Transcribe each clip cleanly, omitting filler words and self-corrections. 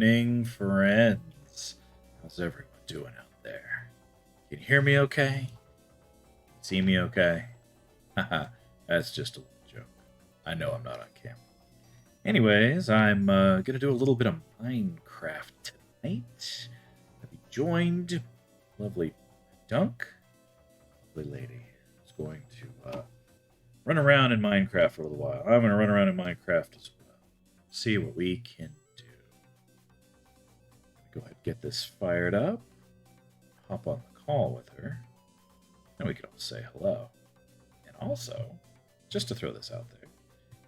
evening, friends. How's everyone doing out there? Can you hear me okay? See me okay? Haha, that's just a little joke. I know I'm not on camera. Anyways, I'm going to do a little bit of Minecraft tonight. I'll be joined by lovely Dunk, lovely lady, who's going to run around in Minecraft for a little while. I'm going to run around in Minecraft as well. See what we can do. Go ahead and get this fired up. Hop on the call with her. And we can all say hello. And also, just to throw this out there,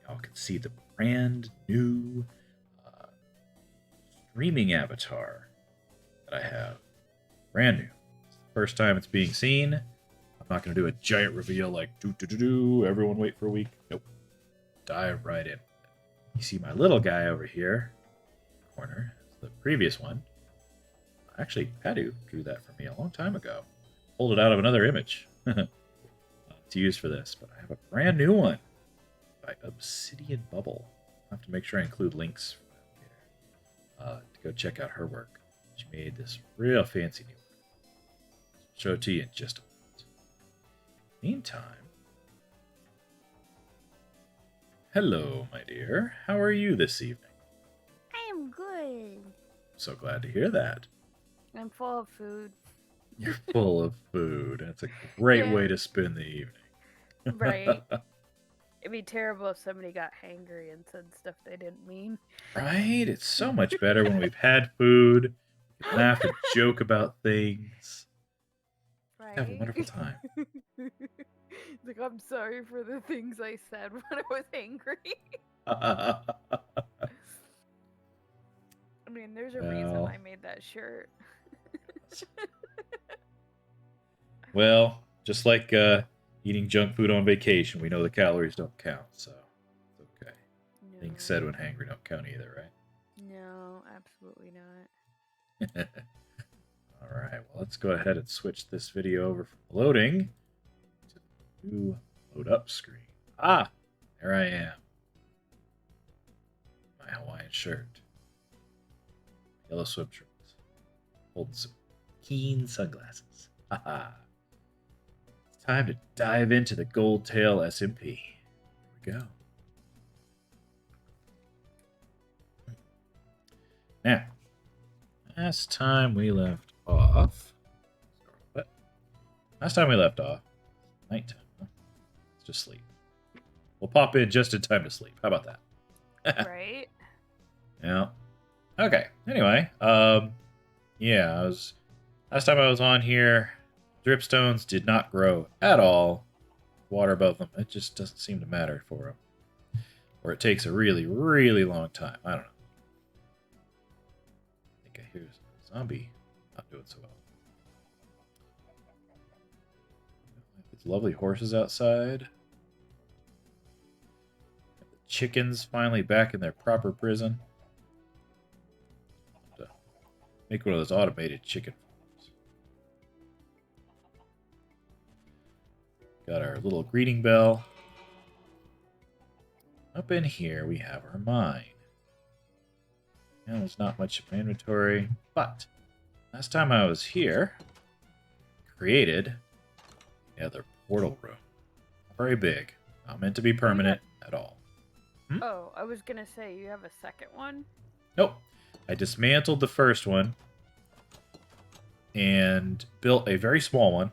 y'all can see the brand new streaming avatar that I have. Brand new. It's the first time it's being seen. I'm not going to do a giant reveal like do everyone wait for a week. Nope. Dive right in. You see my little guy over here, corner, the previous one. Actually, Padu drew that for me a long time ago. Pulled it out of another image to use for this, but I have a brand new one by Obsidian Bubble. I'll have to make sure I include links for that later to go check out her work. She made this real fancy new one. I'll show it to you in just a moment. Meantime, hello, my dear. How are you this evening? I am good. So glad to hear that. I'm full of food. You're full of food. That's a great Yeah. way to spend the evening. Right. It'd be terrible if somebody got hangry and said stuff they didn't mean. Right? It's so much better when we've had food, we can laugh and joke about things. Right. Have a wonderful time. Like, I'm sorry for the things I said when I was angry. I mean, there's a reason I made that shirt. Well, just like eating junk food on vacation, we know the calories don't count, so it's okay. No. Things said when hangry don't count either, right? No, absolutely not. Alright, well, let's go ahead and switch this video over from loading to the new load up screen. Ah, there I am. My Hawaiian shirt. Yellow swim trunks. Holding some keen sunglasses. Haha. It's time to dive into the GoldTail SMP. Here we go. Now, last time we left off. Nighttime. Huh? Let's just sleep. We'll pop in just in time to sleep. How about that? Right? Yeah. Okay. Anyway, yeah, last time I was on here, dripstones did not grow at all. Water above them. It just doesn't seem to matter for them. Or it takes a really, really long time. I don't know. I think I hear a zombie not doing so well. It's lovely horses outside. The chickens finally back in their proper prison. Make one of those automated chicken farms. Got our little greeting bell. Up in here we have our mine. And there's not much in my inventory, but last time I was here, created another portal room. Very big. Not meant to be permanent at all. Oh, I was gonna say, you have a second one? Nope. I dismantled the first one and built a very small one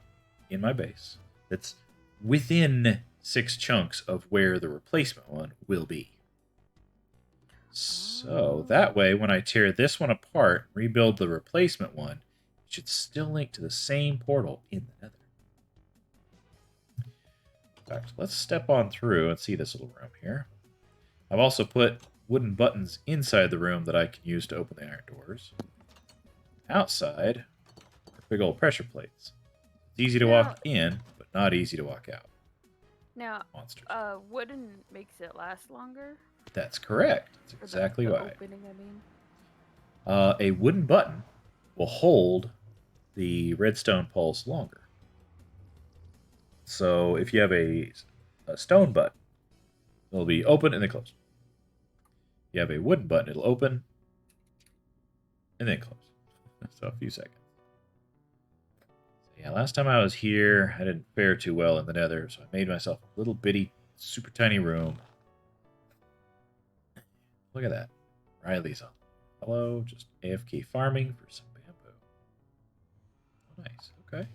in my base that's within 6 chunks of where the replacement one will be. So that way, when I tear this one apart, rebuild the replacement one, it should still link to the same portal in the Nether. In fact, let's step on through and see this little room here. I've also put wooden buttons inside the room that I can use to open the iron doors. Outside are big old pressure plates. It's easy to walk in, but not easy to walk out. Now, Monsters. Wooden makes it last longer? That's correct. That's exactly the why. Opening, I mean. A wooden button will hold the redstone pulse longer. So if you have a stone button, it'll be open and then close. You have a wooden button, it'll open and then close. So a few seconds. So yeah, last time I was here, I didn't fare too well in the Nether, so I made myself a little bitty, super tiny room. Look at that. Riley's on. Hello, just AFK farming for some bamboo. Oh, nice. Okay.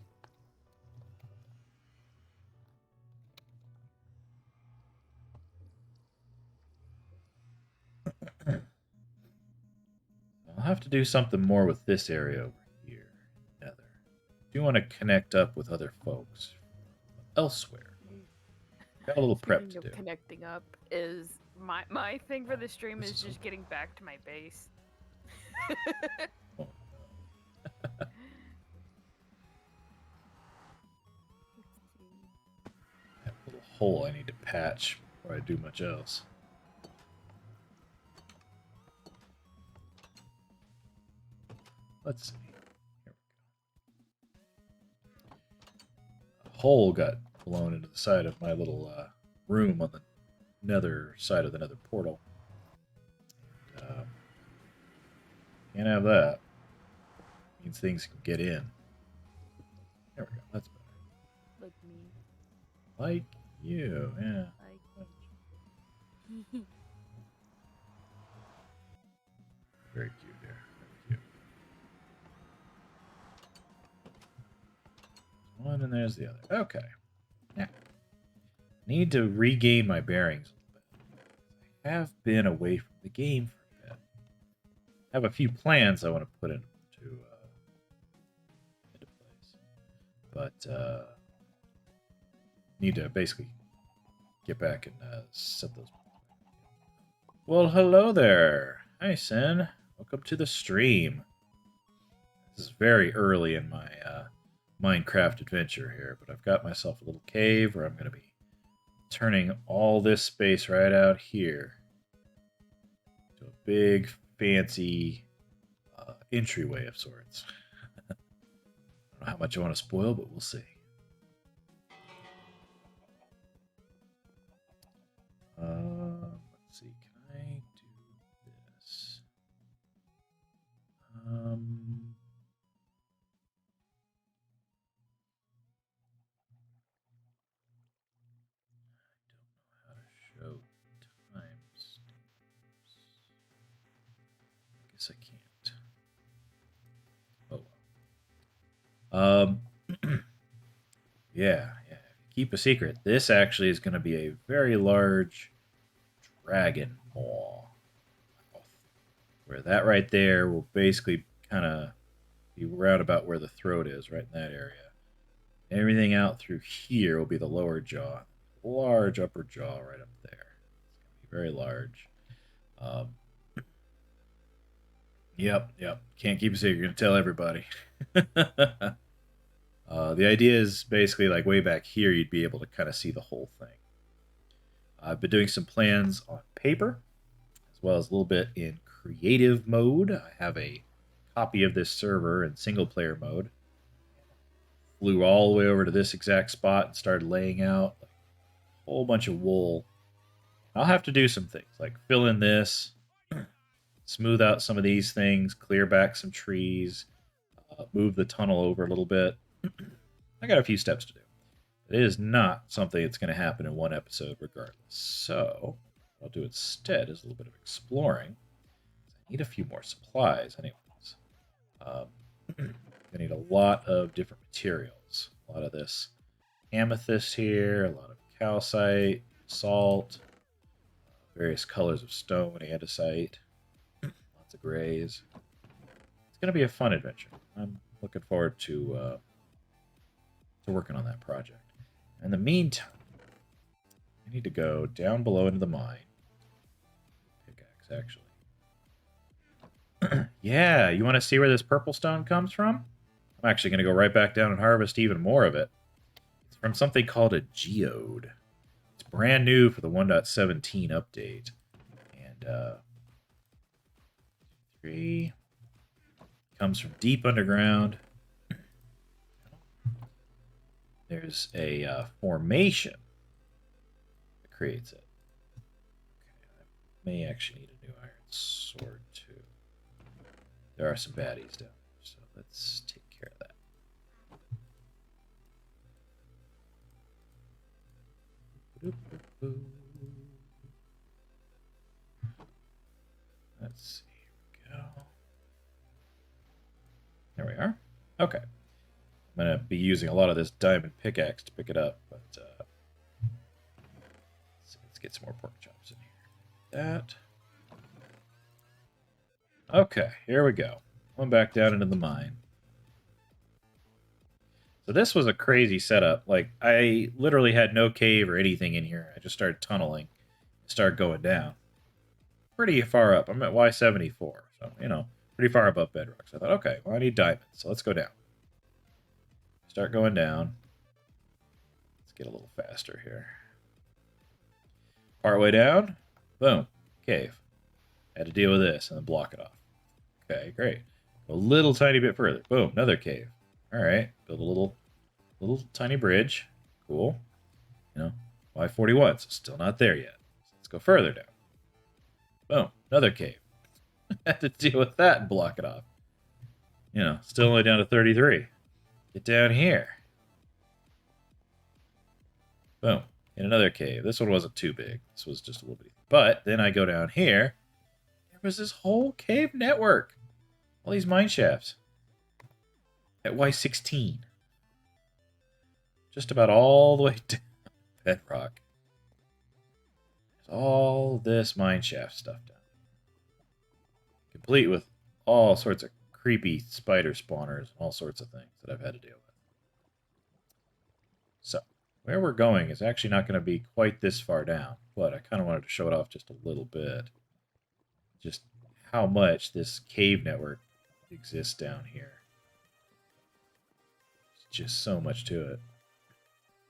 I'll have to do something more with this area over here, Nether. I do want to connect up with other folks elsewhere. Got a little prep Speaking to of do. connecting up, is my thing for the stream is just getting back to my base. Oh, Let's see. that little hole I need to patch before I do much else. Let's see. Here we go. A hole got blown into the side of my little room on the nether side of the nether portal. Can't have that. Means things can get in. There we go. That's better. Like me. Like you, yeah. Like Very cute there. Very cute. One and there's the other. Okay. Now, need to regain my bearings a little bit. I have been away from the game for a bit. I have a few plans I want to put into place. But need to basically get back and set those. Well, hello there. Hi, Sin. Welcome to the stream. This is very early in my Minecraft adventure here, but I've got myself a little cave where I'm going to be turning all this space right out here to a big, fancy entryway of sorts. I don't know how much I want to spoil, but we'll see. Let's see. Can I do this? I don't know how to show timestamps. I guess I can't. Oh. Yeah. Keep a secret. This actually is going to be a very large dragon maw. Where that right there will basically kind of be round about where the throat is, right in that area. Everything out through here will be the lower jaw. Large upper jaw right up there. It's going to be very large. Yep. Can't keep a secret. You're going to tell everybody. The idea is basically like way back here, you'd be able to kind of see the whole thing. I've been doing some plans on paper, as well as a little bit in creative mode. I have a copy of this server in single player mode. Flew all the way over to this exact spot and started laying out a whole bunch of wool. I'll have to do some things like fill in this, smooth out some of these things, clear back some trees, move the tunnel over a little bit. I got a few steps to do. It is not something that's going to happen in one episode regardless. So what I'll do instead is a little bit of exploring. I need a few more supplies anyways. I need a lot of different materials. A lot of this amethyst here, a lot of calcite, salt, various colors of stone, andesite, lots of grays. It's going to be a fun adventure. I'm looking forward to working on that project. In the meantime, I need to go down below into the mine. Pickaxe, actually. Yeah, you want to see where this purple stone comes from? I'm actually going to go right back down and harvest even more of it. It's from something called a Geode. It's brand new for the 1.17 update. And, 3 comes from deep underground. There's a formation that creates it. Okay, I may actually need a new iron sword, too. there are some baddies down there. So let's take care of that. Let's see. Here we go. There we are. Okay. I'm going to be using a lot of this diamond pickaxe to pick it up, but let's get some more pork chops in here. That. Okay, here we go. Going back down into the mine. So this was a crazy setup. Like, I literally had no cave or anything in here. I just started tunneling. Started going down. Pretty far up. I'm at Y74. So, you know, pretty far above bedrock. So I thought, okay, well, I need diamonds. So let's go down. Start going down. Let's get a little faster here. Partway down. Boom. Cave. Had to deal with this and then block it off. Okay, great. A little tiny bit further. Boom. Another cave. All right. Build a little tiny bridge. Cool. You know, Y41. So still not there yet. So let's go further down. Boom. Another cave. Had to deal with that and block it off. You know, still only down to 33. Get down here. Boom. In another cave. This one wasn't too big. This was just a little bit. But then I go down here. There was this whole cave network. All these mine shafts. At Y16. Just about all the way down bedrock. There's all this mine shaft stuff down. Complete with all sorts of creepy spider spawners and all sorts of things that I've had to deal with. So, where we're going is actually not going to be quite this far down, but I kind of wanted to show it off just a little bit. Just how much this cave network exists down here. There's just so much to it.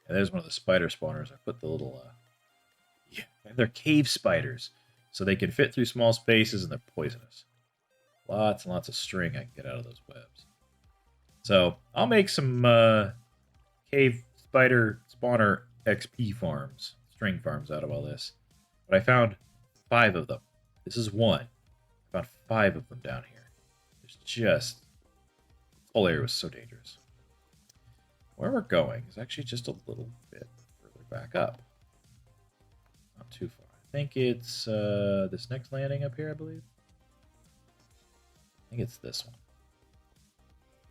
And there's one of the spider spawners. I put the little, yeah, and they're cave spiders. So they can fit through small spaces and they're poisonous. Lots and lots of string I can get out of those webs. So I'll make some cave spider spawner XP farms, string farms out of all this. But I found 5 of them. This is one. I found 5 of them down here. It's just, the whole area was so dangerous. Where we're going is actually just a little bit further back up. Not too far. I think it's this next landing up here, I believe. I think it's this one.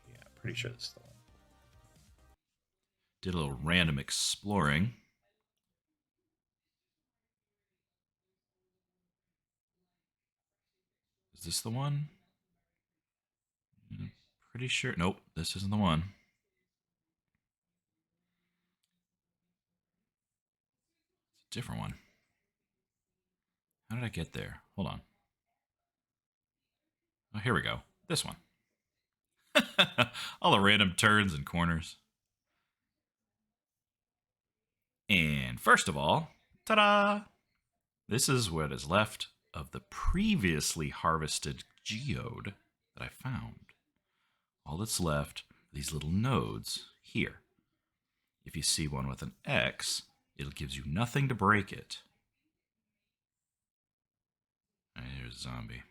Yeah, I'm pretty sure this is the one. Did a little random exploring. Is this the one? Pretty sure. Nope, this isn't the one. It's a different one. How did I get there? Hold on. Oh, here we go. This one. All the random turns and corners. And first of all, ta-da! This is what is left of the previously harvested geode that I found. All that's left are these little nodes here. If you see one with an X, it gives you nothing to break it. There's a zombie.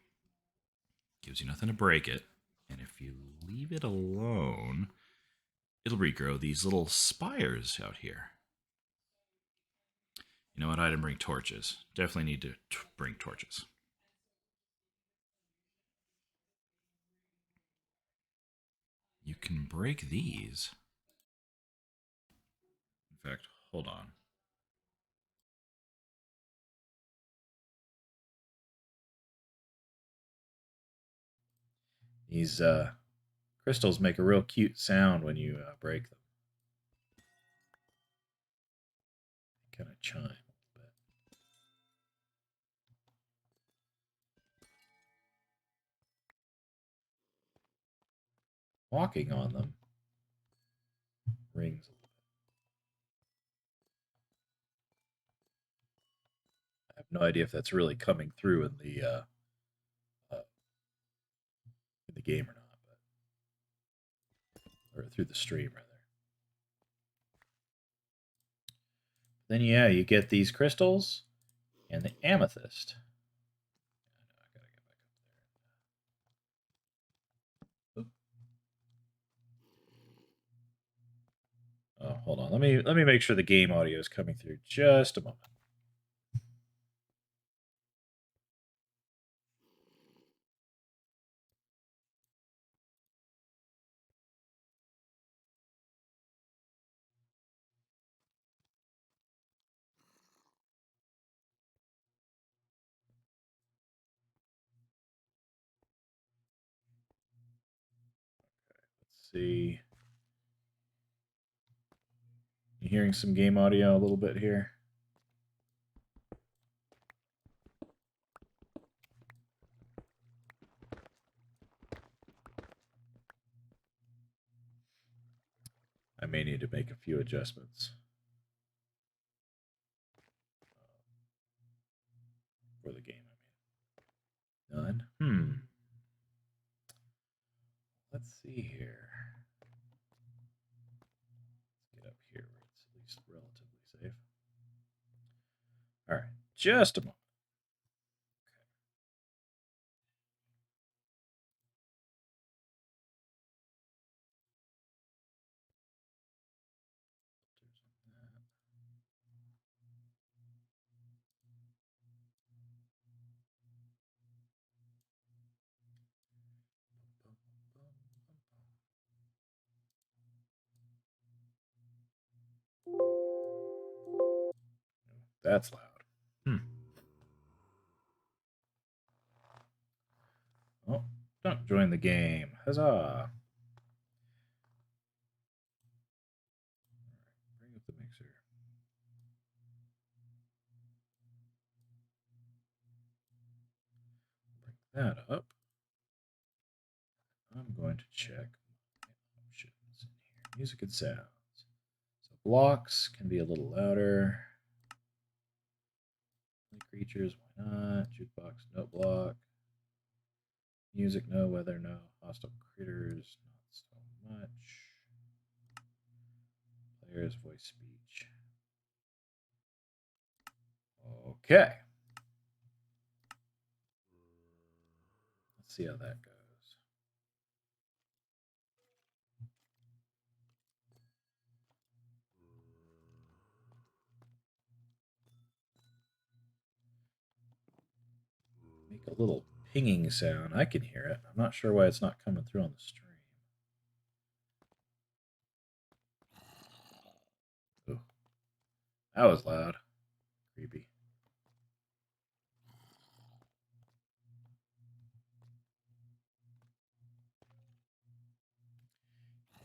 Gives you nothing to break it. And if you leave it alone, it'll regrow these little spires out here. You know what? I didn't bring torches. Definitely need to bring torches. You can break these. In fact, hold on. These crystals make a real cute sound when you break them. Kind of chime a little bit. Walking on them rings a little bit. I have no idea if that's really coming through in the game or not, or through the stream rather. Then yeah, you get these crystals and the amethyst. I gotta get back up there. Hold on. Let me make sure the game audio is coming through. Just a moment. Let's see. You hearing some game audio a little bit here? I may need to make a few adjustments for the game. I mean, done. Let's see here. Let's get up here where it's at least relatively safe. All right, just a moment. That's loud. Oh, don't join the game. Huzzah. Bring up the mixer. Bring that up. I'm going to check my options in here. Music and sounds. So blocks can be a little louder. Creatures, why not? Jukebox, no block. Music, no. Weather, no. Hostile critters, not so much. Players, voice, speech. Okay. Let's see how that goes. Make a little pinging sound. I can hear it. I'm not sure why it's not coming through on the stream. Ooh. That was loud. Creepy. All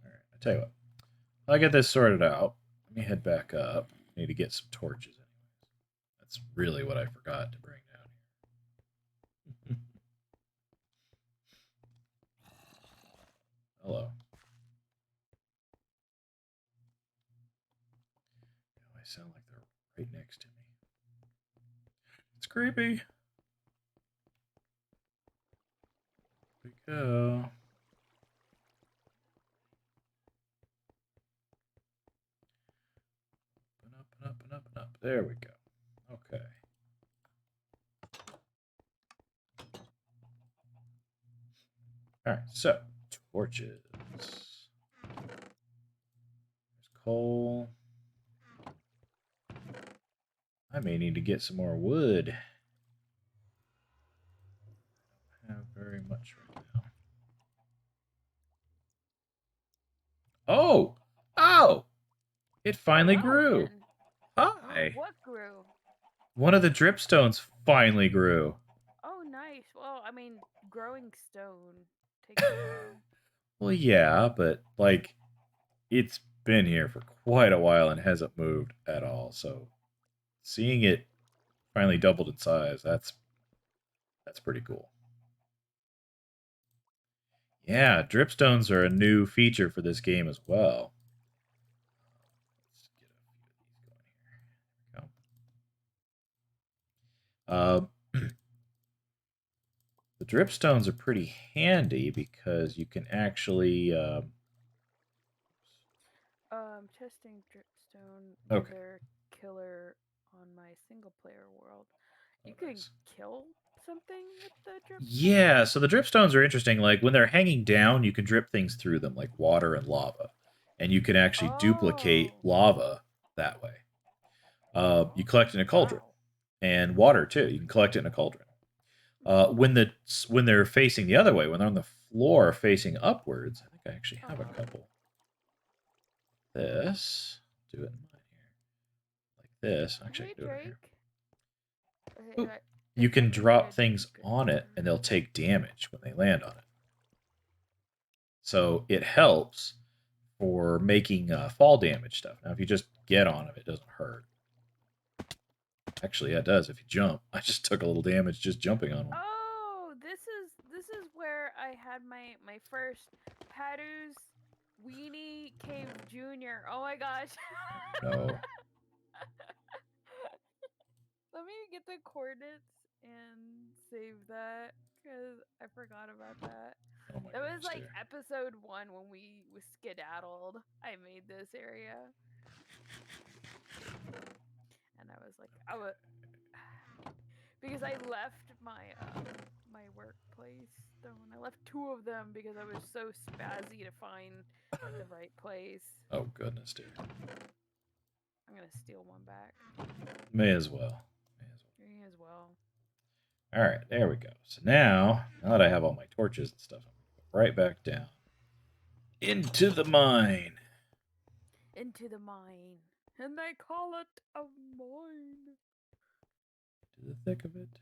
right. I tell you what. I'll get this sorted out. Let me head back up. I need to get some torches anyways. That's really what I forgot to bring down here. Hello. I sound like they're right next to me. It's creepy. Here we go. Up and up and up. There we go. Okay. All right, so torches. There's coal. I may need to get some more wood. I don't have very much right now. Oh! Oh! It finally grew. Again. Hi. What grew? One of the dripstones finally grew. Oh, nice. Well, I mean, growing stone takes a while. Well, yeah, but like it's been here for quite a while and hasn't moved at all. So seeing it finally doubled in size, that's pretty cool. Yeah, dripstones are a new feature for this game as well. Let's get a few of these going here. The dripstones are pretty handy because you can actually. Testing dripstone Okay. Nether killer on my single player world. You can Nice. kill something with the dripstone? Yeah, so the dripstones are interesting. Like when they're hanging down, you can drip things through them, like water and lava. and you can actually duplicate Oh. lava that way. You collect in a cauldron, Wow. and water too. You can collect it in a cauldron. When they're facing the other way, when they're on the floor facing upwards, I think I actually have a couple. This, do it in mine here, like this. Actually, I Hey, can do it here. Drake. Oop. You can drop things on it, and they'll take damage when they land on it. So it helps for making fall damage stuff. Now, if you just get on them, it doesn't hurt. Actually, yeah, it does if you jump. I just took a little damage just jumping on one. Oh, this is where I had my first Padu's Weenie Cave Junior. Oh my gosh. No. Let me get the coordinates and save that because I forgot about that. Oh my That was goodness, like dear. episode 1 when we skedaddled. I made this area, and I was like, because I left my workplace stone. I left 2 of them because I was so spazzy to find the right place. Oh goodness, dear. I'm gonna steal one back. May as well. Me as well. All right, there we go. So now that I have all my torches and stuff, I'm gonna go right back down into the mine. Into the mine, and they call it a mine. To the thick of it.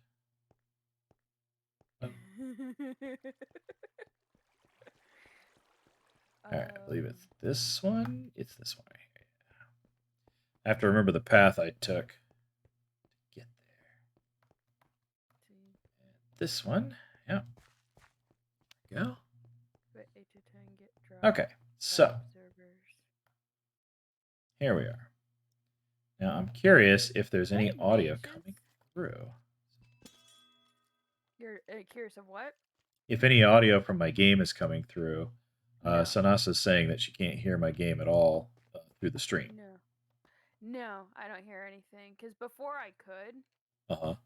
Oh. All right, I believe it's this one. It's this one right here. I have to remember the path I took to get there. And this one. Yeah. There we go. Okay, so here we are. Now I'm curious if there's any audio coming through. You're curious of what? If any audio from my game is coming through. No. Sanasa's saying that she can't hear my game at all through the stream. No, I don't hear anything. Because before I could. Uh-huh.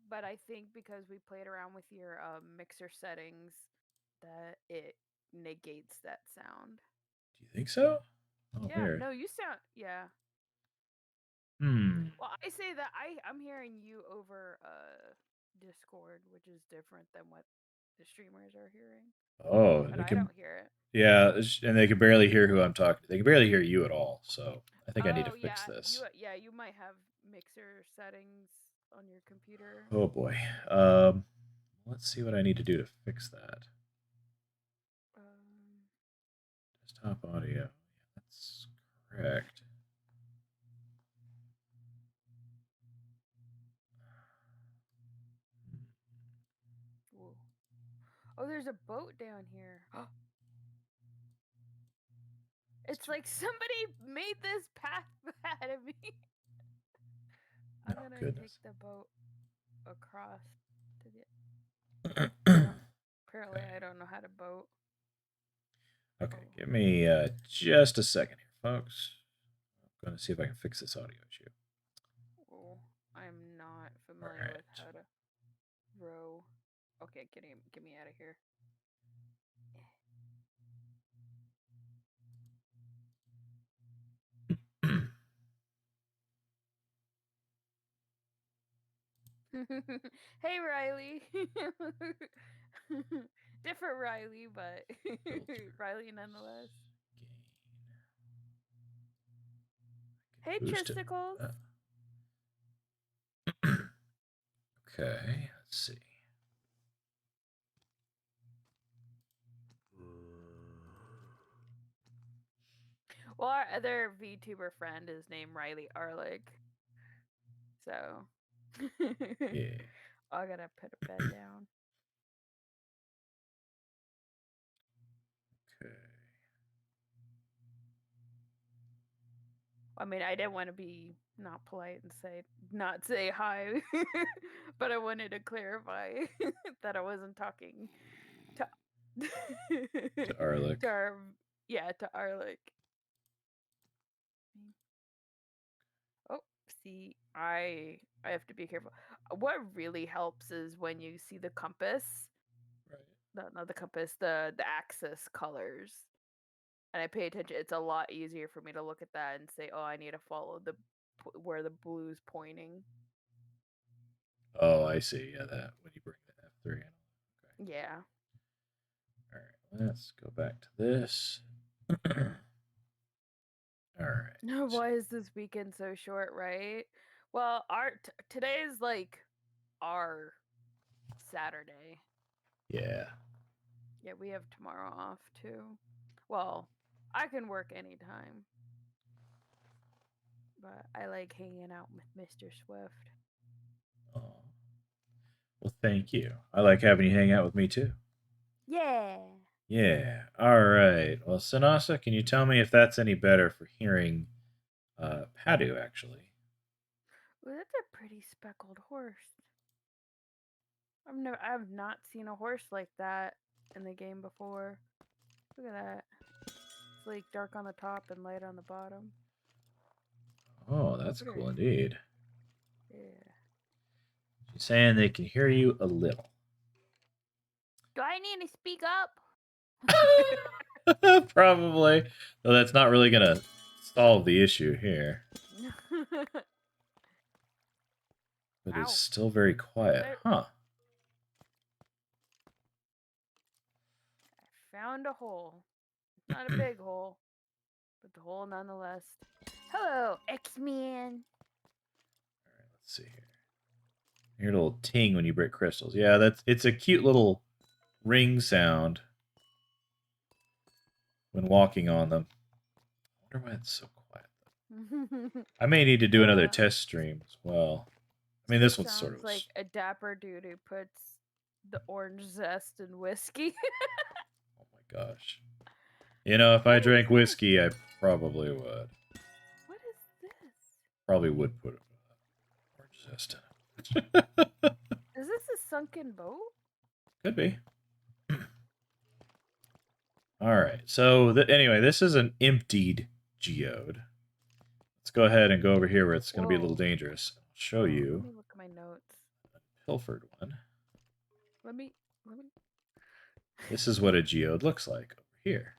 But I think because we played around with your mixer settings, that it negates that sound. Do you think so? Oh, yeah, weird. no, you sound, yeah. Well, I say that I'm hearing you over Discord, which is different than what the streamers are hearing. Oh, but I don't hear it. Yeah, and they can barely hear who I'm talking to. They can barely hear you at all. So I think I need to fix this. You might have mixer settings on your computer. Oh boy. Let's see what I need to do to fix that. Desktop audio. That's correct. Whoa. Oh, there's a boat down here. It's like somebody made this path ahead of me. I'm gonna take the boat across to the. Apparently, I don't know how to boat. Okay, give me just a second here, folks. I'm going to see if I can fix this audio issue. Oh, I'm not familiar with how to row. Okay, get me out of here. Hey, Riley. Different Riley, but Riley nonetheless. Hey, Chisticles. Okay, let's see. Well, our other VTuber friend is named Riley Arlick. So, yeah. I gotta put a bed down. Okay. I mean, I didn't want to be not polite and not say hi, but I wanted to clarify that I wasn't talking to Arlick. to Arlick. Oh, see, I have to be careful. What really helps is when you see the compass. Right. Not the compass, the axis colors. and I pay attention, it's a lot easier for me to look at that and say, "Oh, I need to follow where the blue's pointing." Oh, I see. Yeah, that when you bring the F3 in. Okay. Yeah. All right, let's go back to this. All right. Why is this weekend so short, right? Well, today's like our Saturday. Yeah. Yeah, we have tomorrow off too. Well, I can work anytime. But I like hanging out with Mr. Swift. Oh. Well, thank you. I like having you hang out with me too. Yeah. Yeah. All right. Well, Sanasa, can you tell me if that's any better for hearing Padu, actually? Well, that's a pretty speckled horse. I've not seen a horse like that in the game before. Look at that. It's like dark on the top and light on the bottom. Oh, that's cool indeed. Yeah. She's saying they can hear you a little. Do I need to speak up? Probably. Though that's not really going to solve the issue here. But it's still very quiet. Huh. I found a hole. It's not a big hole, but the hole nonetheless. Hello, X-Men. Alright, let's see here. You hear a little ting when you break crystals. Yeah, it's a cute little ring sound when walking on them. I wonder why it's so quiet, though. I may need to do another test stream as well. I mean, this one's sort of like a dapper dude who puts the orange zest in whiskey. Oh my gosh. You know, if I drank whiskey, I probably would. What is this? Probably would put orange zest in it. Is this a sunken boat? Could be. All right. So anyway, this is an emptied geode. Let's go ahead and go over here where it's going to be a little dangerous. I'll show you. Let me look at my notes. Pilfered one. Let me. This is what a geode looks like over here.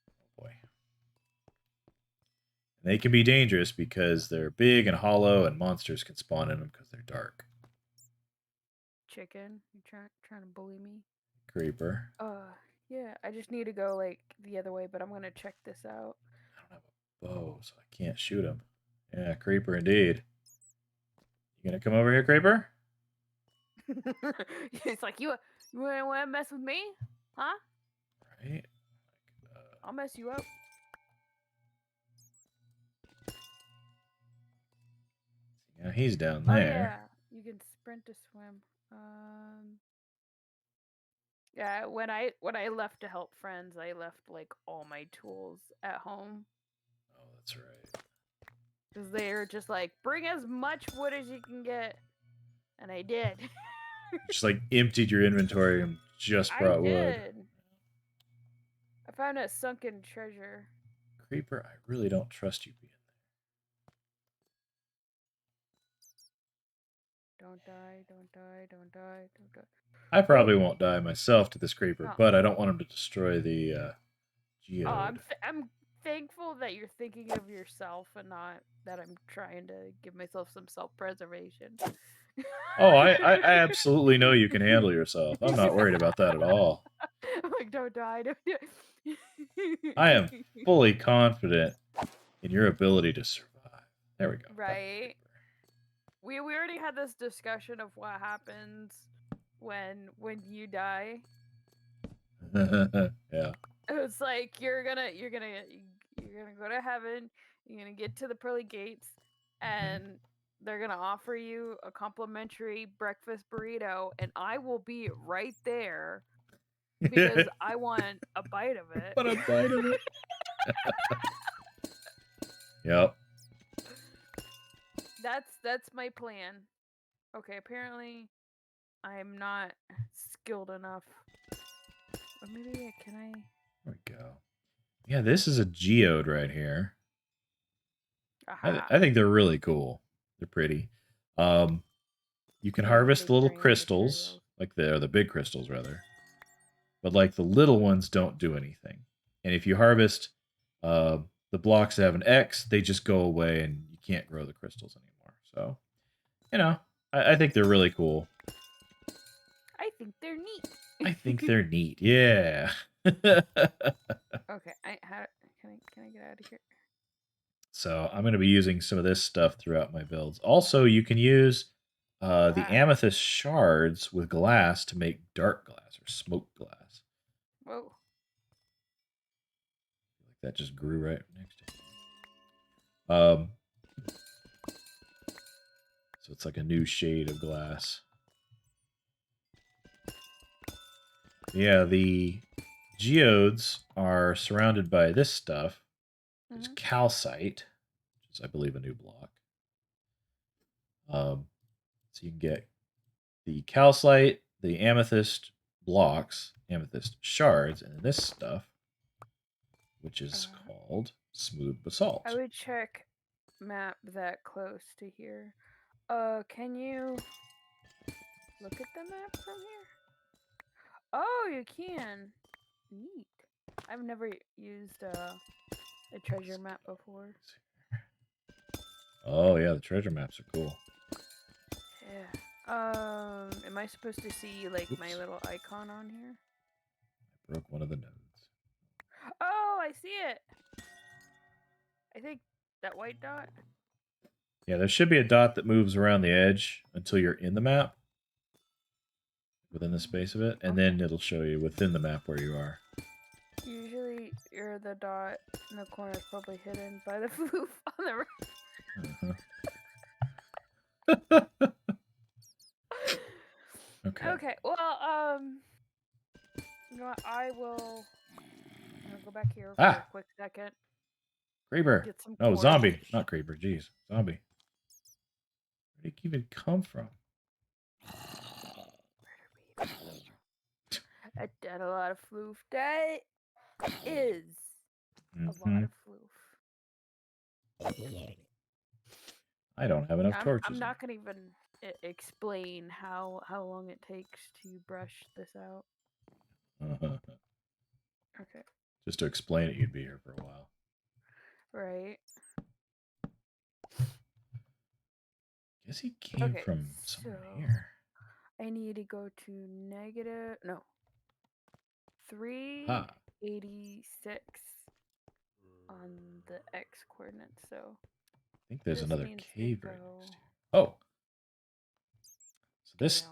Oh boy. And they can be dangerous because they're big and hollow, and monsters can spawn in them because they're dark. Chicken, you trying to bully me? Creeper. Yeah. I just need to go like the other way, but I'm gonna check this out. I don't have a bow, so I can't shoot him. Yeah, creeper indeed. You gonna come over here, creeper? It's like you want to mess with me, huh? Right. I'll mess you up. Yeah, he's down there. Oh yeah, you can sprint to swim. Yeah, when I left to help friends, I left like all my tools at home. Oh, that's right. Because they're just like, bring as much wood as you can get, and I did. Just like emptied your inventory and just brought wood. I found a sunken treasure. Creeper, I really don't trust you being there. Don't die, don't die, don't die, don't die. I probably won't die myself to this creeper, but I don't want him to destroy the geode. Oh, I'm thankful that you're thinking of yourself and not that I'm trying to give myself some self-preservation. Oh, I absolutely know you can handle yourself. I'm not worried about that at all. I'm like, don't die. Don't die. I am fully confident in your ability to survive. There we go. Right. We already had this discussion of what happens when you die. Yeah. It's like you're gonna go to heaven, you're gonna get to the pearly gates, and they're gonna offer you a complimentary breakfast burrito, and I will be right there because I want a bite of it. Want a bite of it? Yep. That's my plan. Okay, apparently I'm not skilled enough. Or maybe can I? There we go. Yeah, this is a geode right here. I think they're really cool. They're pretty. You can harvest the little crystals, like the big crystals rather, but like the little ones don't do anything. And if you harvest the blocks that have an X, they just go away and you can't grow the crystals anymore. So, you know, I think they're really cool. I think they're neat. I think they're neat. Yeah. Okay, can I get out of here? So I'm going to be using some of this stuff throughout my builds. Also, you can use the amethyst shards with glass to make dark glass or smoked glass. Whoa. That just grew right next to it. So it's like a new shade of glass. Yeah, the geodes are surrounded by this stuff. There's calcite, which is, I believe, a new block. So you can get the calcite, the amethyst blocks, amethyst shards, and this stuff, which is called smooth basalt. I would check map that close to here. Can you look at the map from here? Oh, you can. Neat. I've never used a treasure map before. Oh yeah, the treasure maps are cool. Yeah. Am I supposed to see like my little icon on here? I broke one of the nodes. Oh, I see it. I think that white dot. Yeah, there should be a dot that moves around the edge until you're in the map. Within the space of it, and then it'll show you within the map where you are. Usually, you're the dot in the corner is probably hidden by the floof on the right. Okay. Okay. Well, you know what? I'm gonna go back here for a quick second. Creeper. Get some No, corn. zombie. Not creeper. Jeez. Zombie. Where did he even come from? I did a lot of floof. That is a lot of floof. I don't have enough torches. I'm not gonna even explain how long it takes to brush this out. Okay. Just to explain it, you'd be here for a while. Right. Guess he came from somewhere here. I need to go to 386 on the X coordinates. So I think there's another cave right next to you. Oh. So this stuff.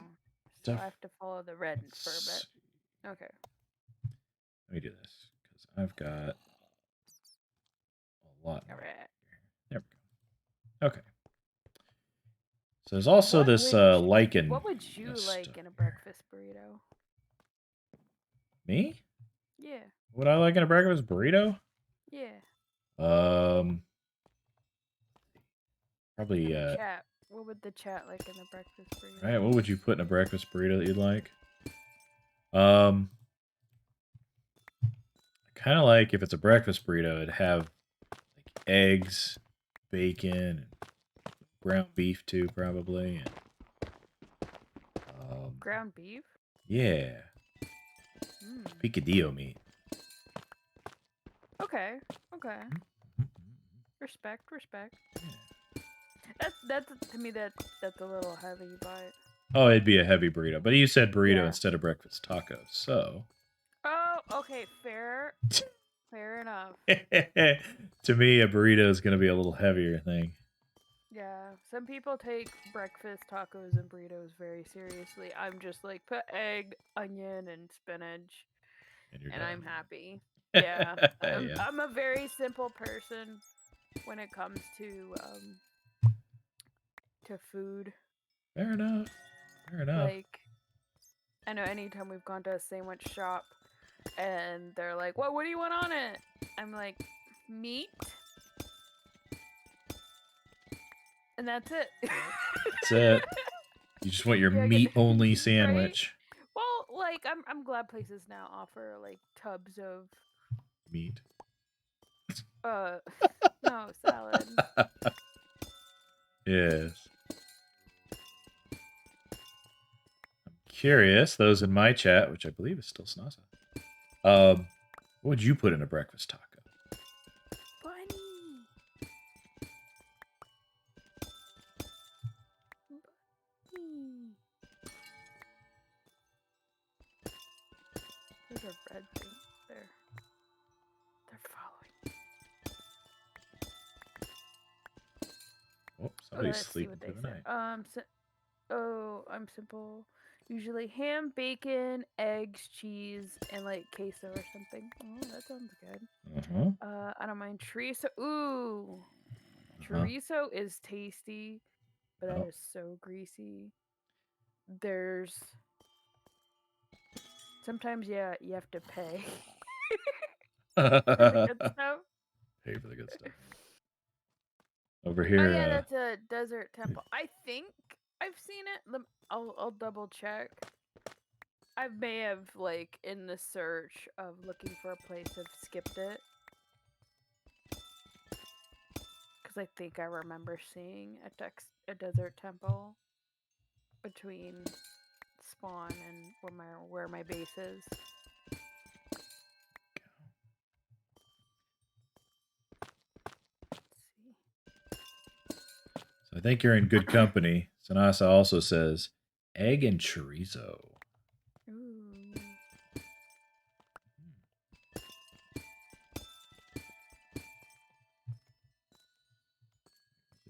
So I have to follow the red for a bit. Okay. Let me do this because I've got a lot more. Right. There we go. Okay. So there's also this lichen. What would you like in a breakfast burrito? Me? Yeah. What I like in a breakfast burrito? Yeah. Probably. Chat. What would the chat like in a breakfast burrito? Right. What would you put in a breakfast burrito that you'd like? I kind of like if it's a breakfast burrito, it'd have like eggs, bacon, and ground beef too, probably. And, ground beef? Yeah. Picadillo meat. Okay. Okay. Respect. Yeah. That's to me that's a little heavy, but. Oh, it'd be a heavy burrito, but you said burrito instead of breakfast tacos, so. Oh, okay, fair enough. To me, a burrito is going to be a little heavier thing. Yeah, some people take breakfast tacos and burritos very seriously. I'm just like, put egg, onion, and spinach, and I'm happy. Yeah, I'm a very simple person when it comes to food. Fair enough. Like, I know anytime we've gone to a sandwich shop and they're like, what do you want on it? I'm like, meat. And that's it. That's it. You just want your meat-only sandwich. Right? Well, like, I'm glad places now offer, like, tubs of... meat. No, salad. Yes. I'm curious, those in my chat, which I believe is still Snasa, What would you put in a breakfast taco? Bunny. There's a red thing there. They're following. Oh, somebody's Let's see sleeping what they through the said. night. I'm simple. Usually ham, bacon, eggs, cheese, and like queso or something. Oh, that sounds good. I don't mind chorizo. Ooh, chorizo is tasty, but that is so greasy. There's sometimes, yeah, you have to pay for the good stuff. Pay for the good stuff. Over Oh here. yeah, that's a desert temple. I think I've seen it. I'll double check. I may have, like, in the search of looking for a place, have skipped it. Because I think I remember seeing a desert temple between spawn and where my base is. Let's see. So I think you're in good company. Sanasa also says egg and chorizo. Ooh.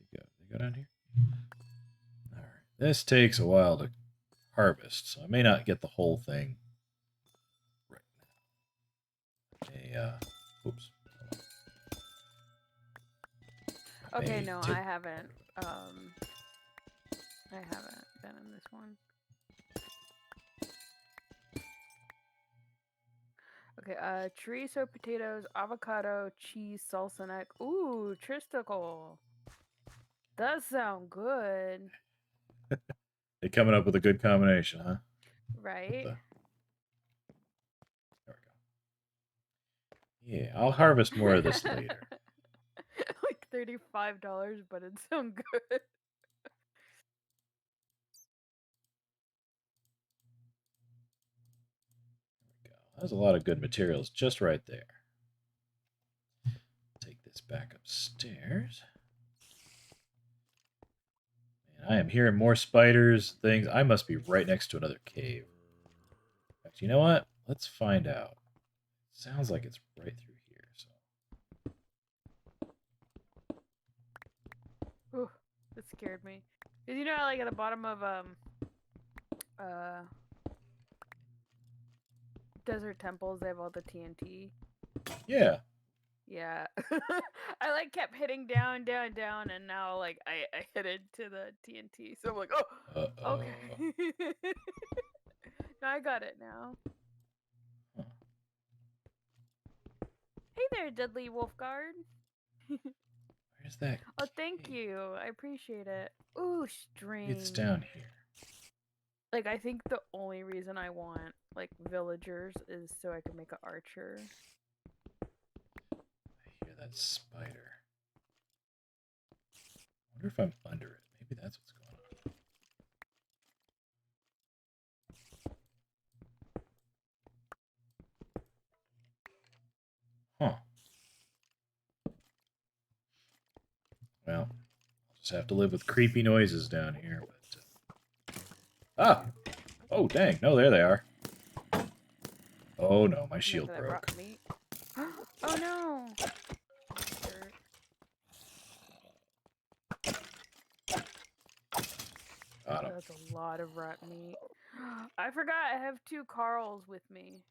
They go down here. All right. This takes a while to harvest, so I may not get the whole thing right now. Oops. Okay, no, I haven't. I haven't been in this one. Okay, chorizo, potatoes, avocado, cheese, salsa neck. Ooh, tristicle. Does sound good. They're coming up with a good combination, huh? Right? There we go. Yeah, I'll harvest more of this later. Like $35, but it sounds good. There's a lot of good materials just right there. Take this back upstairs. Man, I am hearing more spiders, things. I must be right next to another cave. In fact, you know what? Let's find out. Sounds like it's right through here. So. Ooh, that scared me. Cause you know, like at the bottom of desert temples, they have all the TNT. Yeah. Yeah. I like kept hitting down, down, down, and now like I hit into the TNT. So I'm like, oh, okay. No, I got it now. Huh. Hey there, Deadly Wolfguard. Where's that? Oh, thank you. I appreciate it. Ooh, string. It's down here. Like, I think the only reason I want, like, villagers is so I can make an archer. I hear that spider. I wonder if I'm under it. Maybe that's what's going on. Huh. Well, I'll just have to live with creepy noises down here. But, oh, dang. No, there they are. Oh, no. My shield broke. Oh, no. That's a lot of rat meat. I forgot I have 2 Carls with me.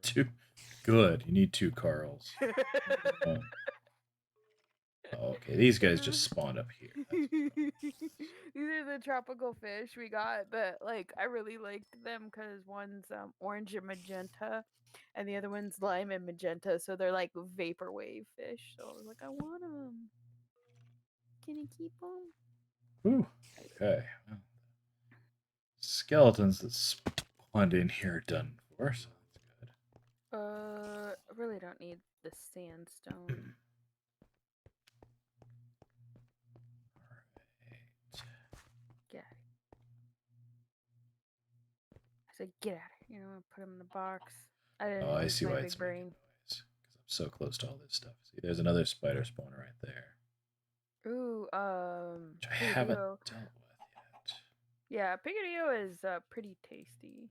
2? Good. You need 2 Carls. Okay, these guys just spawned up here. These are the tropical fish we got, but like I really liked them because one's orange and magenta, and the other one's lime and magenta. So they're like vaporwave fish. So I was like, I want them. Can you keep them? Ooh. Okay. Well, skeletons that spawned in here are done for, so that's good. I really don't need the sandstone. Get out of here. I said, get out of here. You know, put them in the box. I didn't use I see my why big it's brain. so close to all this stuff. See, there's another spider spawner right there. Ooh, Which I haven't dealt with yet. Yeah, Picadillo is pretty tasty.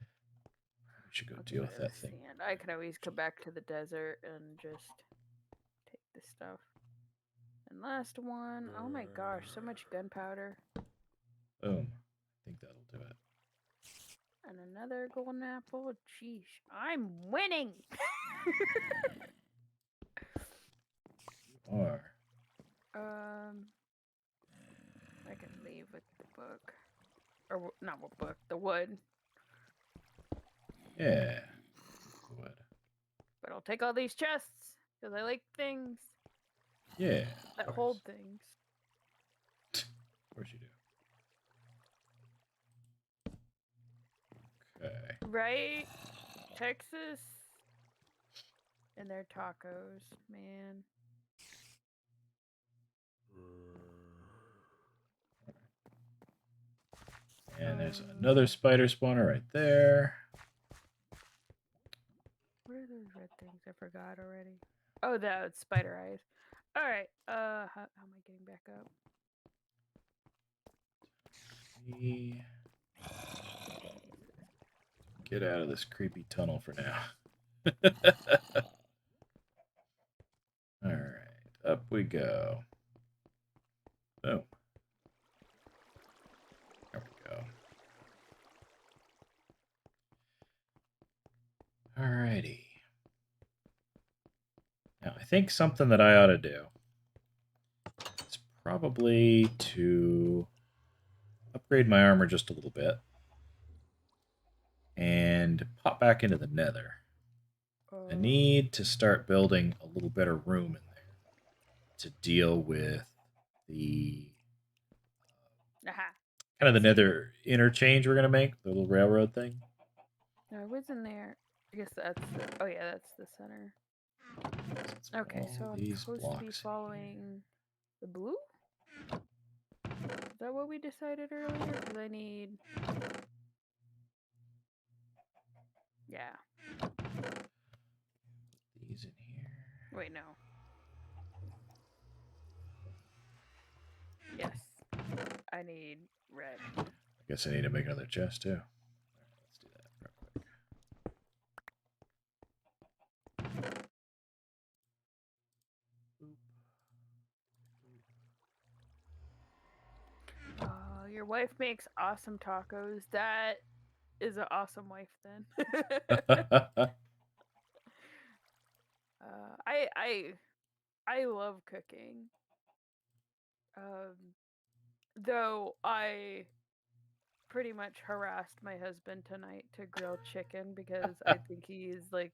We should go deal with that thing. Sand. I could always come back to the desert and just take the stuff. And last one. Oh my gosh, so much gunpowder. Boom. I think that'll do it. And another golden apple. Sheesh, I'm winning. You are. I can leave with the book, or not what book, the wood. Yeah. Wood. But I'll take all these chests because I like things. Yeah. That hold things. Of course you do. Okay. Right? Texas and their tacos, man. And there's another spider spawner right there. What are those red things? I forgot already. Oh, that's spider eyes. Alright, how am I getting back up? Get out of this creepy tunnel for now. Alright, up we go. Boom. There we go. Alrighty. Now, I think something that I ought to do is probably to upgrade my armor just a little bit and pop back into the Nether. I need to start building a little better room in there to deal with the kind of the Nether interchange we're going to make, the little railroad thing. No, I wasn't there. I guess that's the, oh yeah, that's the center. Okay, so I'm supposed to be following the blue? Is that what we decided earlier? Because I need... Yeah. Put these in here. Wait, no. Yes. I need red. I guess I need to make another chest too. Right, let's do that real quick. Your wife makes awesome tacos. That is an awesome wife then. I love cooking. Though I pretty much harassed my husband tonight to grill chicken because I think he's like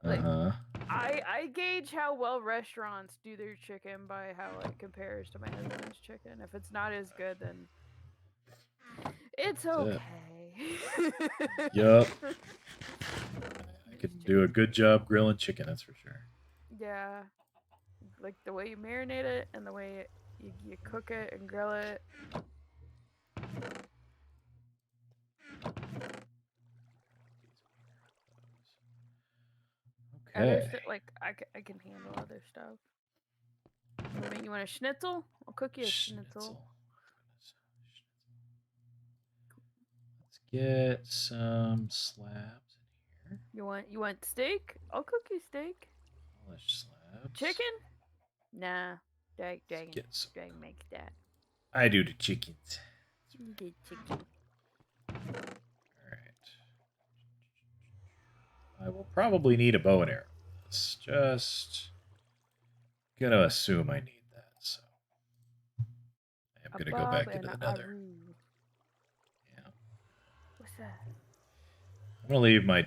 I gauge how well restaurants do their chicken by how it compares to my husband's chicken. If it's not as good, then it's okay. Yup. I could do a good job grilling chicken, that's for sure. Yeah. Like the way you marinate it and the way you cook it and grill it. Okay. Like I can handle other stuff. I mean, you want a schnitzel? I'll cook you a schnitzel. Let's get some slabs in here. You want steak? I'll cook you steak. Polished slabs. Chicken? Nah. Dragon makes that. I do the chickens. You get chicken. Alright. I will probably need a bow and arrow. It's just gonna assume I need that, so I am gonna go back into the Nether. Yeah. What's that? I'm gonna leave my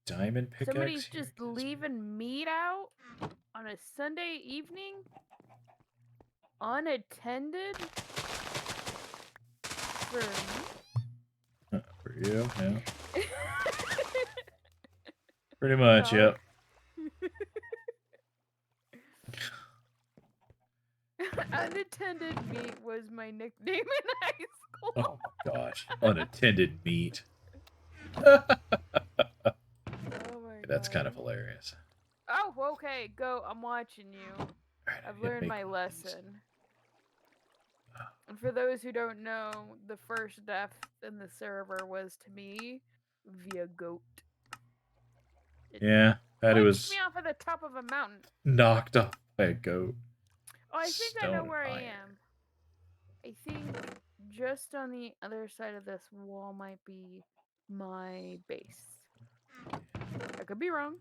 diamond pickaxe. Somebody's just leaving meat out on a Sunday evening? Unattended? For me? For you, yeah. Pretty much, yep. Unattended meat was my nickname in high school. Oh my gosh. Unattended meat. That's kind of hilarious. Oh, okay. Go. I'm watching you. Alright, I've learned my lesson. And for those who don't know, the first death in the server was to me via goat. Yeah, that it was me off at the top of a mountain. knocked off by a goat. Oh, I think I know where I iron. am. I think just on the other side of this wall might be my base. I could be wrong,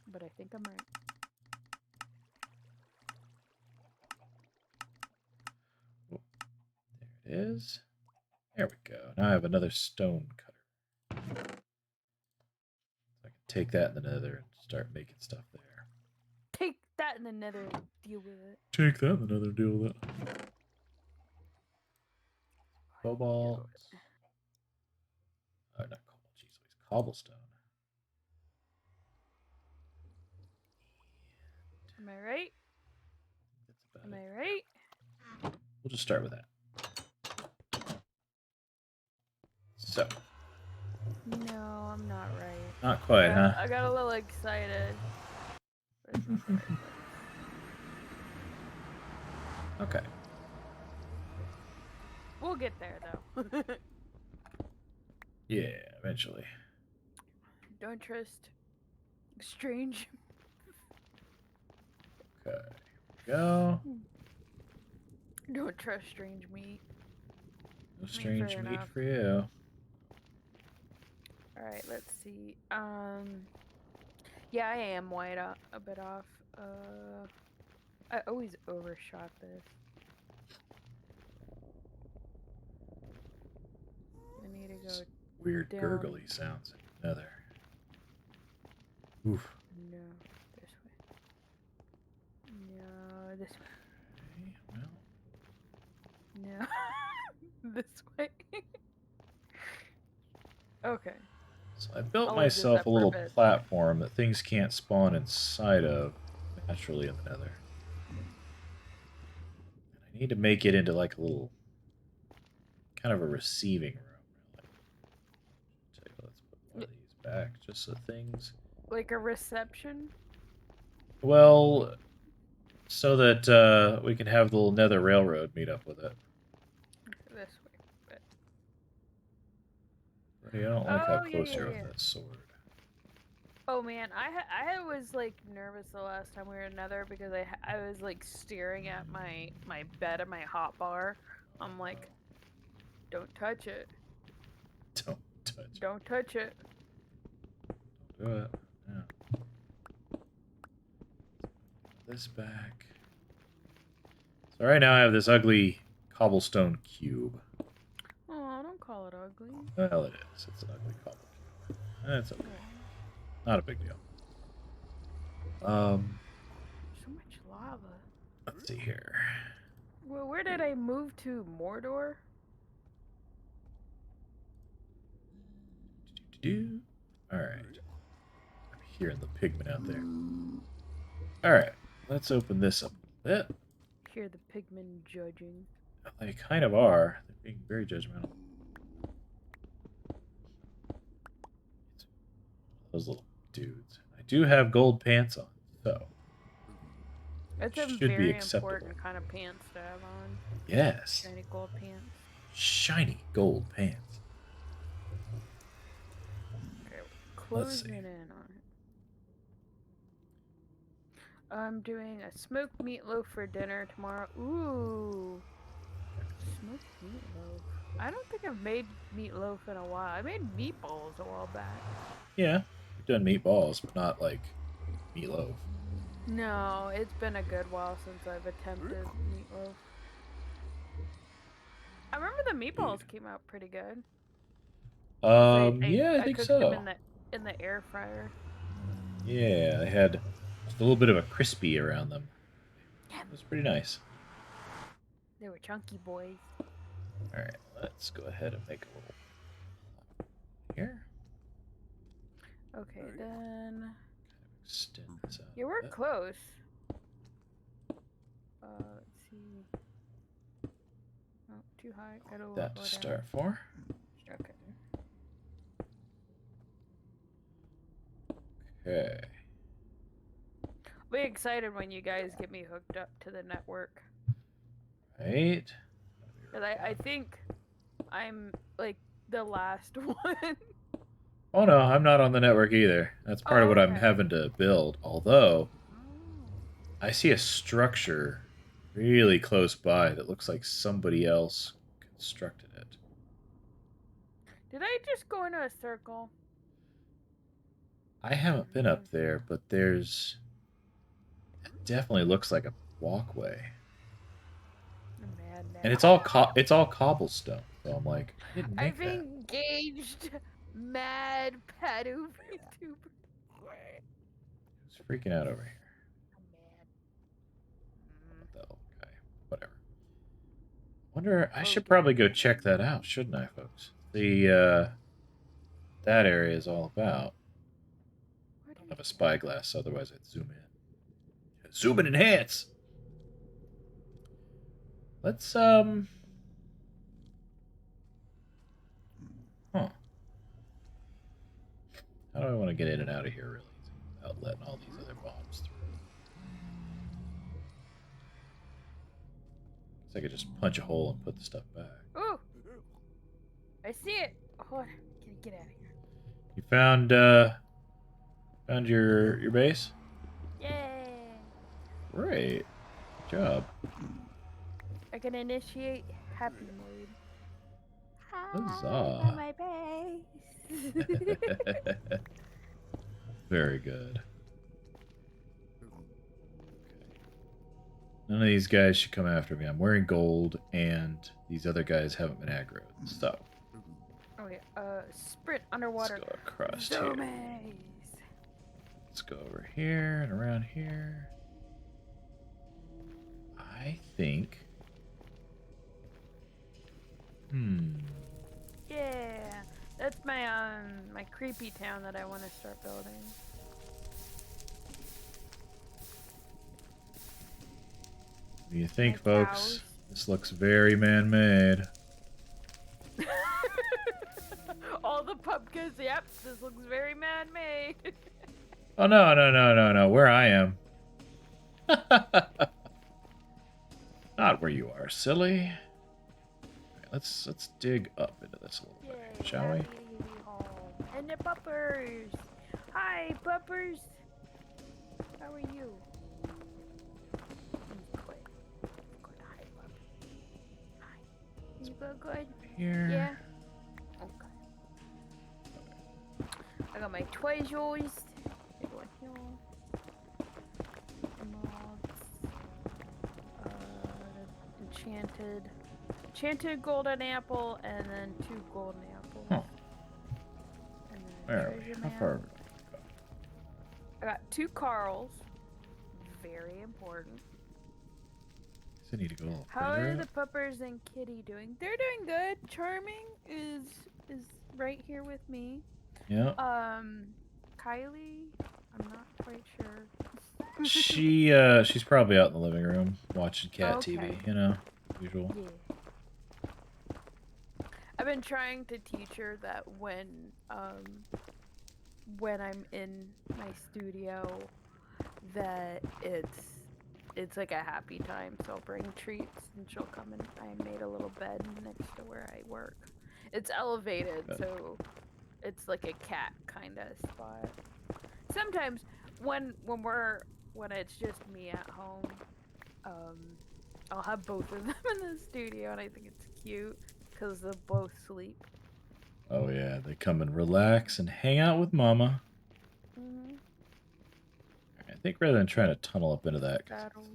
but I think I'm right. There it is. There we go. Now I have another stone cutter. So I can take that in the nether and start making stuff there. Take that in the nether and deal with it. Take that in the nether and deal with it. Cobalt. Oh, not cobalt. Jeez, it's cobblestone. Am I right? Am I right? We'll just start with that. So. No, I'm not right. Not quite, huh? I got a little excited. Okay. We'll get there, though. Yeah, eventually. Don't trust strange. Okay. Here we go. Don't trust strange meat. No strange meat for you. Alright, let's see. Yeah, I am white a bit off. I always overshot this. I need to go weird down. gurgly sounds in Nether. Oof. No, this way. No, this way. Okay, well. No, this way. Okay. So I built myself a little platform that things can't spawn inside of naturally in the Nether. And I need to make it into like a little kind of a receiving room. Really. Let's put one of these back just so things. Like a reception? Well, so that we can have the little Nether Railroad meet up with it. This way. But I don't like how close you're with that sword. Oh man, I was like nervous the last time we were in Nether because I was like staring at my bed and my hotbar. I'm like, don't touch it. Don't touch it. Don't touch it. Don't do it. Yeah. This back. So right now I have this ugly cobblestone cube. Oh, don't call it ugly. Well, it is. It's an ugly cobble cube. That's okay. Not a big deal. So much lava. Let's see here. Well, where did I move to? Mordor? Alright. I'm hearing the pigmen out there. Alright. Let's open this up a bit. Hear the pigmen judging. They kind of are. They're being very judgmental. Those little dudes. I do have gold pants on, so That's a very important kind of pants to have on. Yes. Shiny gold pants. Shiny gold pants. Okay, closing in on it. I'm doing a smoked meatloaf for dinner tomorrow. Ooh. Smoked meatloaf. I don't think I've made meatloaf in a while. I made meatballs a while back. Yeah, we've done meatballs, but not like meatloaf. No, it's been a good while since I've attempted meatloaf. I remember the meatballs came out pretty good. Yeah, I think cooked so. Them in the air fryer. Yeah, they had just a little bit of a crispy around them. It was pretty nice. They were chunky boys. Alright, let's go ahead and make a little here. Okay, then Extend this out. Yeah, we're close. Let's see. Oh, too high. Gotta That to start for. Okay. Okay. I'll be excited when you guys get me hooked up to the network. Right. Cause I think I'm like the last one. Oh no, I'm not on the network either. That's part of what I'm okay. having to build. Although, I see a structure really close by that looks like somebody else constructed it. Did I just go in a circle? I haven't been up there, but there's... It definitely looks like a walkway. Man, And it's all cobblestone. So I'm like, I didn't make I've that. engaged mad pedo VTuber. Who's freaking out over here? I'm mad. What the hell, guy? Whatever. Wonder, I should probably go check that out, shouldn't I, folks? The, that area is all about. I don't have a spyglass, otherwise I'd zoom in. Zoom and enhance! Let's, Huh. How do I want to get in and out of here really easy without letting all these other bombs through? Guess I could just punch a hole and put the stuff back. Ooh! I see it! Hold on. Get out of here. You found your base? Yay! Great. Good job. I can initiate happy mode. Huzzah. Hi, my base! Very good. None of these guys should come after me. I'm wearing gold, and these other guys haven't been aggroed. So. Okay, sprint underwater. Let's go across Zoomies. here. Let's go over here and around here. I think... Yeah, that's my my creepy town that I want to start building. What do you think, My folks? cows. This looks very man-made. All the pumpkins, yep, this looks very man-made. Oh, no. Where I am. Not where you are, silly. Right, let's dig up into this a little bit, shall we? And the puppers. Hi, puppers. How are you? Hi, puppy. Hi. You go good? Here. Yeah. Okay. I got my treasures. They go in here. Emeralds. Enchanted golden apple, and then 2 golden apples. Huh. And then Where are we? treasure How map. far are we? I got 2 Carls. Very important. I need to go a little How further are the up. puppers and Kitty doing? They're doing good. Charming is right here with me. Yeah. Kylie, I'm not quite sure. She's probably out in the living room watching cat Okay. TV, you know, usual. Yeah. I've been trying to teach her that when I'm in my studio, that it's like a happy time. So I'll bring treats and she'll come and I made a little bed next to where I work. It's elevated, so it's like a cat kind of spot. Sometimes when it's just me at home, I'll have both of them in the studio, and I think it's cute because they'll both sleep. Oh yeah, they come and relax and hang out with Mama. Mm-hmm. I think rather than trying to tunnel up into that, 'cause That'll it's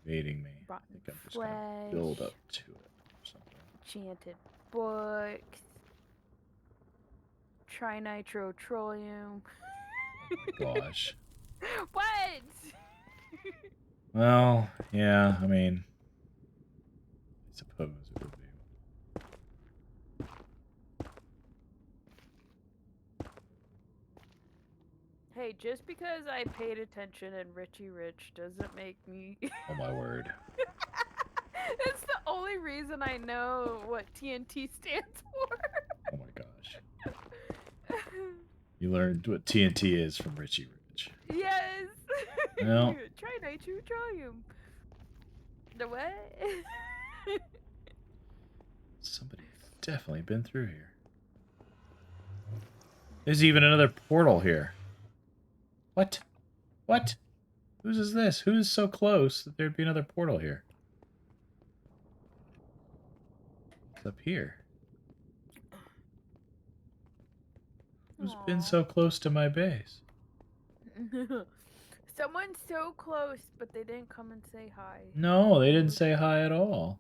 evading me, I think I'm just gonna build up to it or something. Enchanted books. Trinitrotrolium. Gosh. What? Well, yeah, I mean, I suppose it would be. Hey, just because I paid attention in Richie Rich doesn't make me... Oh my word. It's the only reason I know what TNT stands for. Oh my gosh. You learned what TNT is from Richie Rich. Well, Try nitrogenium. The what? somebody's definitely been through here. There's even another portal here. What? What? Whose is this? Who's so close that there'd be another portal here? It's up here. Who's been so close to my base? Someone's so close, but they didn't come and say hi. No, they didn't say hi at all.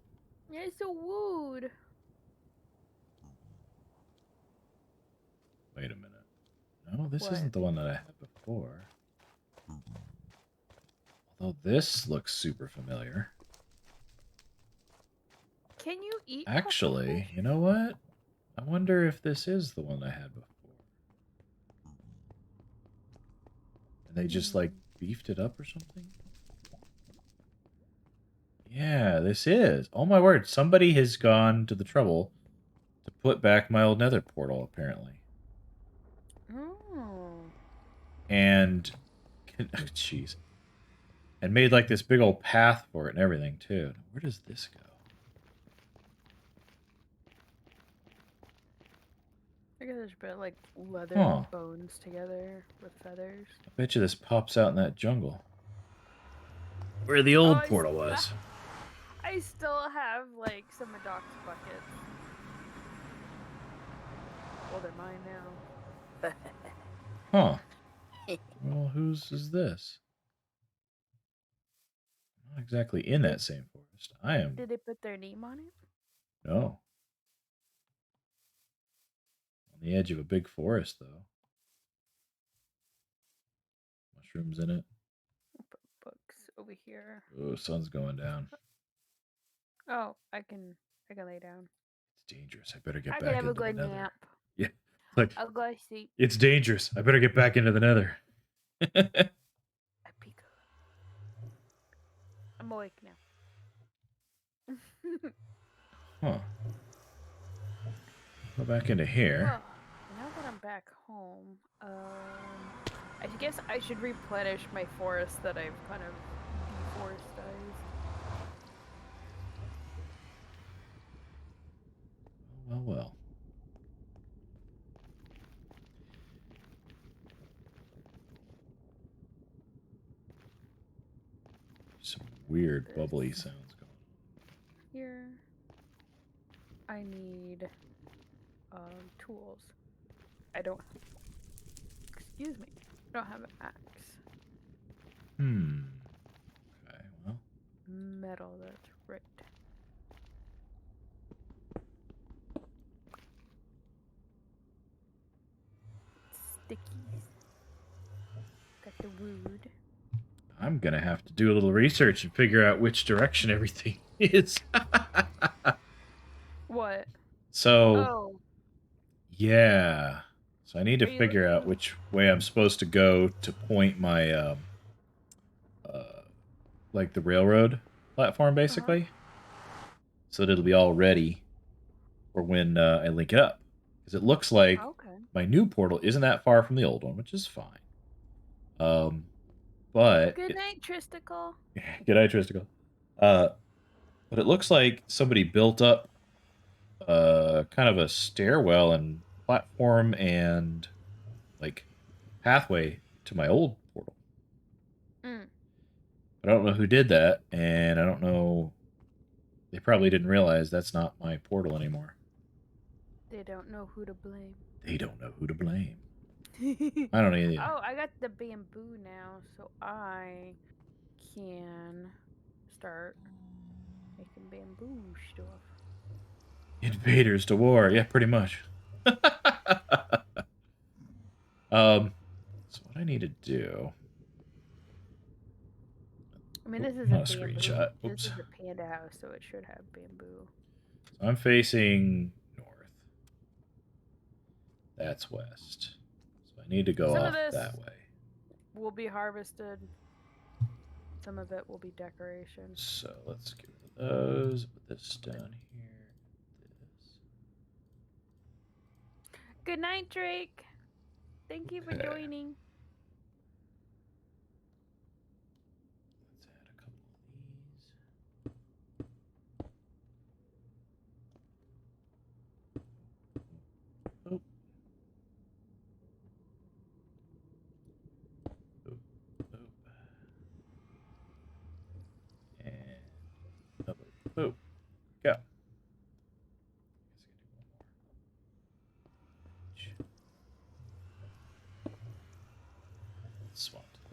You're so rude. Wait a minute. No, this What? isn't the one that I had before. Although this looks super familiar. Can you eat? Actually, you know what? I wonder if this is the one I had before. And they just, like, beefed it up or something? Yeah, this is. Oh my word, somebody has gone to the trouble to put back my old Nether portal, apparently. Oh. And, jeez. And made, like, this big old path for it and everything, too. Where does this go? I guess there's been like leather bones together with feathers. I bet you this pops out in that jungle. Where the old portal was. I still have like some of Doc's buckets. Well, they're mine now. Huh. Well, whose is this? Not exactly in that same forest. I am. Did they put their name on it? No. On the edge of a big forest, though. Mushrooms in it. I'll put books over here. Oh, sun's going down. Oh, I can lay down. It's dangerous. I better get I back can have into a good the Nether. nap. Yeah. Like, I'll go sleep. it's dangerous. I better get back into the Nether. I'm awake now. Huh. Go back into here. Well, now that I'm back home, I guess I should replenish my forest that I've kind of deforested. Well, well. Some weird bubbly sounds going on. Here, I need tools. I don't. Excuse me. I don't have an axe. Okay, well. Metal. That's right. Stickies. Got the wood. I'm gonna have to do a little research and figure out which direction everything is. What? So, Oh. yeah. So I need to figure out which way I'm supposed to go to point my, like the railroad platform, basically. So that it'll be all ready for when I link it up. Because it looks like my new portal isn't that far from the old one, which is fine. But good night, Tristicle. Good night, Tristicle. But it looks like somebody built up kind of a stairwell and platform and like pathway to my old portal. But I don't know who did that, and I don't know. They probably didn't realize that's not my portal anymore. They don't know who to blame. They don't know who to blame. I don't either. Oh, I got the bamboo now, so I can start making bamboo stuff. Invaders to war, yeah, pretty much. So what I need to do. I mean, this is not a screenshot. Oops. This is a panda house, so it should have bamboo. So I'm facing north. That's west. So I need to go off that way. Will be harvested. Some of it will be decoration. So let's get rid of those. Put this down here. This. Good night, Drake. Thank you for joining.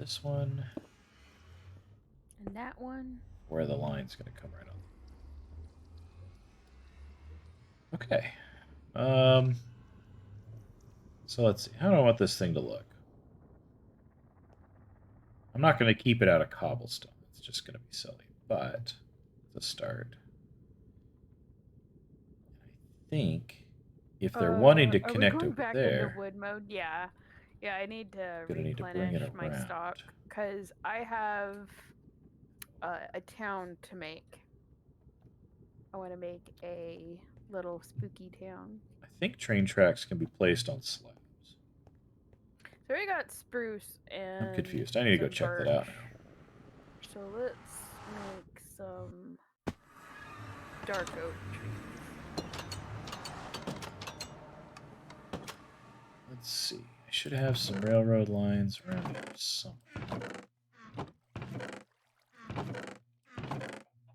this one. And that one. Where the line's going to come right on. Okay. So let's see. How do I want this thing to look? I'm not going to keep it out of cobblestone. It's just going to be silly. But to start, I think if they're wanting to connect are we going over back there, into wood mode? Yeah. Yeah, I need to gonna need to bring it replenish my around. stock because I have a town to make. I want to make a little spooky town. I think train tracks can be placed on slabs. So we got spruce and I'm confused. I need to go check that out now. So let's make some dark oak trees. Let's see. I should have some railroad lines around here somewhere.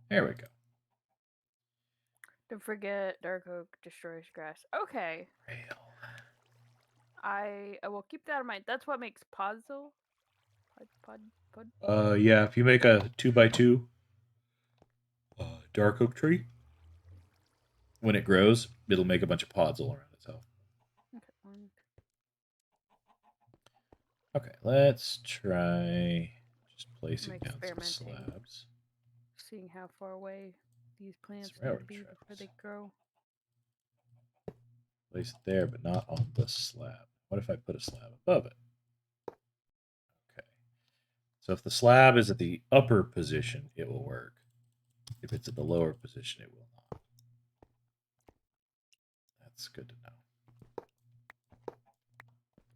There we go. Don't forget dark oak destroys grass. Okay. Rail. I will keep that in mind. That's what makes puzzle. Pod. Yeah, if you make a 2x2 dark oak tree, when it grows, it'll make a bunch of pods all around itself. Okay, let's try just placing down some slabs. Seeing how far away these plants need to be before they grow. Place it there, but not on the slab. What if I put a slab above it? Okay. So if the slab is at the upper position, it will work. If it's at the lower position, it will not. That's good to know.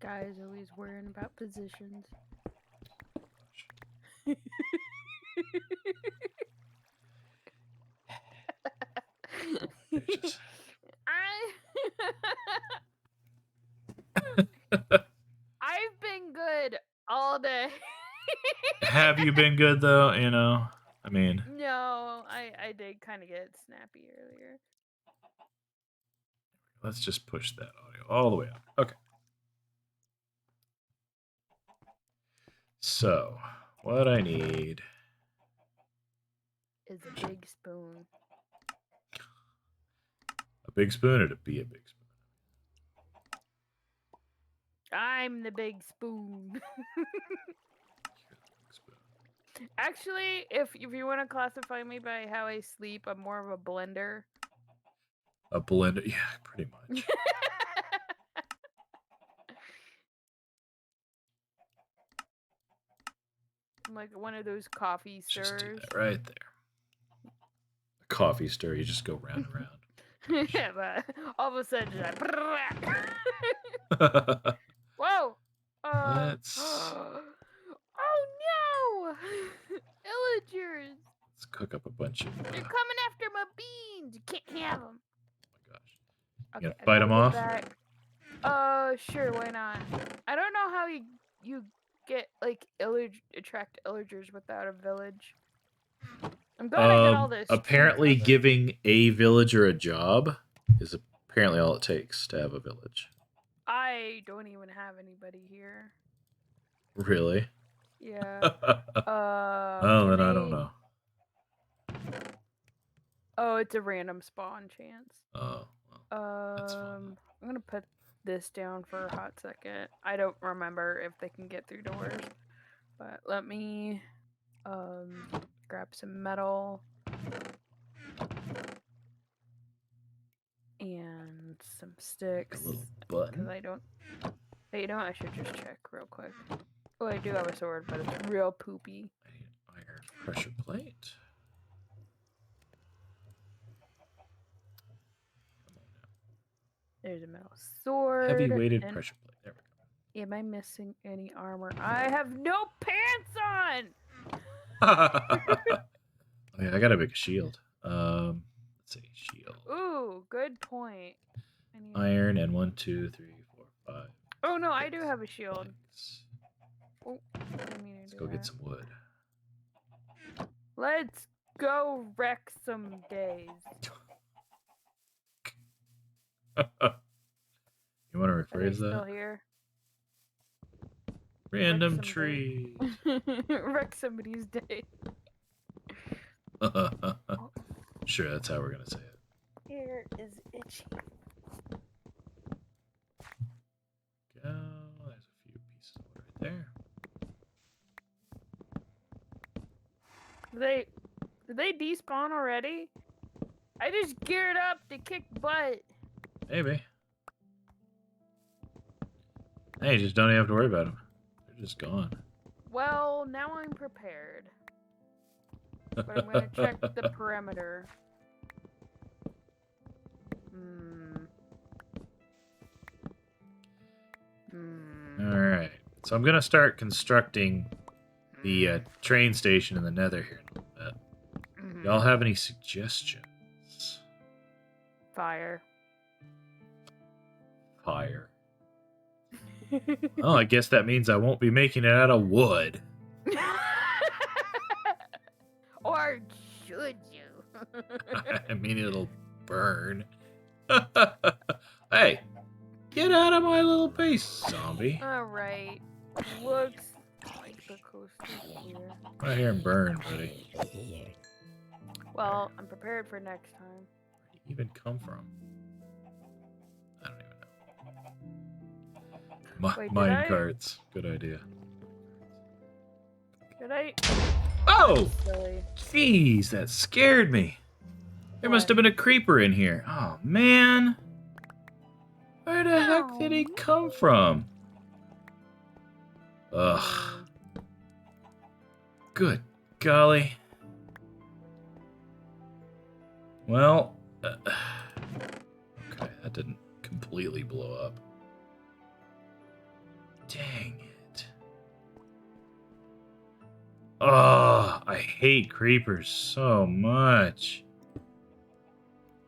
Guys always worrying about positions. I've been good all day. Have you been good though? You know, I mean. No, I did kind of get snappy earlier. Let's just push that audio all the way up. Okay. So, what I need is a big spoon. A big spoon or to be a big spoon? I'm the big spoon. Actually, if you want to classify me by how I sleep, I'm more of a blender. A blender? Yeah, pretty much. I'm like one of those coffee stirrers. Just do that right there. A coffee stir, you just go round and round. Yeah, but all of a sudden, whoa! Let's. Oh no! Illagers! Let's cook up a bunch of. They're coming after my beans. You can't have them. Oh my gosh! Okay, You gonna fight them off? Sure, why not? I don't know how you get like attract illagers without a village. I'm going to get all this. Apparently, giving a villager a job is apparently all it takes to have a village. I don't even have anybody here. Really? Yeah. Oh, then I don't know. Oh, it's a random spawn chance. Oh, well, that's fine. I'm gonna put this down for a hot second. I don't remember if they can get through doors, but let me grab some metal and some sticks. Like a little button. Because I don't. Hey, you know what? I should just check real quick. Oh, I do have a sword, but it's real poopy. I need an iron pressure plate. Come on now. There's a metal sword. Heavy weighted pressure plate. There we go. Am I missing any armor? I have no pants on! Oh, yeah, I gotta make a shield. Let's see, shield. Ooh, good point. Iron and 1, 2, 3, 4, 5. Oh no, I do have a shield. Planks. Oh, let's go get some wood. Let's go wreck some days. You want to rephrase that? Still here? Random trees. Wreck somebody's day. Sure, that's how we're gonna say it. Ear is itchy. Go. There's a few pieces of wood right there. Did they despawn already? I just geared up to kick butt. Maybe. Hey, you just don't even have to worry about them. They're just gone. Well, now I'm prepared. But I'm gonna check the perimeter. Alright. So I'm gonna start constructing the train station in the Nether here in a little bit. Y'all have any suggestions? Fire. Fire. Well, I guess that means I won't be making it out of wood. Or should you? I mean, it'll burn. Hey, get out of my little base, zombie. Alright. Looks like the coast is here. I'm not hearing burn, buddy. Well, I'm prepared for next time. Where did you even come from? I don't even know. Wait, Mine carts. Good idea. Did I? Oh! Silly. Jeez, that scared me. There must What? have been a creeper in here. Oh, man. Where the heck did he come from? Ugh. Good golly. Well, okay, that didn't completely blow up. Dang it. Oh, I hate creepers so much.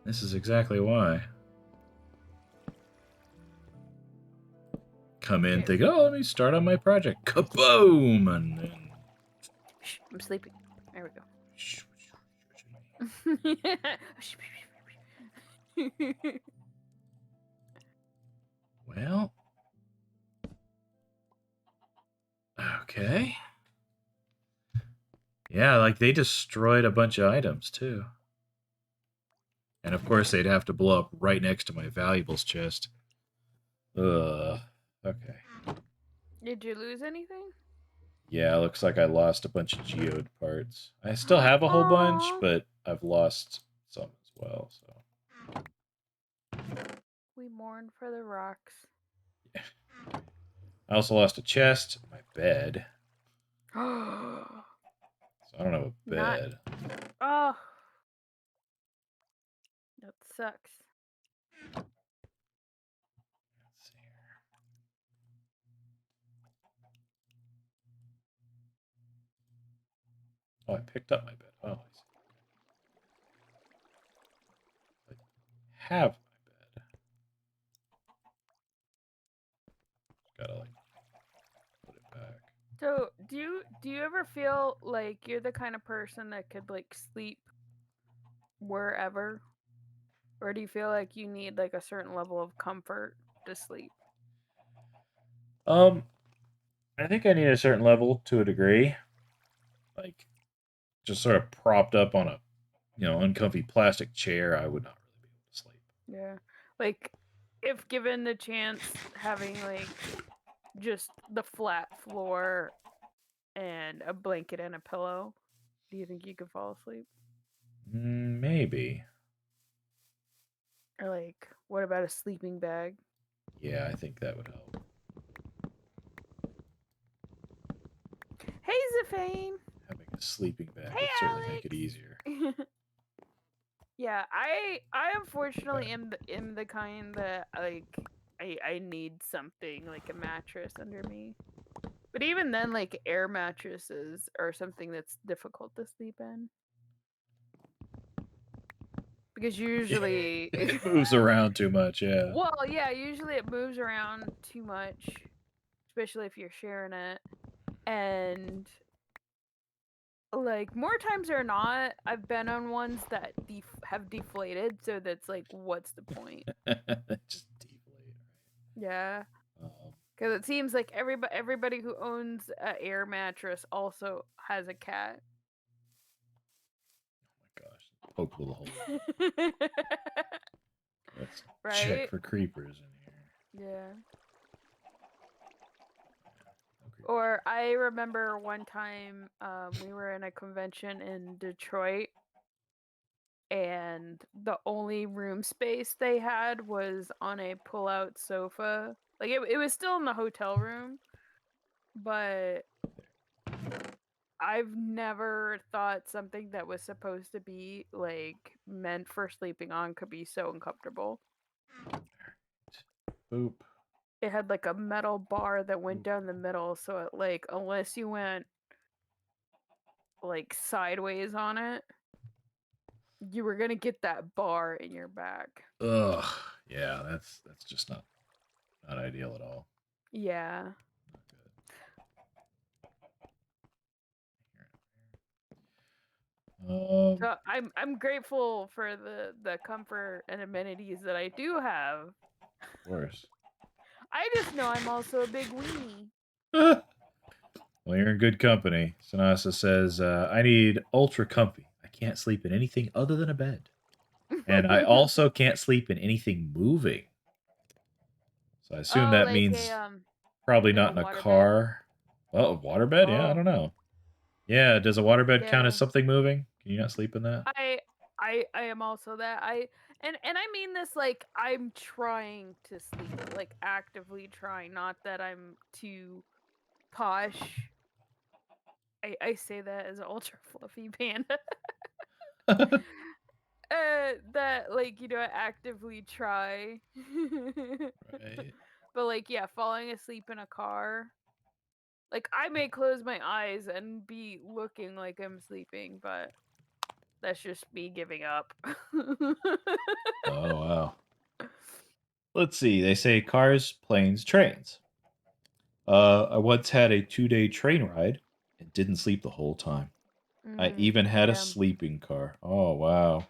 This is exactly why. Come in, think, oh, let me start on my project. Kaboom! And then... Shh, I'm sleeping. There we go. Well. Okay. Yeah, like they destroyed a bunch of items too. And of course they'd have to blow up right next to my valuables chest. Ugh. Okay. Did you lose anything? Yeah, looks like I lost a bunch of geode parts. I still have a whole bunch, but I've lost some as well, so. We mourn for the rocks. Yeah. I also lost a chest, my bed. So I don't have a bed. Oh. That sucks. Let's see here. Oh, I picked up my bed. Oh, I see. I have my bed. Gotta like put it back. So, do you ever feel like you're the kind of person that could like sleep wherever? Or do you feel like you need like a certain level of comfort to sleep? I think I need a certain level to a degree. Like, just sort of propped up on a, uncomfy plastic chair, I would not really be able to sleep. Yeah. Like, if given the chance, having like just the flat floor and a blanket and a pillow, do you think you could fall asleep? Maybe. Or like, what about a sleeping bag? Yeah, I think that would help. Hey, Zafane! Having a sleeping bag Hey, would certainly Alex! make it easier. Yeah, I unfortunately am the kind that like I need something like a mattress under me. But even then, like air mattresses are something that's difficult to sleep in. Because usually It moves around too much, yeah. Well, yeah, usually it moves around too much, especially if you're sharing it. And like more times or not, I've been on ones that have deflated, so that's like, what's the point? Just deflate, right? Yeah. Because it seems like everybody who owns an air mattress also has a cat. Oh my gosh. Poke a little hole. Let's Right? check for creepers in here. Yeah. No creepers. Or I remember one time we were in a convention in Detroit, and the only room space they had was on a pull-out sofa. Like it was still in the hotel room, but I've never thought something that was supposed to be like meant for sleeping on could be so uncomfortable. Boop. It had like a metal bar that went down the middle, so it like unless you went like sideways on it, you were gonna get that bar in your back. Ugh. Yeah, that's just not ideal at all. Yeah. Not good. So I'm grateful for the comfort and amenities that I do have. Of course. I just know I'm also a big weenie. Well, you're in good company. Sanasa says, I need ultra comfy. I can't sleep in anything other than a bed. And I also can't sleep in anything moving. So I assume that like means probably like not in a waterbed? car. Well, a waterbed? Yeah, I don't know. Yeah, does a waterbed count as something moving? Can you not sleep in that? I am also that. And I mean this like I'm trying to sleep, like actively trying, not that I'm too posh. I say that as an ultra fluffy panda. That like, you know, I actively try. Right. But like, yeah, falling asleep in a car. Like I may close my eyes and be looking like I'm sleeping, but that's just me giving up. Oh, wow. Let's see. They say cars, planes, trains. I once had a 2-day train ride and didn't sleep the whole time. I even had a sleeping car. Oh, wow.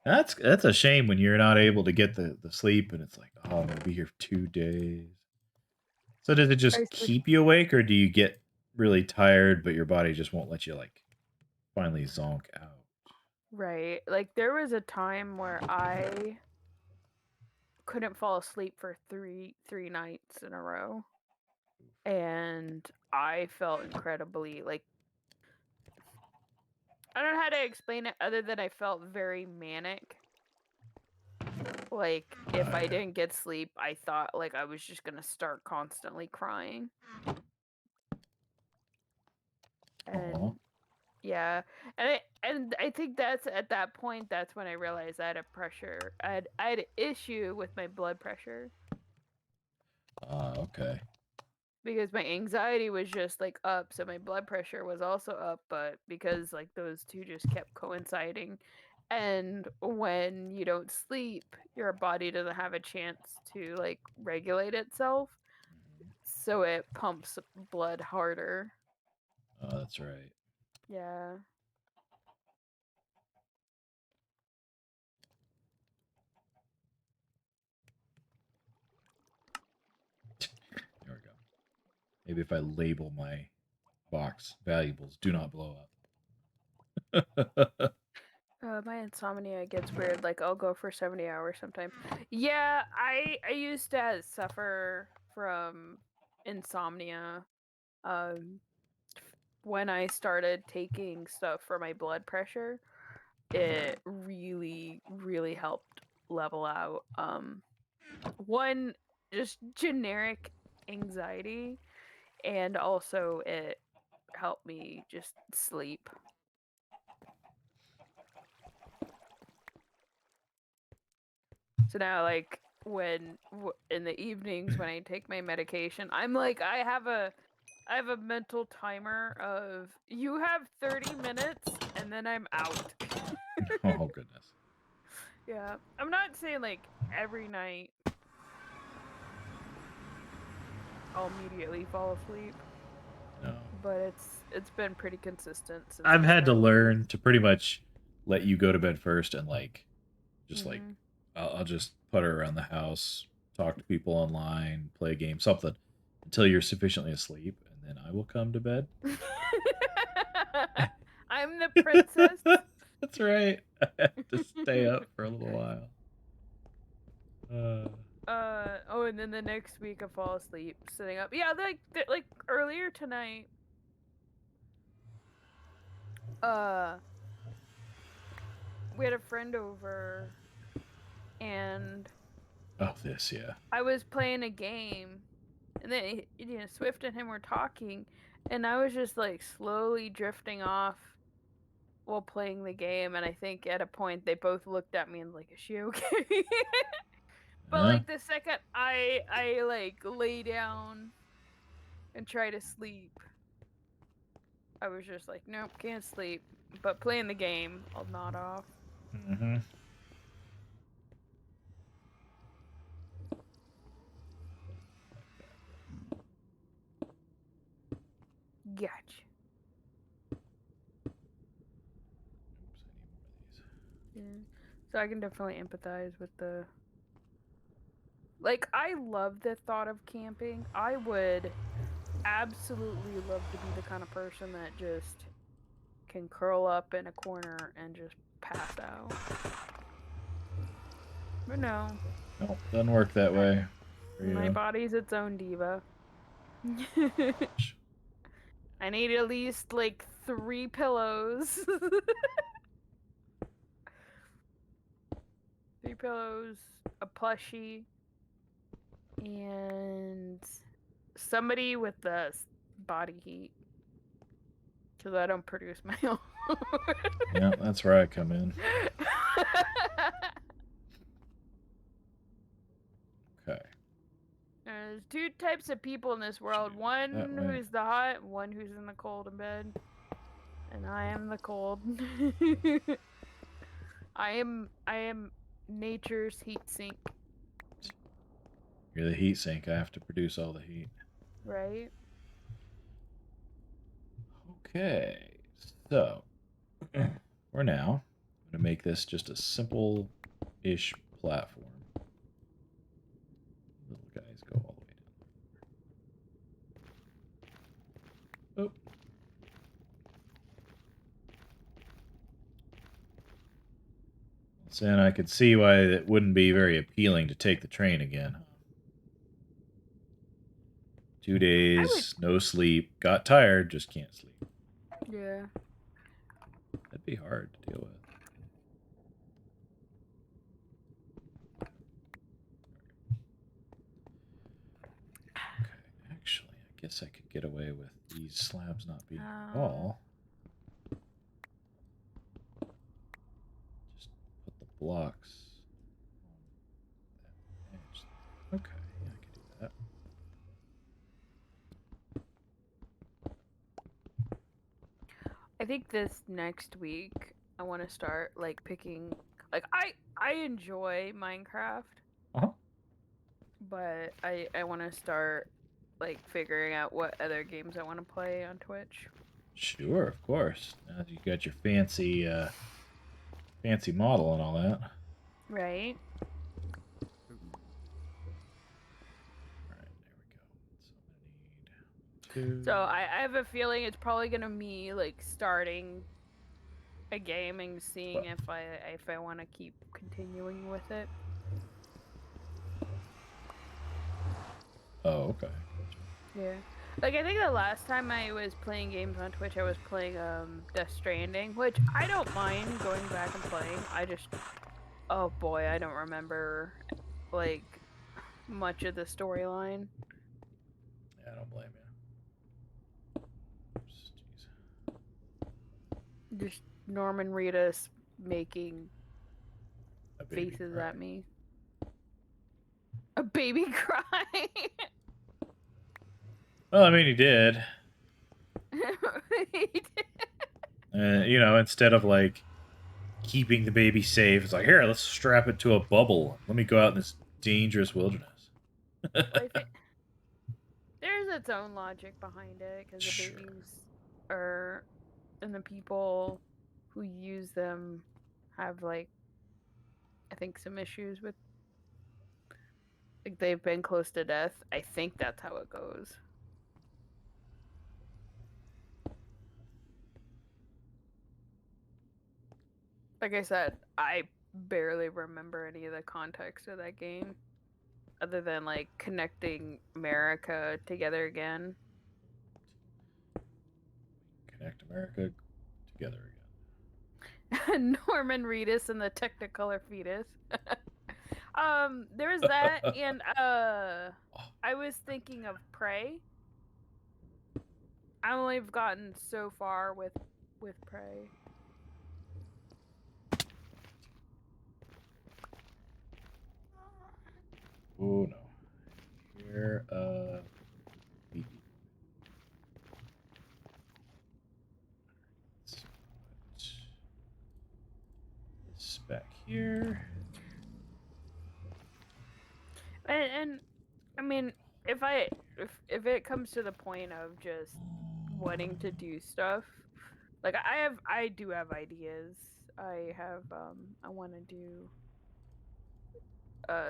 That's a shame when you're not able to get the sleep and it's like, oh, I'm going to be here for 2 days. So does it just keep you awake or do you get really tired but your body just won't let you like finally zonk out? Right. Like there was a time where I couldn't fall asleep for three nights in a row. And I felt incredibly like I don't know how to explain it other than I felt very manic. Like if I didn't get sleep, I thought like I was just gonna start constantly crying. And yeah, and I think that's at that point that's when I realized I had a pressure. I had an issue with my blood pressure. Okay. Because my anxiety was just like up, so my blood pressure was also up, but because like those two just kept coinciding, and when you don't sleep, your body doesn't have a chance to like regulate itself, so it pumps blood harder. Oh, that's right. Yeah. There we go. Maybe if I label my box valuables, do not blow up. My insomnia gets weird. Like I'll go for 70 hours sometimes. Yeah, I used to suffer from insomnia. When I started taking stuff for my blood pressure, it really, really helped level out. One, just generic anxiety, and also it helped me just sleep. So now, like, when in the evenings when I take my medication, I'm like, I have a mental timer of you have 30 minutes and then I'm out. Oh, goodness. Yeah. I'm not saying like every night I'll immediately fall asleep. No. But it's been pretty consistent since I've had to learn to pretty much let you go to bed first and like just like I'll just put her around the house talk to people online, play a game, something, until you're sufficiently asleep, and then I will come to bed. I'm the princess. That's right. I have to stay up for a little while. Oh, and then the next week I fall asleep sitting up. Yeah, like earlier tonight. We had a friend over, and Yeah. I was playing a game, and then Swift and him were talking, and I was just like slowly drifting off while playing the game, and I think at a point they both looked at me and like, "Is she okay?" But like the second I like lay down and try to sleep, I was just like, nope, can't sleep. But playing the game, I'll nod off. Mm-hmm. Gotcha. Yeah. So I can definitely empathize with the. Like, I love the thought of camping. I would absolutely love to be the kind of person that just can curl up in a corner and just pass out. But no. Nope, doesn't work that way. My body's its own diva. I need at least like 3 pillows. 3 pillows, a plushie, and somebody with the body heat. Because I don't produce my own. Yeah, that's where I come in. Okay. There's 2 types of people in this world. One who's the hot, one who's in the cold in bed. And I am the cold. I am nature's heat sink. You're the heat sink. I have to produce all the heat. Right? Okay. So, for now, I'm going to make this just a simple-ish platform. Little guys go all the way down. Oh. So then I could see why it wouldn't be very appealing to take the train again. 2 days, no sleep, got tired, just can't sleep. Yeah. That'd be hard to deal with. Okay, actually, I guess I could get away with these slabs not being at all. Just put the blocks on that edge. Okay, yeah, I can do that. I think this next week I want to start like picking like I enjoy Minecraft. Uh-huh. But I want to start like figuring out what other games I want to play on Twitch. Sure, of course. Now that you got your fancy fancy model and all that. Right. Alright, there we go. So I'm gonna need 2. So I have a feeling it's probably gonna be like starting a game and seeing if I want to keep continuing with it. Oh, okay. Yeah. Like, I think the last time I was playing games on Twitch, I was playing Death Stranding, which I don't mind going back and playing. I just, oh boy, I don't remember like much of the storyline. Yeah, I don't blame you. Oops, jeez. Just Norman Reedus making faces at me. A baby cry. Well, I mean, he did. He did. You know, instead of like keeping the baby safe, it's like, here, let's strap it to a bubble. Let me go out in this dangerous wilderness. Well, I think there's its own logic behind it because the babies are, and the people who use them have like, I think some issues with Like they've been close to death. I think that's how it goes. Like I said, I barely remember any of the context of that game. Other than like connecting America together again. Connect America together again. Norman Reedus and the Technicolor fetus. There's that, and I was thinking of Prey. I only have gotten so far with Prey. Oh no. Here, this back here. And I mean, if it comes to the point of just wanting to do stuff, like I do have ideas. I want to do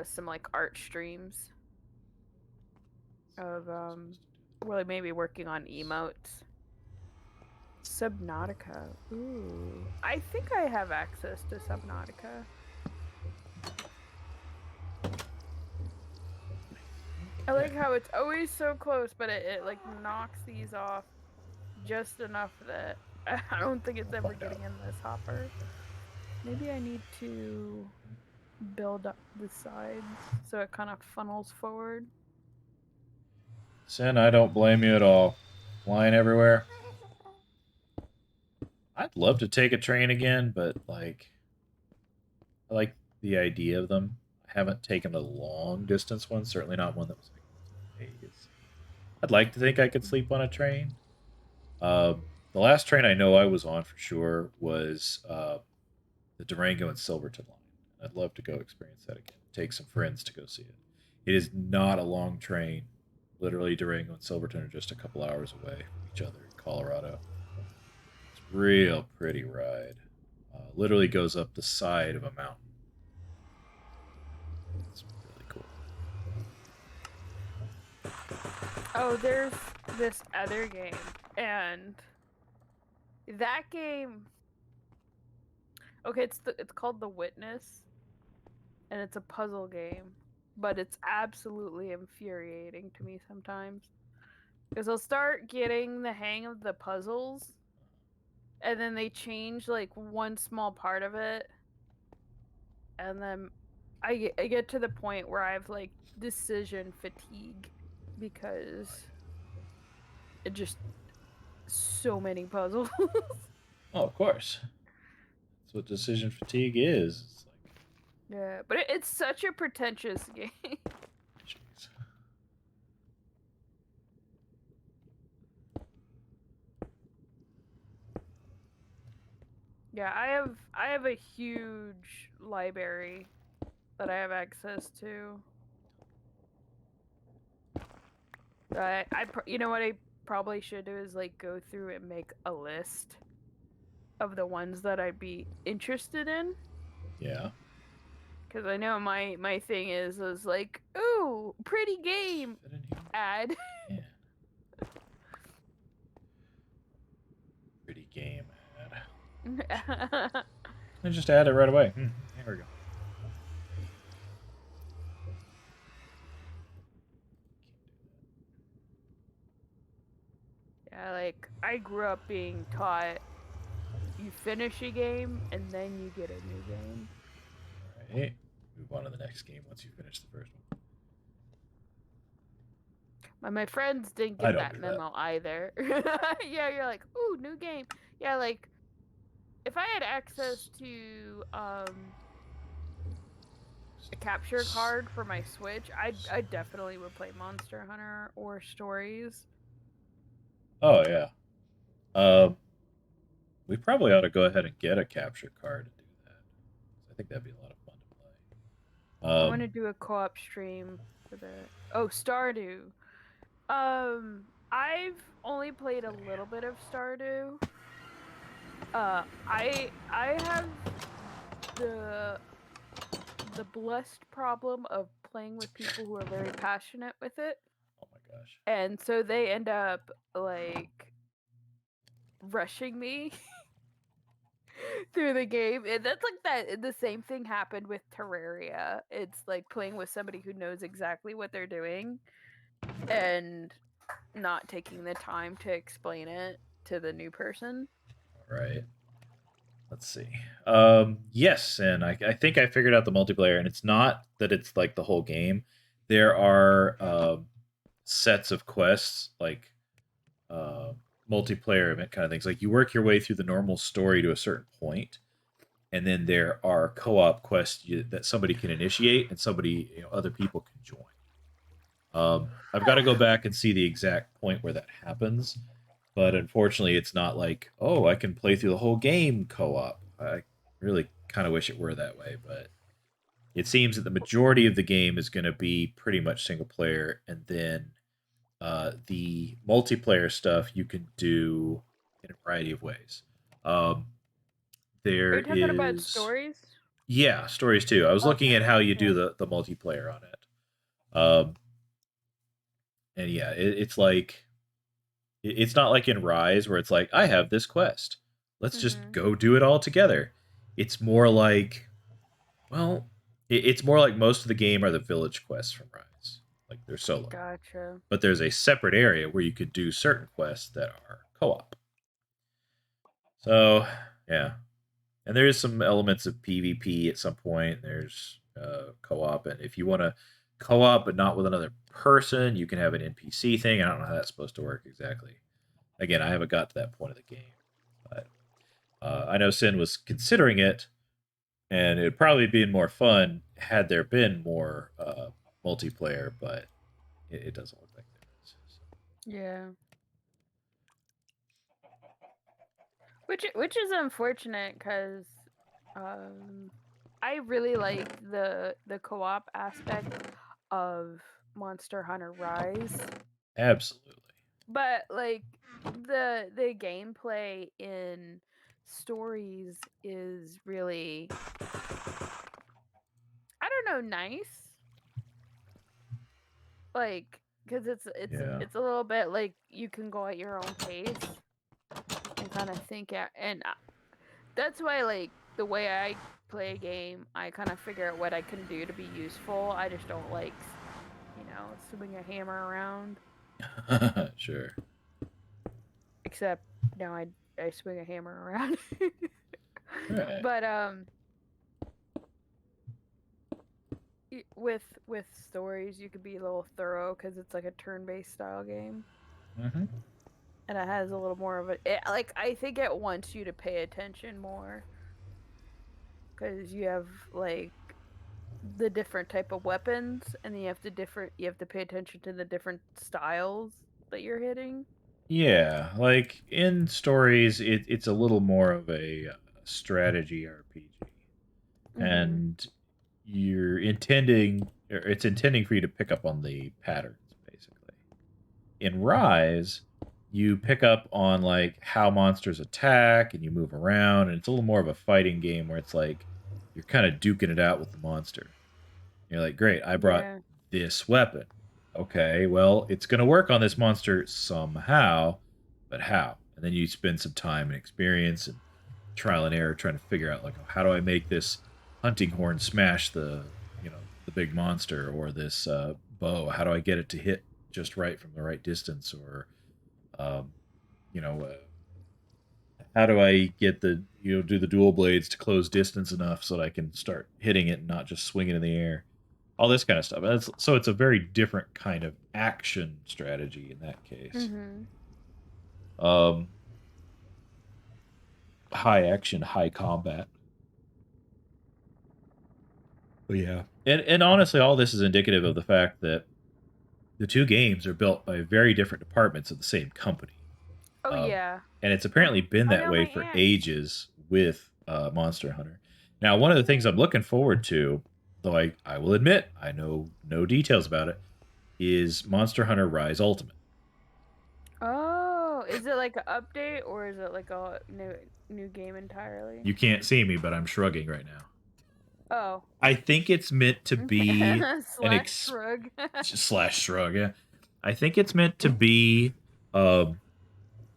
some like art streams of really maybe working on emotes. Subnautica. Ooh. I think I have access to Subnautica. I like how it's always so close, but it like knocks these off just enough that I don't think it's ever getting in this hopper. Maybe I need to build up the sides so it kind of funnels forward. Sin, I don't blame you at all. Flying everywhere. I'd love to take a train again, but like, I like the idea of them. I haven't taken a long distance one, certainly not one that was like days. I'd like to think I could sleep on a train. The last train I know I was on for sure was the Durango and Silverton line. I'd love to go experience that again. Take some friends to go see it. It is not a long train. Literally, Durango and Silverton are just a couple hours away from each other in Colorado. It's a real pretty ride. Literally goes up the side of a mountain. It's really cool. Oh, there's this other game, and that game. Okay, it's called The Witness, and it's a puzzle game, but it's absolutely infuriating to me sometimes because I'll start getting the hang of the puzzles, and then they change like one small part of it, and then I get to the point where I have like decision fatigue because it just so many puzzles. Oh, of course. That's what decision fatigue is. It's like, Yeah, but it's such a pretentious game. jeez. Yeah, I have a huge library that I have access to. You know what I probably should do is like go through and make a list of the ones that I'd be interested in. Yeah. Because I know my thing is like, ooh, pretty game ad. Yeah. Pretty game ad. I just add it right away. There we go. Yeah, like I grew up being taught you finish a game and then you get a new game. All right. Move on to the next game once you finish the first one. My friends didn't get that memo either. Yeah, you're like, ooh, new game. Yeah, like if I had access to a capture card for my Switch, I definitely would play Monster Hunter or Stories. Oh yeah. We probably ought to go ahead and get a capture card and do that. I think that'd be a lot of fun to play. I want to do a co-op stream for the Stardew. I've only played a little bit of Stardew. I have the blessed problem of playing with people who are very passionate with it. Oh my gosh. And so they end up like rushing me through the game. And that's like that the same thing happened with Terraria. It's like playing with somebody who knows exactly what they're doing and not taking the time to explain it to the new person. All right. Let's see. Yes, and I think I figured out the multiplayer, and it's not that it's like the whole game. There are sets of quests, like multiplayer event kind of things. Like you work your way through the normal story to a certain point, and then there are co-op quests that somebody can initiate, and somebody, other people can join. I've got to go back and see the exact point where that happens, but unfortunately, it's not like, oh, I can play through the whole game co-op. I really kind of wish it were that way, but it seems that the majority of the game is going to be pretty much single player, and then the multiplayer stuff you can do in a variety of ways. Are There you talking about is, stories? yeah, stories too. I was looking Okay, at how you do yeah. the multiplayer on it, um, and yeah, it's like it's not like in Rise where it's like I have this quest, let's just Mhm. go do it all together. It's more like, well, it's more like most of the game are the village quests from Rise, like they're solo. Gotcha. But there's a separate area where you could do certain quests that are co-op. So yeah, and there is some elements of PvP at some point. There's co-op, and if you want to co-op but not with another person, you can have an NPC thing. I don't know how that's supposed to work exactly. Again, I haven't got to that point of the game, but I know Sin was considering it, and it'd probably been more fun had there been more multiplayer, but it doesn't look like there is. So. Yeah. Which is unfortunate because I really like the co-op aspect of Monster Hunter Rise, Absolutely. but like the gameplay in stories is really, I don't know, nice. Like because Yeah. it's a little bit like you can go at your own pace and kind of think out, and that's why like the way I play a game, I kind of figure out what I can do to be useful. I just don't like, swing a hammer around. Sure. Except now I swing a hammer around. Right. But with stories, you could be a little thorough because it's like a turn-based style game, Mm-hmm. and it has a little more of like I think it wants you to pay attention more because you have like the different type of weapons, and then you have to pay attention to the different styles that you're hitting. Yeah, like in stories, it's a little more of a strategy RPG, Mm-hmm. and it's intending for you to pick up on the patterns, basically. In Rise, you pick up on like how monsters attack, and you move around, and it's a little more of a fighting game where it's like you're kind of duking it out with the monster. You're like, great, I brought Yeah. this weapon. Okay, well, it's going to work on this monster somehow, but how? And then you spend some time and experience and trial and error trying to figure out, like, how do I make this hunting horn smash the big monster, or this bow? How do I get it to hit just right from the right distance? Or, um, you know, how do I get do the dual blades to close distance enough so that I can start hitting it and not just swing it in the air? All this kind of stuff. So it's a very different kind of action strategy in that case. Mm-hmm. Um, High action, high combat. But yeah, and honestly, all this is indicative of the fact that the two games are built by very different departments of the same company. Oh Um, yeah. and it's apparently been I that know way my for aunt. ages with Monster Hunter. Now, one of the things I'm looking forward to, though I will admit I know no details about it, is Monster Hunter Rise Ultimate. Oh, is it like an update or is it like a new game entirely? You can't see me, but I'm shrugging right now. Oh. I think it's meant to be an shrug. slash shrug. Yeah, I think it's meant to be kind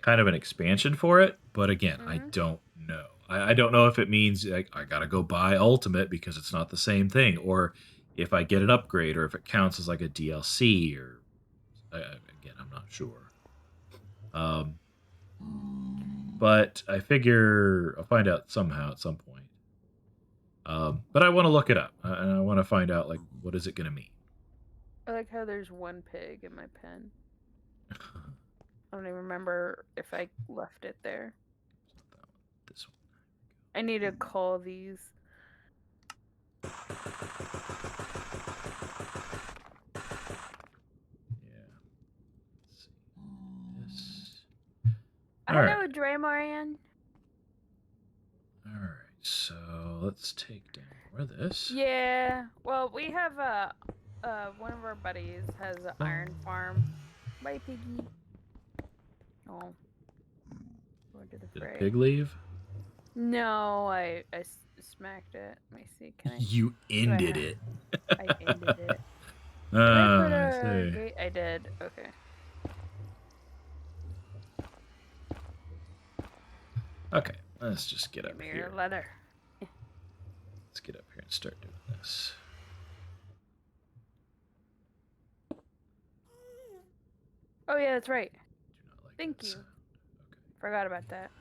of an expansion for it. But again, I don't know. I don't know if it means like, I gotta go buy Ultimate because it's not the same thing, or if I get an upgrade, or if it counts as like a DLC, or again, I'm not sure. But I figure I'll find out somehow at some point. But I want to look it up, and I want to find out like what is it going to mean. I like how there's one pig in my pen. I don't even remember if I left it there. This one. I need to call these. Yeah. Let's see. This. Hello, Draymorian. All right. So let's take down more of this. Yeah. Well, we have one of our buddies has an iron farm. Bye, piggy. Oh. Did a pig leave? No, I smacked it. Let me see. Can I? You ended it. I ended it. Did I put a gate? I did. Okay. Okay. Let's just get up Give me here. your leather. Let's get up here and start doing this. Oh yeah, that's right. Do not like Thank that you. sound. Okay. Forgot about that.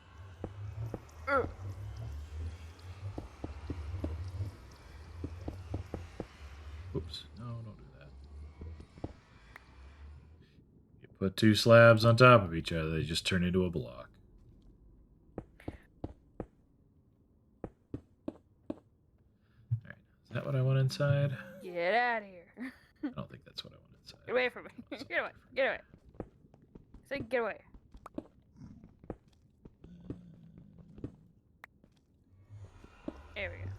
Oops. No, don't do that. You put two slabs on top of each other, they just turn into a block. Alright. Is that what I want inside? Get out of here. I don't think that's what I want inside. Get away from me. Get away. Get away. Say get away. There we go.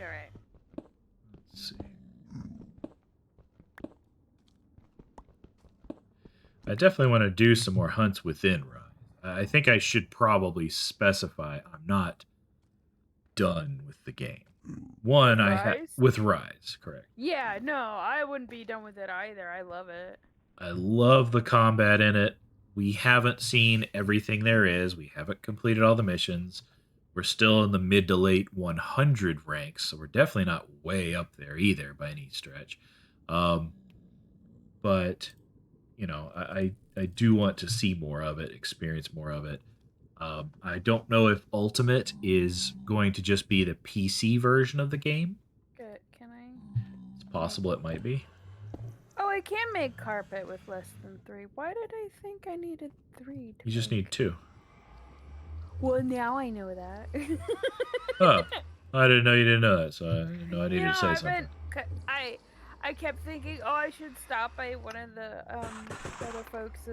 Alright. Let's see. I definitely want to do some more hunts within Rise. I think I should probably specify I'm not done with the game. One, I have with Rise, correct. Yeah, no, I wouldn't be done with it either. I love it. I love the combat in it. We haven't seen everything there is. We haven't completed all the missions. We're still in the mid to late 100 ranks, so we're definitely not way up there either by any stretch. But you know, I do want to see more of it, experience more of it. I don't know if Ultimate is going to just be the PC version of the game. Good. Can I? It's possible it might be. Oh, I can make carpet with less than 3. Why did I think I needed 3? You just need 2. Well, now I know that. Oh, I didn't know you didn't know that, so I didn't know I needed to say something. I kept thinking, oh, I should stop by one of the other folks'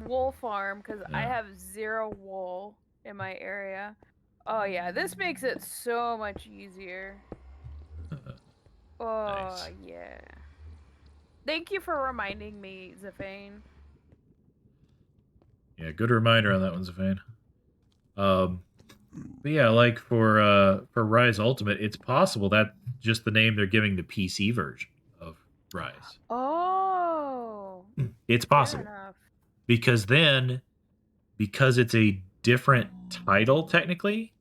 wool farm because I have 0 wool in my area. Oh yeah, this makes it so much easier. Oh Nice. yeah. Thank you for reminding me, Zafane. Yeah, good reminder on that one, Zafane. But yeah, like for Rise Ultimate, it's possible that just the name they're giving the PC version of Rise. Oh. It's possible. Fair enough. Because it's a different title technically,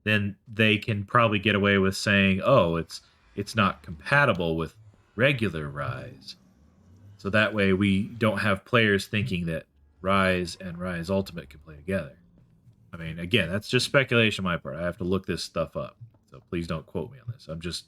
then they can probably get away with saying, "Oh, it's not compatible with regular Rise." So that way we don't have players thinking that Rise and Rise Ultimate can play together. I mean, again, that's just speculation on my part. I have to look this stuff up. So please don't quote me on this. I'm just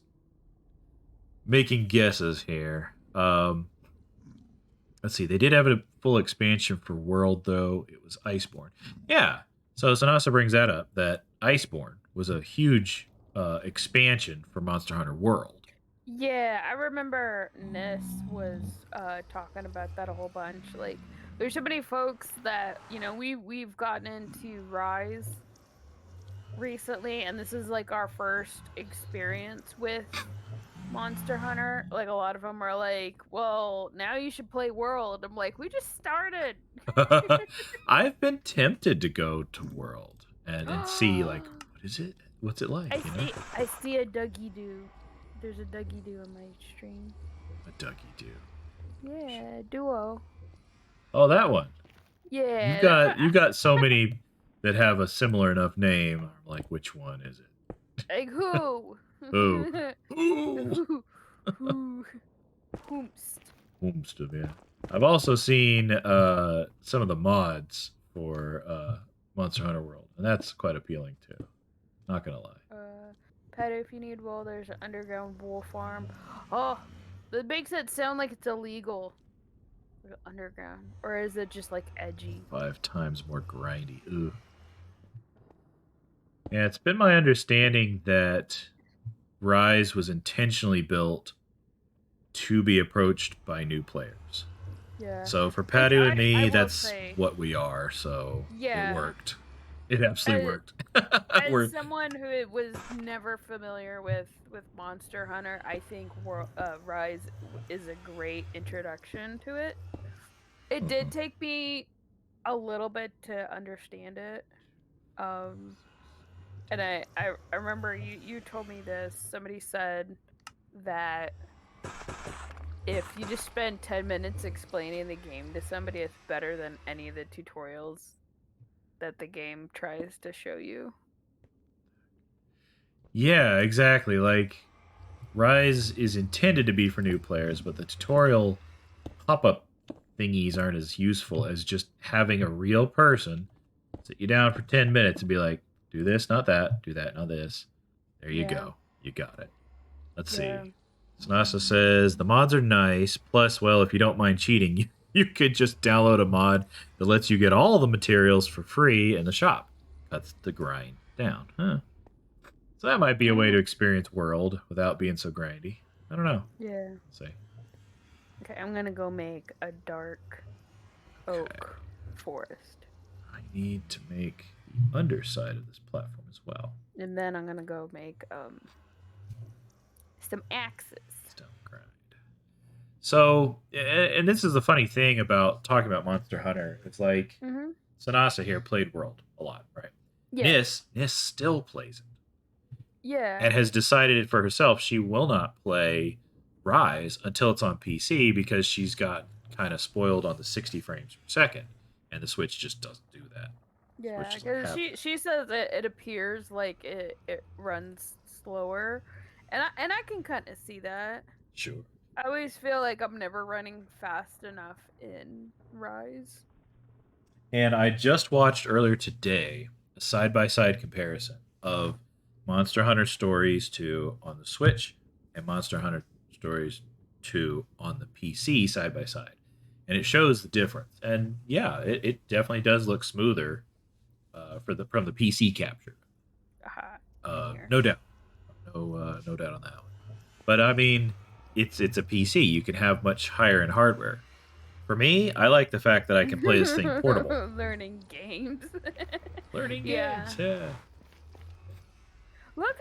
making guesses here. Let's see. They did have a full expansion for World, though. It was Iceborne. Yeah. So Sanasa brings that up, that Iceborne was a huge expansion for Monster Hunter World. Yeah, I remember Nis was talking about that a whole bunch. Like, there's so many folks that, you know, we've gotten into Rise recently, and this is like our first experience with Monster Hunter. Like, a lot of them are like, well, now you should play World. I'm like, we just started. I've been tempted to go to World and see like what is it? What's it like? I see a Dougie Doo. There's a Dougie Doo on my stream. A Dougie Doo. Yeah, duo. Oh, that one. Yeah. You've got so many that have a similar enough name. I'm like, which one is it? Like who? Who? Who? Who? Whomst. Whomst, yeah. I've also seen some of the mods for Monster Hunter World, and that's quite appealing too. Not gonna lie. Pet, if you need wool, there's an underground wool farm. Oh, that makes it sound like it's illegal. Underground, or is it just like edgy? 5 times more grindy. Ugh. Yeah, it's been my understanding that Rise was intentionally built to be approached by new players. Yeah. So for Padu and me, that's say, what we are. So yeah, it worked. It absolutely worked. As someone who was never familiar with Monster Hunter, I think Rise is a great introduction to it. It did take me a little bit to understand it. And I remember you told me this. Somebody said that if you just spend 10 minutes explaining the game to somebody, it's better than any of the tutorials that the game tries to show you. Yeah, exactly. Like, Rise is intended to be for new players, but the tutorial pop-up thingies aren't as useful as just having a real person sit you down for 10 minutes and be like, do this, not that, do that, not this. There you go. You got it. Let's see. Sanasa says, the mods are nice, plus, well, if you don't mind cheating, you could just download a mod that lets you get all the materials for free in the shop. Cuts the grind down, huh? So that might be a way to experience World without being so grindy. I don't know. Yeah. Let's see. Okay, I'm gonna go make a dark oak forest. I need to make the underside of this platform as well. And then I'm gonna go make some axes. Stone grind. So, and this is the funny thing about talking about Monster Hunter. It's like Sanasa here played World a lot, right? Yeah. Nis still plays it. Yeah. And has decided for herself she will not play Rise until it's on PC because she's got kind of spoiled on the 60 frames per second, and the Switch just doesn't do that. Yeah, because she says it appears like it runs slower, and I can kind of see that. Sure. I always feel like I'm never running fast enough in Rise. And I just watched earlier today a side-by-side comparison of Monster Hunter Stories 2 on the Switch and Monster Hunter Stories 2 on the PC side by side. And it shows the difference. And yeah, it definitely does look smoother from the PC capture. No doubt. No doubt on that one. But I mean, it's a PC. You can have much higher end hardware. For me, I like the fact that I can play this thing portable. Learning games. Learning games, yeah. Look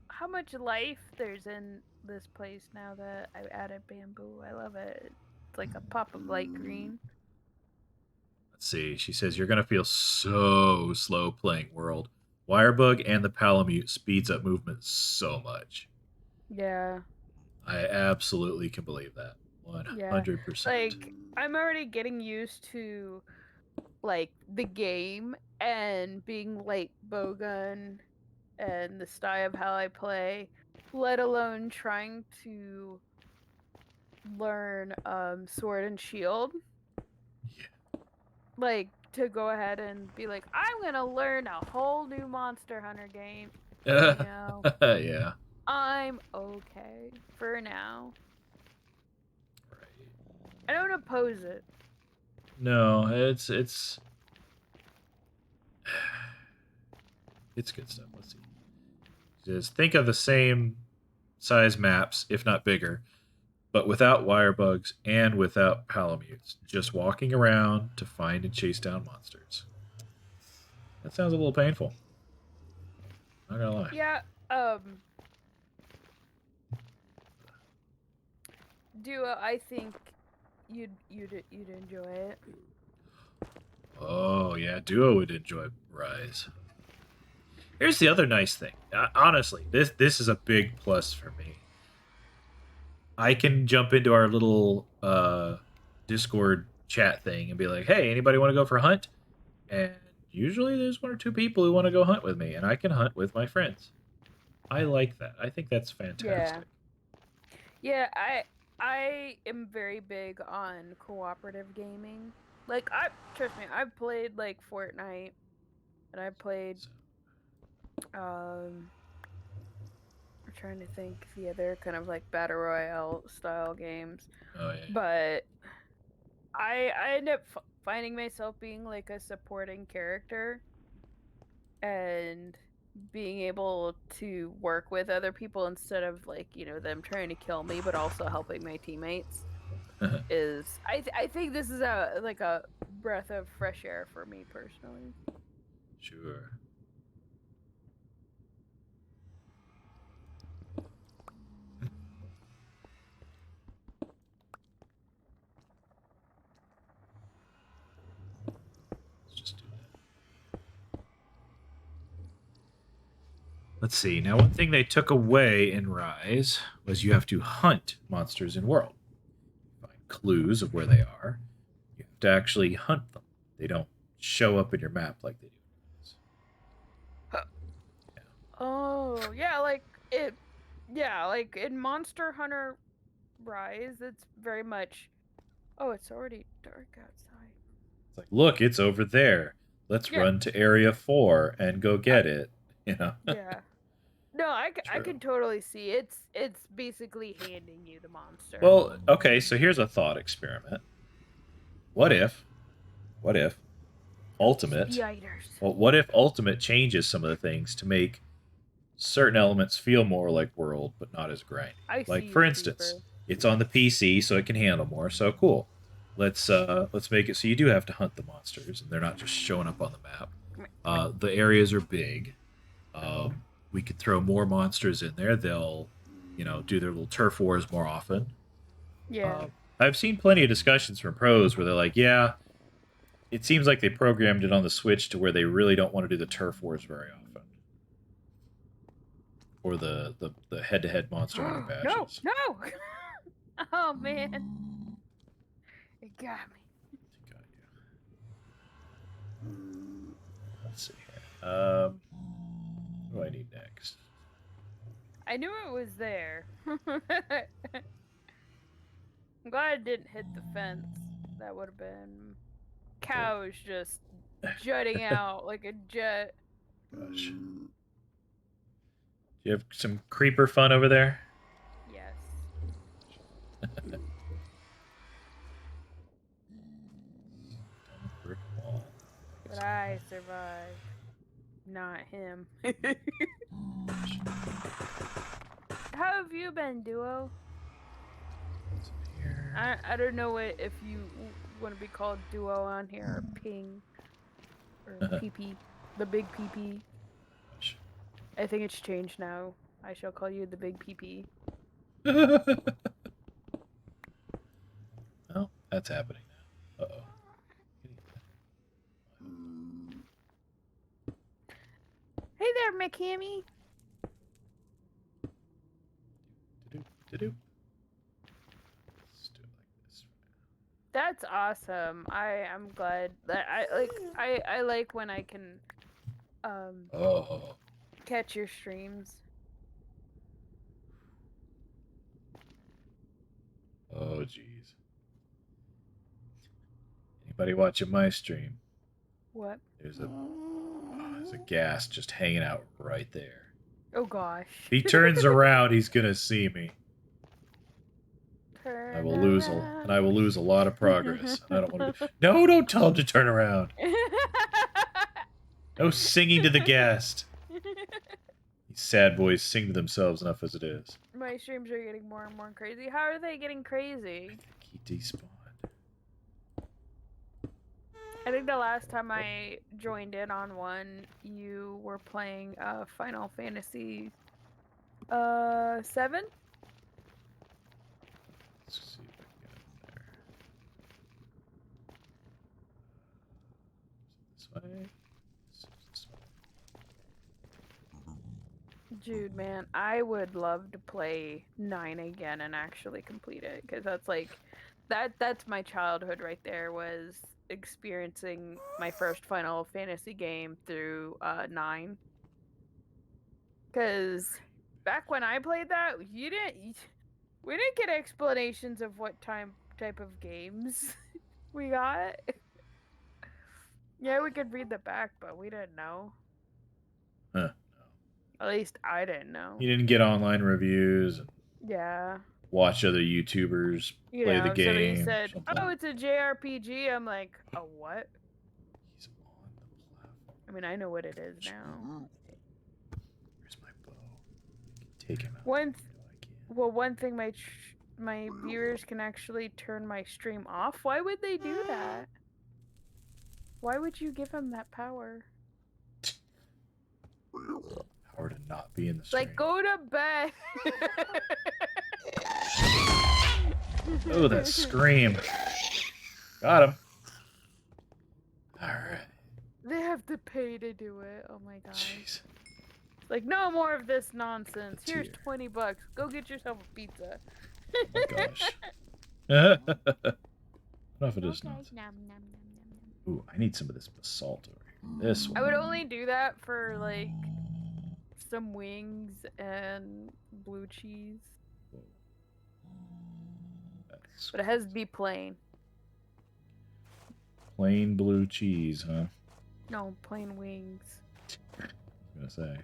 how much life there's in this place now that I've added bamboo. I love it. It's like a pop of light green. Let's see. She says you're gonna feel so slow playing World. Wirebug and the Palamute speeds up movement so much. Yeah. I absolutely can believe that. 100%. Like, I'm already getting used to like the game and being like bowgun and the style of how I play, let alone trying to learn sword and shield. Yeah. Like, to go ahead and be like, I'm gonna learn a whole new Monster Hunter game. You know, yeah. I'm okay for now. Right. I don't oppose it. No, it's good stuff. Let's see. Just think of the same size maps, if not bigger, but without wirebugs and without palamutes. Just walking around to find and chase down monsters. That sounds a little painful. Not gonna lie. Yeah, Duo, I think you'd enjoy it. Oh yeah, Duo would enjoy Rise. Here's the other nice thing. Honestly, this is a big plus for me. I can jump into our little Discord chat thing and be like, "Hey, anybody want to go for a hunt?" And usually there's one or two people who want to go hunt with me, and I can hunt with my friends. I like that. I think that's fantastic. Yeah, I am very big on cooperative gaming. Like trust me, I've played like Fortnite and I played I'm trying to think the other kind of like battle royale style games. Oh yeah. But I end up finding myself being like a supporting character and being able to work with other people instead of like, you know, them trying to kill me but also helping my teammates is I think this is a breath of fresh air for me personally. Sure. Let's see. Now, one thing they took away in Rise was you have to hunt monsters in World. Find clues of where they are. You have to actually hunt them. They don't show up in your map like they do. Yeah. Oh, yeah, like in Monster Hunter Rise, it's very much, oh, it's already dark outside. It's like, look, it's over there. Let's run to Area 4 and go get it. You know? Yeah. No, I can totally see it's basically handing you the monster. Well, okay, so here's a thought experiment. What if Ultimate? Well, what if Ultimate changes some of the things to make certain elements feel more like World, but not as grindy? Like, for instance, it's on the PC, so it can handle more. So cool. Let's make it so you do have to hunt the monsters, and they're not just showing up on the map. The areas are big. We could throw more monsters in there. They'll, do their little turf wars more often. Yeah. I've seen plenty of discussions from pros where they're like, yeah, it seems like they programmed it on the Switch to where they really don't want to do the turf wars very often. Or the head-to-head monster hunter badges. No! Oh, man. It got me. Let's see here. What do I need next? I knew it was there. I'm glad it didn't hit the fence. That would have been cows just jutting out like a jet. Gosh. Do you have some creeper fun over there? Yes. Brick wall. But I survived. Not him. How have you been, Duo? I don't know if you want to be called Duo on here, or Ping, or PP, the Big PP. I think it's changed now. I shall call you the Big PP. Well, that's happening now. Uh-oh. Hey there, McCammy. That's awesome. I'm glad that I like when I can catch your streams. Oh jeez. Anybody watching my stream? What? There's a ghast just hanging out right there. Oh gosh. If he turns around, he's gonna see me. I will lose a lot of progress. I don't want to. No, don't tell him to turn around. No singing to the ghast. These sad boys sing to themselves enough as it is. My streams are getting more and more crazy. How are they getting crazy? He despawned. I think the last time I joined in on one, you were playing Final Fantasy 7? Let's see if I can get it there. This way. This way. Jude, man, I would love to play 9 again and actually complete it, because that's like that's my childhood right there, was experiencing my first Final Fantasy game through 9. Because back when I played that, we didn't get explanations of what type of games we got. Yeah, we could read the back, but we didn't know. Huh. At least I didn't know. You didn't get online reviews and Yeah. watch other YouTubers You play know, the if somebody game. said, Or something. "Oh, it's a JRPG," I'm like, "A what?" He's on the platform. I mean, I know what it is now. Where's my bow? Take him out. One thing my viewers can actually turn my stream off. Why would they do that? Why would you give them that power? Power to not be in the stream. Like, go to bed. Oh, that scream. Got him. Alright. They have to pay to do it. Oh my god. Jeez. Like, no more of this nonsense. The Here's tear. $20. Go get yourself a pizza. Oh my gosh. Enough of this nonsense. Nom, nom, nom, nom, nom. Ooh, I need some of this basalt over here. This one. I would only do that for, like, some wings and blue cheese. That's But it has to be plain. plain blue cheese, huh? No, plain wings. I was gonna say.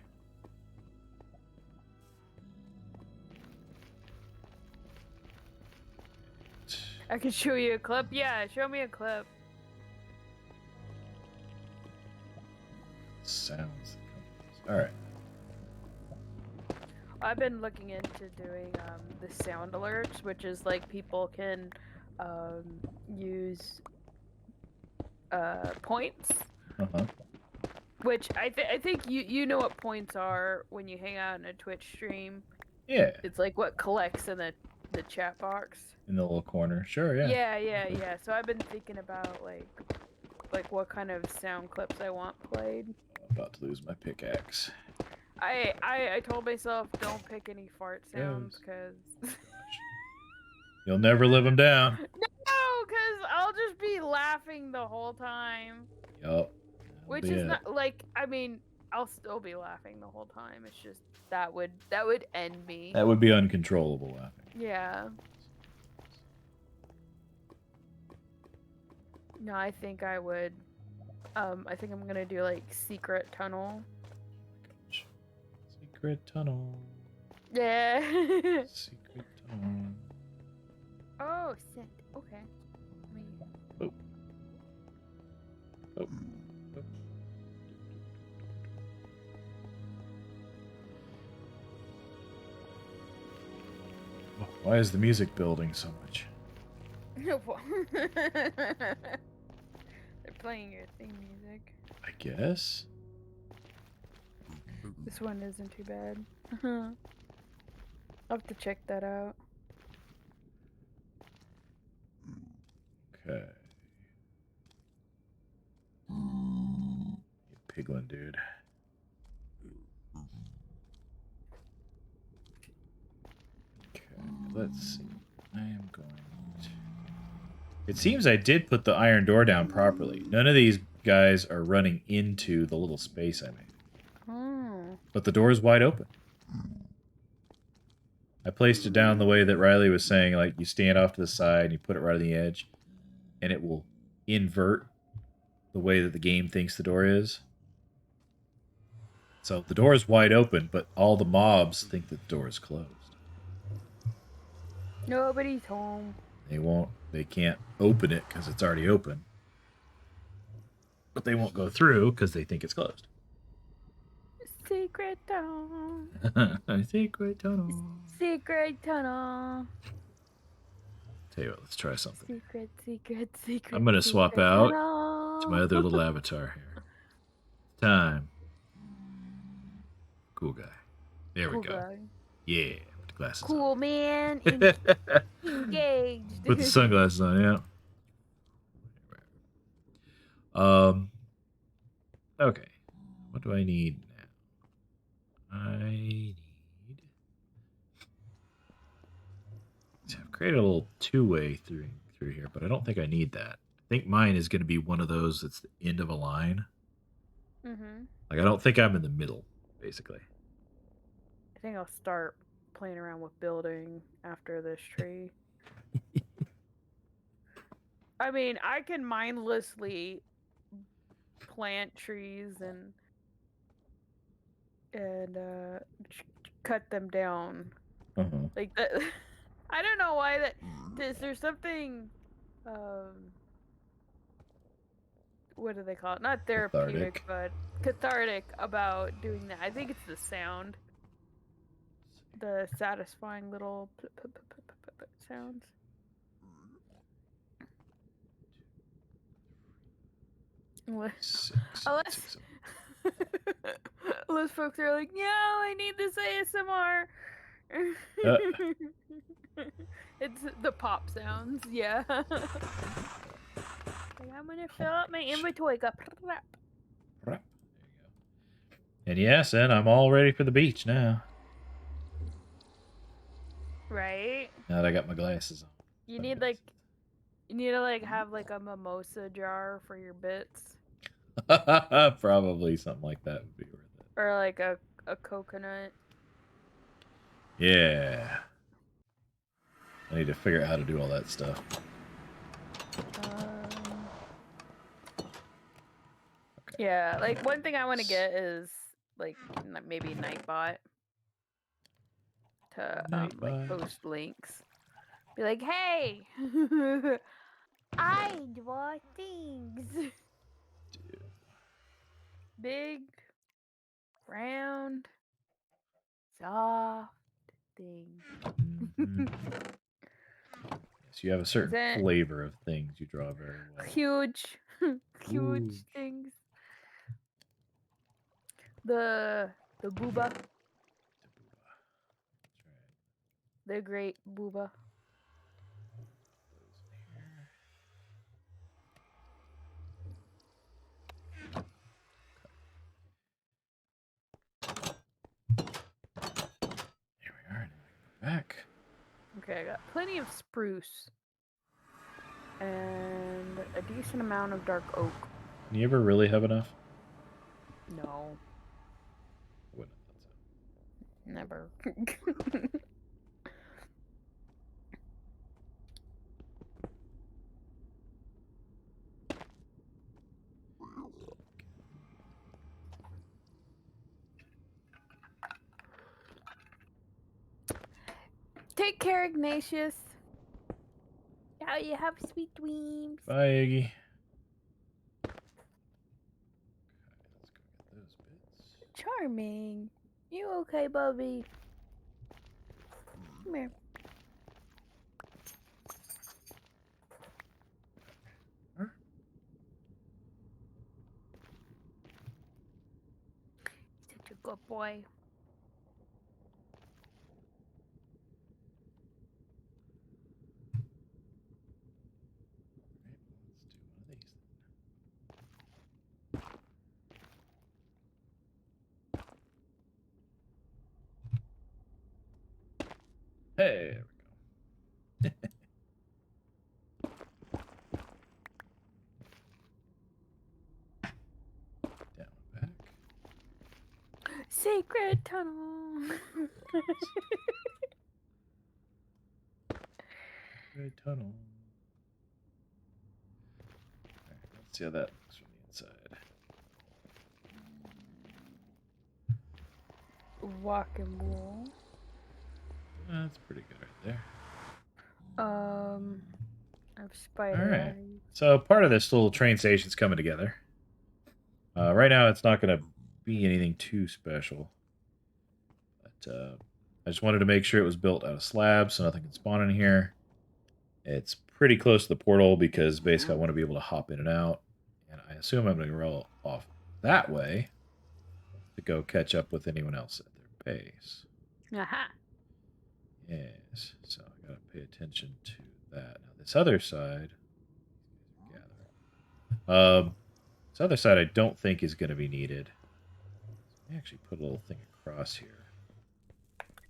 I can show you a clip. Yeah, show me a clip. Sounds. Alright. I've been looking into doing the sound alerts, which is like people can use points, Uh-huh. which I think you know what points are when you hang out in a Twitch stream. Yeah. It's like what collects in the chat box. In the little corner. Sure, yeah. Yeah. So I've been thinking about like what kind of sound clips I want played. I'm about to lose my pickaxe. I told myself don't pick any fart sounds because You'll never live them down. no, because I'll just be laughing the whole time. Yup. Which is not like, I mean, I'll still be laughing the whole time. It's just that would end me. That would be uncontrollable laughing. Yeah. No, I think I would. I think I'm gonna do like secret tunnel. Gosh. Secret tunnel. Yeah. Secret tunnel. Oh, shit. Okay. Oh. Oh. Oh. Why is the music building so much? They're playing your theme music. I guess. This one isn't too bad. I'll have to check that out. Okay. You piglin, dude. Okay, let's see. I am going to... It seems I did put the iron door down properly. None of these guys are running into the little space I made. Oh. But the door is wide open. I placed it down the way that Riley was saying, like you stand off to the side and you put it right on the edge, and it will invert the way that the game thinks the door is. So the door is wide open, but all the mobs think that the door is closed. Nobody's home. They can't open it because it's already open. But they won't go through because they think it's closed. Secret tunnel. Secret tunnel. Secret tunnel. Tell you what, let's try something. Secret. I'm going to swap out tunnel. to my other little avatar here. Time. Cool guy. There we Cool go. guy. Yeah. Put the glasses Cool man. on. Engaged. Put the sunglasses on, yeah. Okay. What do I need now? I need... So I've created a little two-way through here, but I don't think I need that. I think mine is going to be one of those that's the end of a line. Mm-hmm. Like, I don't think I'm in the middle, basically. I think I'll start playing around with building after this tree. I mean, I can mindlessly plant trees and cut them down. Uh-huh. Like that. I don't know why that. There's something. What do they call it? Not therapeutic, but cathartic about doing that. I think it's the sound. The satisfying little sounds. Unless folks are like, "No, I need this ASMR." It's the pop sounds, yeah. Like, I'm gonna fill up my inventory. There you go. And yes, and I'm all ready for the beach now. Right? Now that I got my glasses on. You need like, you need to like have like a mimosa jar for your bits. Probably something like that would be worth it. Or like a coconut. Yeah. I need to figure out how to do all that stuff. Okay. Yeah, like one thing I want to get is like maybe Nightbot to like post links. Be like, hey, I draw things. Dude. Big, round, soft things. Mm-hmm. So you have a certain flavor of things you draw very well. Huge, huge things. The booba. The great booba. Here we are. Back. Okay, I got plenty of spruce. And a decent amount of dark oak. You ever really have enough? No. I wouldn't have thought so. Never. Take care, Ignatius. How you have sweet dreams. Bye, Iggy. Okay, let's go get those bits. Charming. You okay, Bubby? Come here. Huh? Such a good boy. Hey, there we go. Down and back. Secret tunnel. Secret tunnel. Alright, let's see how that looks from the inside. Walking wall. That's pretty good right there. I've spider. Alright. So part of this little train station's coming together. Right now it's not going to be anything too special. But I just wanted to make sure it was built out of slabs so nothing can spawn in here. It's pretty close to the portal because basically I want to be able to hop in and out. And I assume I'm going to roll off that way to go catch up with anyone else at their base. Aha. Yes, so I gotta pay attention to that. Now this other side, this other side I don't think is going to be needed. Let me actually put a little thing across here.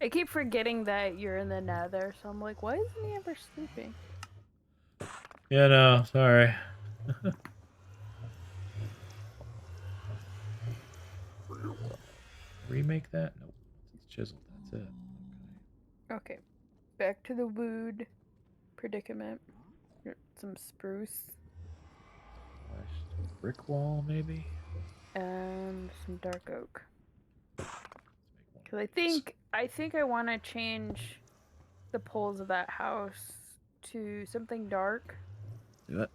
I keep forgetting that you're in the Nether, so I'm like, why isn't he ever sleeping? Yeah, no, sorry. Remake that? Nope. It's chiseled. That's it. Okay. Back to the wood predicament. Some spruce. Brick wall, maybe? And some dark oak. Because I think I want to change the poles of that house to something dark. Do it.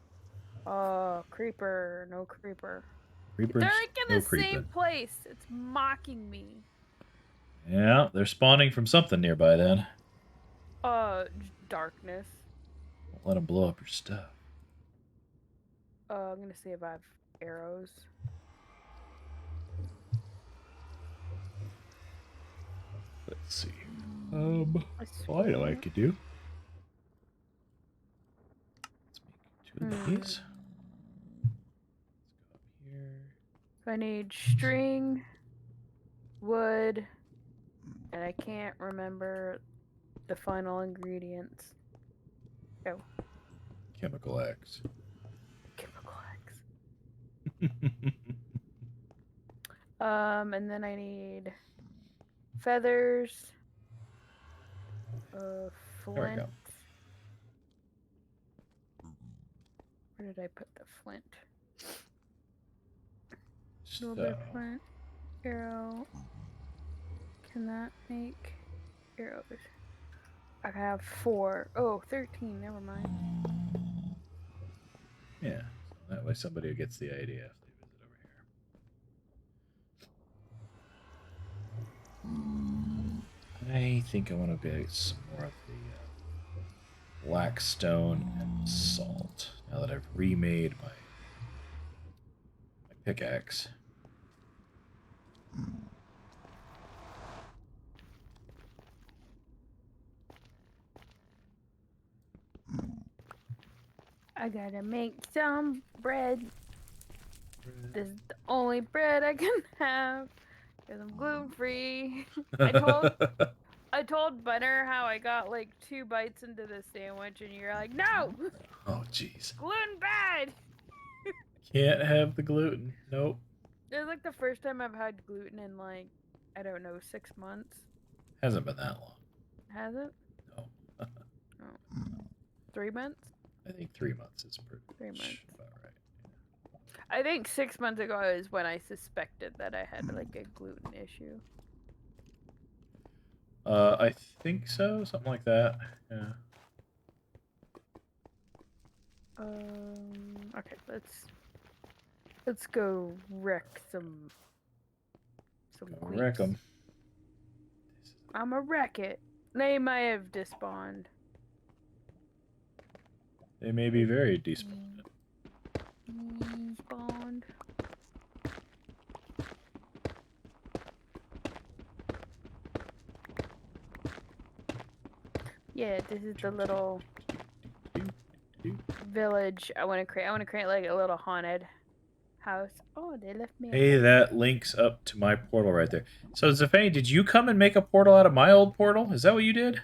Oh, creeper. No creeper. Creepers, They're like in no the creeping. same place. It's mocking me. Yeah, they're spawning from something nearby then. Darkness. Don't let them blow up your stuff. I'm gonna see if I have arrows. Let's see. Well, I know what I could do. Let's make 2 of these. Let's go up here. I need string, wood, and I can't remember the final ingredients. Oh. Chemical X. Chemical X. And then I need feathers, flint. Where did I put the flint? A little bit of flint. Arrow. Can that make arrows? I have 4. Oh, 13. Never mind. Yeah, so that way somebody gets the idea if they visit over here. I think I want to get some more of the black stone and salt. Now that I've remade my pickaxe. I gotta make some bread. This is the only bread I can have because I'm gluten free. I told Bunner how I got like 2 bites into the sandwich, and you're like, no. Oh, jeez. Gluten bad. Can't have the gluten. Nope. It's like the first time I've had gluten in like, I don't know, 6 months. Hasn't been that long. Has it? No. Oh. 3 months? I think 3 months is pretty 3 months. about right. I think 6 months ago is when I suspected that I had like a gluten issue. I think so, something like that. Yeah. Okay, let's go wreck some queens. Wreck them. I'ma wreck it. They might have despawned. They may be very despawned. Despawned. Yeah, this is the little village I want to create. I want to create like a little haunted house. Oh, they left me. Hey, that links up to my portal right there. So, Zafani, did you come and make a portal out of my old portal? Is that what you did?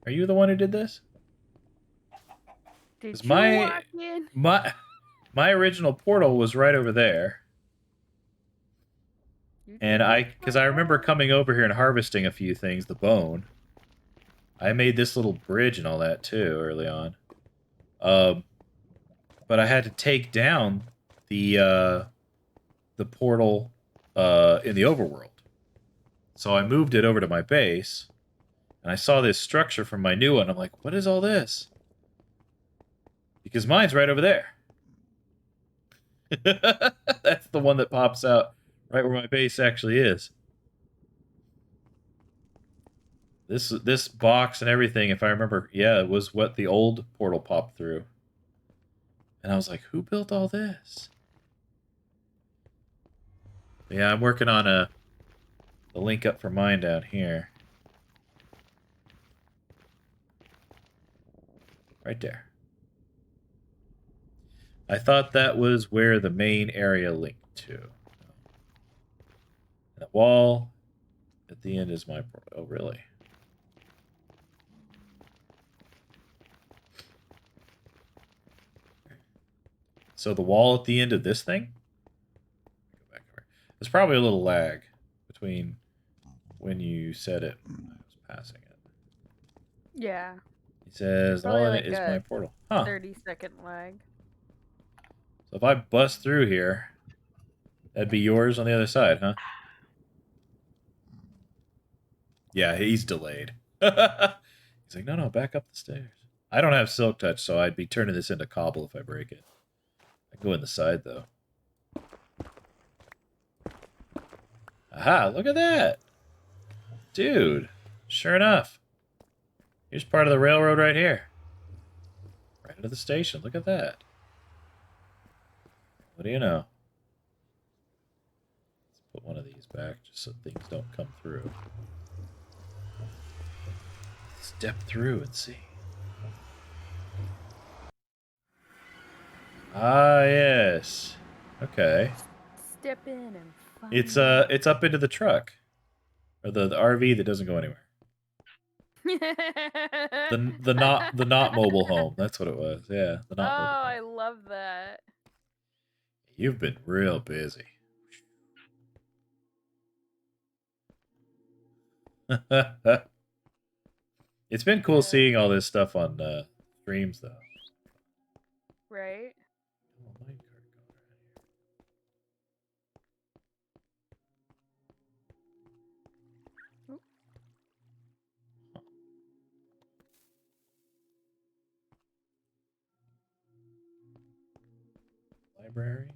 Are you the one who did this? Did you walk in? My original portal was right over there. And because I remember coming over here and harvesting a few things, the bone. I made this little bridge and all that too early on. But I had to take down the portal in the overworld. So I moved it over to my base, and I saw this structure from my new one. I'm like, what is all this? Because mine's right over there. That's the one that pops out right where my base actually is. This box and everything, if I remember, yeah, it was what the old portal popped through. And I was like, who built all this? Yeah, I'm working on the link up for mine down here. Right there. I thought that was where the main area linked to. That wall at the end is my portal. Oh, really? So the wall at the end of this thing? Go back over. There's probably a little lag between when you said it and I was passing it. Yeah. He says the wall in it is my portal. Huh. 30-second lag. So if I bust through here, that'd be yours on the other side, huh? Yeah, he's delayed. He's like, no, back up the stairs. I don't have Silk Touch, so I'd be turning this into cobble if I break it. I go in the side, though. Aha, look at that! Dude, sure enough. Here's part of the railroad right here. Right into the station, look at that. What do you know? Let's put one of these back just so things don't come through. Step through and see. Ah, yes. Okay. Step in and find It's up into the truck. Or the RV that doesn't go anywhere. the not mobile home. That's what it was. Yeah, the not mobile home. I love that. You've been real busy. It's been cool seeing all this stuff on streams, though. Right? Library.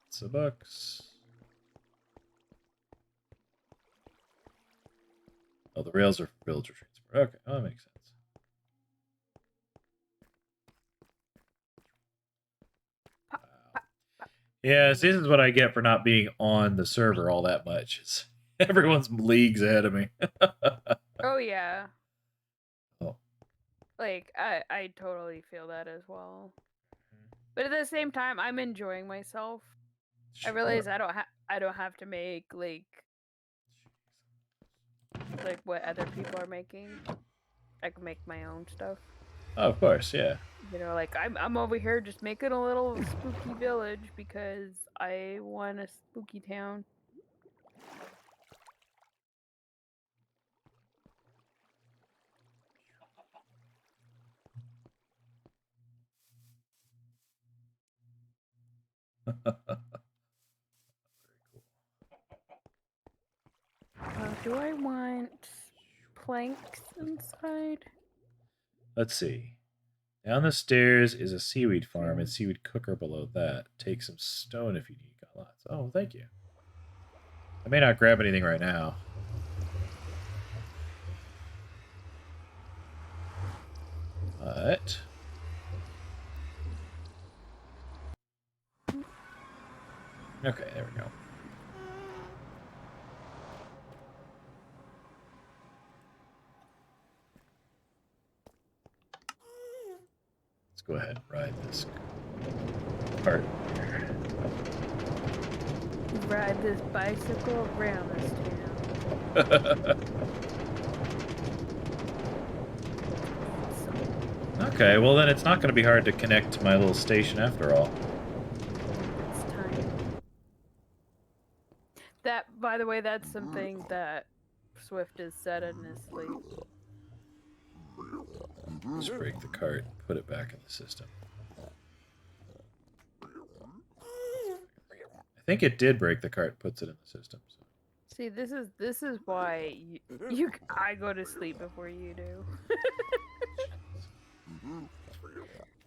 It's a books. Oh, the rails are for villager transport. Okay, oh, that makes sense. Yeah, this is what I get for not being on the server all that much. It's, everyone's leagues ahead of me. Oh, yeah. Oh. Like, I totally feel that as well. But at the same time, I'm enjoying myself. Sure. I realize I don't have to make like what other people are making. I can make my own stuff. Oh, of course, yeah. You know, like I'm over here just making a little spooky village because I want a spooky town. Do I want planks inside? Let's see. Down the stairs is a seaweed farm and seaweed cooker below that. Take some stone if you need. Got lots. Oh, thank you. I may not grab anything right now. But okay, there we go. Let's go ahead and ride this cart. Ride this bicycle around this town. Okay, well then it's not going to be hard to connect to my little station after all. It's time. That, by the way, that's something that Swift has said in his sleep. Just break the cart, put it back in the system. I think it did break the cart, puts it in the system. So. See, this is why I go to sleep before you do.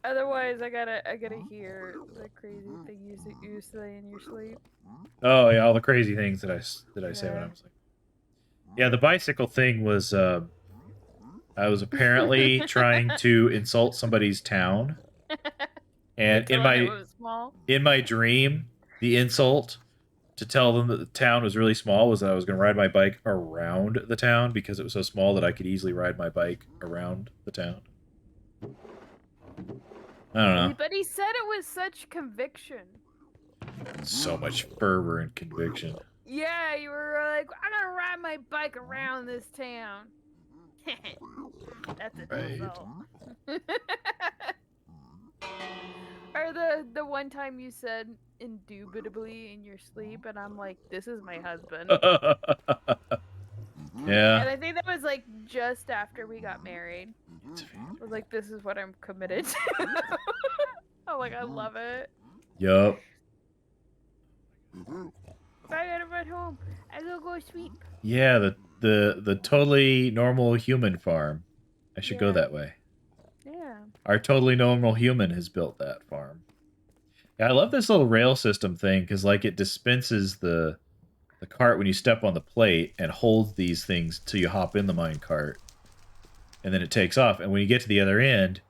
Otherwise, I gotta hear the crazy thing you say in your sleep. Oh yeah, all the crazy things that I say when I was like. Yeah, the bicycle thing was. I was apparently trying to insult somebody's town, and in my dream, the insult to tell them that the town was really small was that I was going to ride my bike around the town because it was so small that I could easily ride my bike around the town. I don't know. But he said it with such conviction. So much fervor and conviction. Yeah, you were like, I'm gonna ride my bike around this town. That's an Right. insult. Or the one time you said indubitably in your sleep, and I'm like, this is my husband. Yeah. And I think that was like just after we got married. I was like, this is what I'm committed to. I'm like, I love it. Yup. If I get him at home, I go sweep. Yeah, the totally normal human farm. I should go Yeah. that way. Yeah. Our totally normal human has built that farm. Yeah, I love this little rail system thing because like it dispenses the cart when you step on the plate and holds these things till you hop in the mine cart. And then it takes off. And when you get to the other end,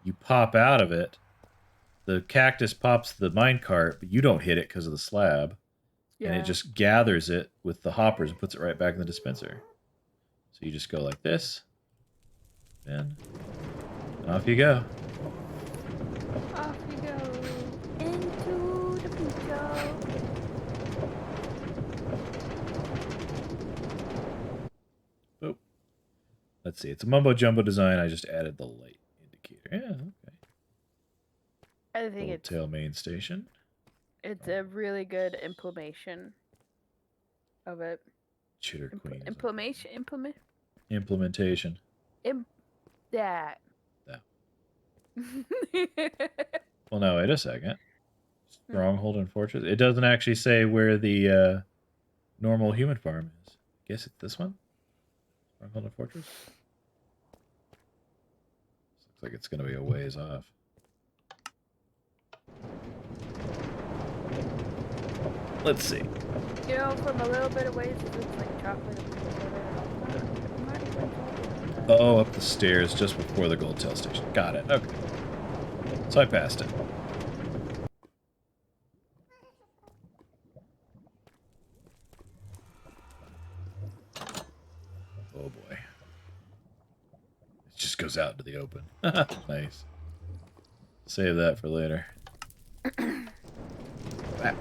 you pop out of it. The cactus pops the mine cart, but you don't hit it because of the slab. Yeah. And it just gathers it with the hoppers and puts it right back in the dispenser. So you just go like this. And off you go. Off you go into the future. Oh. Let's see. It's a mumbo jumbo design. I just added the light indicator. Yeah, okay. I think GoldTail main station. it's a really good implementation of it. Chitter Queen. Implementation. That. Well, no, wait a second. Stronghold and Fortress. It doesn't actually say where the normal human farm is. Guess it's this one? Stronghold and Fortress? Looks like it's going to be a ways off. Let's see. You know, from a little bit of ways, it looks like chocolate. Oh, up the stairs just before the GoldTail station. Got it. Okay. So I passed it. Oh boy. It just goes out into the open. Nice. Save that for later. Back.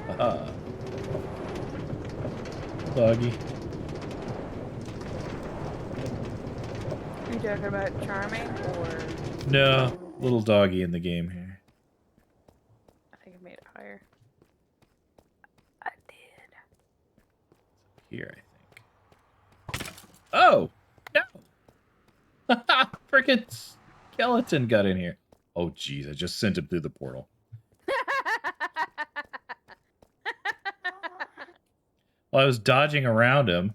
Aha. Doggy. Are you talking about charming or? No, little doggy in the game here. I think I made it higher. I did. Here, I think. Oh! No! Frickin' skeleton got in here. Oh, jeez, I just sent him through the portal. Well, I was dodging around him,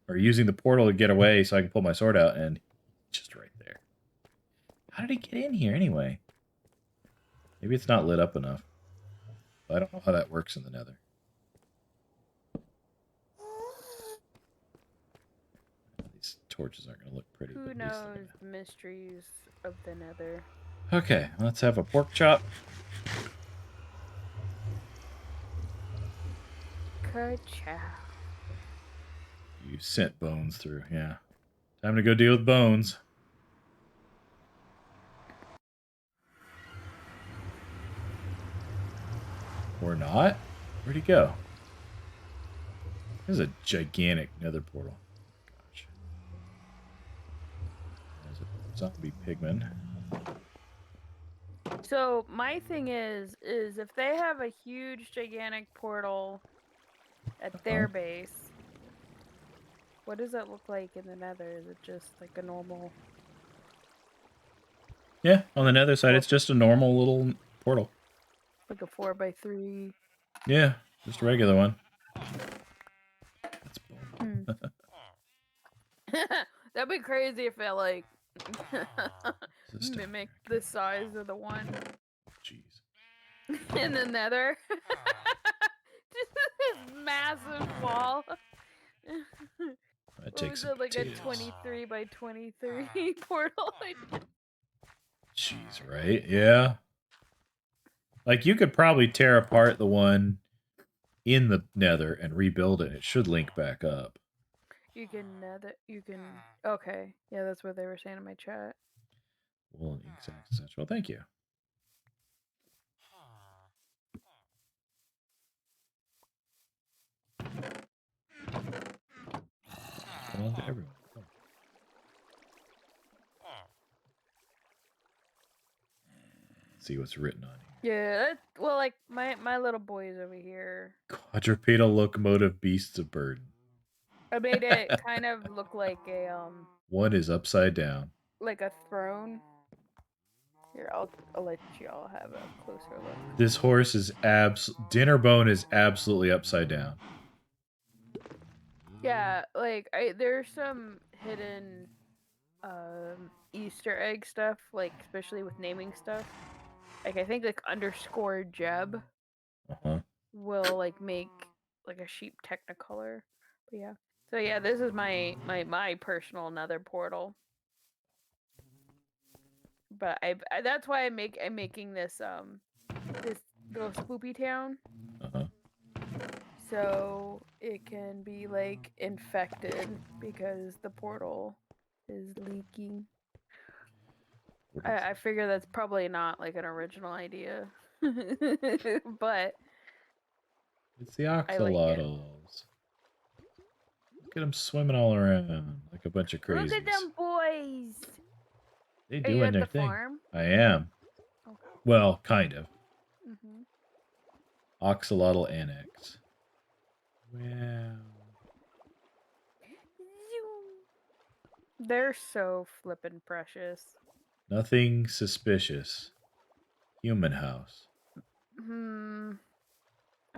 or using the portal to get away so I can pull my sword out, and just right there. How did he get in here anyway? Maybe it's not lit up enough. I don't know how that works in the Nether. These torches aren't going to look pretty. Who knows the mysteries of the Nether? Okay, let's have a pork chop. Ka-chow. You sent Bones through, yeah. Time to go deal with Bones. Or not? Where'd he go? There's a gigantic Nether portal. Gosh. There's a zombie pigman. So my thing is if they have a huge, gigantic portal at their base, what does that look like in the Nether? Is it just like a normal? Yeah, on the Nether side, it's just a normal little portal. Like a 4x3. Yeah, just a regular one. That's That'd be crazy if it like mimic the size of the one. Jeez. In the Nether. Just this massive wall. That takes it like a 23 by 23 portal. Jeez, right? Yeah. Like, you could probably tear apart the one in the Nether and rebuild it. It should link back up. You can nether. You can. Okay. Yeah, that's what they were saying in my chat. Well, exact essential. Thank you. Belong to everyone. Oh. See what's written on here. Yeah. Well, like my little boys over here. Quadrupedal locomotive beasts of burden. I made it kind of look like a One is upside down. like a throne. Here, I'll let y'all have a closer look. This horse is Dinnerbone is absolutely upside down. Yeah, like there's some hidden Easter egg stuff, like especially with naming stuff. Like I think like underscore Jeb will like make like a sheep technicolor. But yeah. So yeah, this is my personal Nether portal. But I that's why I'm making this this little spoopy town. So it can be like infected because the portal is leaking. I figure that's probably not like an original idea. But it's the axolotls. Look at them swimming all around like a bunch of crazies. Look at them boys. They doing their thing. Farm? I am. Okay. Well, kind of. Axolotl Annex. Wow. They're so flippin' precious. Nothing suspicious. Human house. I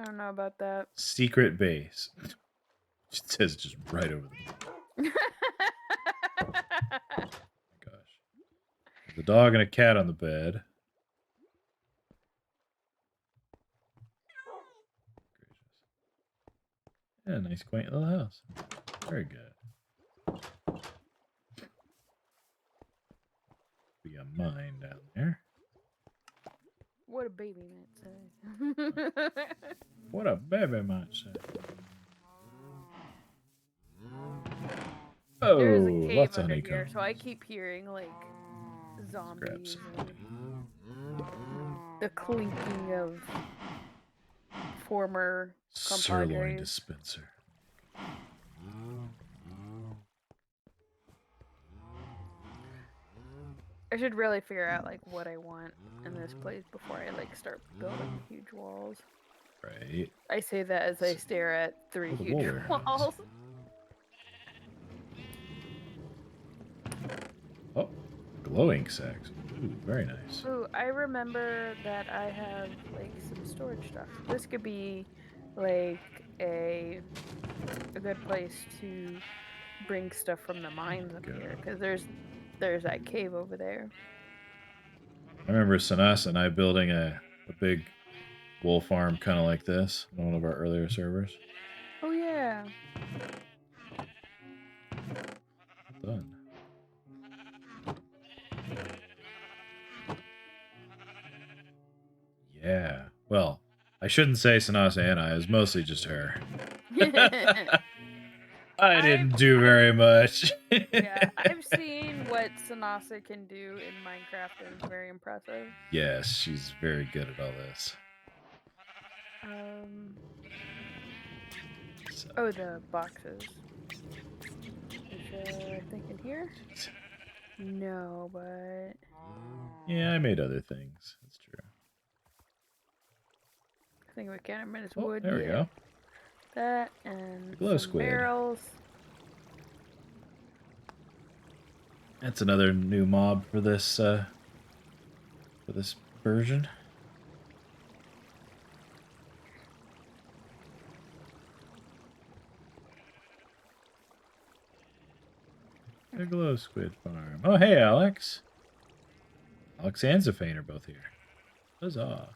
don't know about that. Secret base. It says just right over the gosh. The dog and a cat on the bed. Yeah, nice quaint little house. Very good. We got mine down there. What a baby might say. What a baby might say. Oh, there's a cave lots under of here, so I keep hearing like zombies and the clinking of former sirloin dispenser. I should really figure out like what I want in this place before I like start building huge walls. Right. I say that as I stare at 3 huge walls. Oh, glowing sacks. Ooh, very nice. Ooh, I remember that I have like some storage stuff. This could be like a good place to bring stuff from the mines up here, because there's that cave over there. I remember Sanasa and I building a big wool farm kind of like this on one of our earlier servers. Oh yeah. Done. Yeah. Well, I shouldn't say Sanasa and I. It was mostly just her. I didn't do very much. Yeah, I've seen what Sanasa can do in Minecraft, and it's very impressive. Yes, she's very good at all this. So. Oh, the boxes. I think in here? No, but... Yeah, I made other things. That's true. I think we can't minutes wood. There we go. That and glow some squid. barrels. That's another new mob for this version. A glow squid farm. Oh, hey, Alex. Alex and Zafane are both here. Huzzah.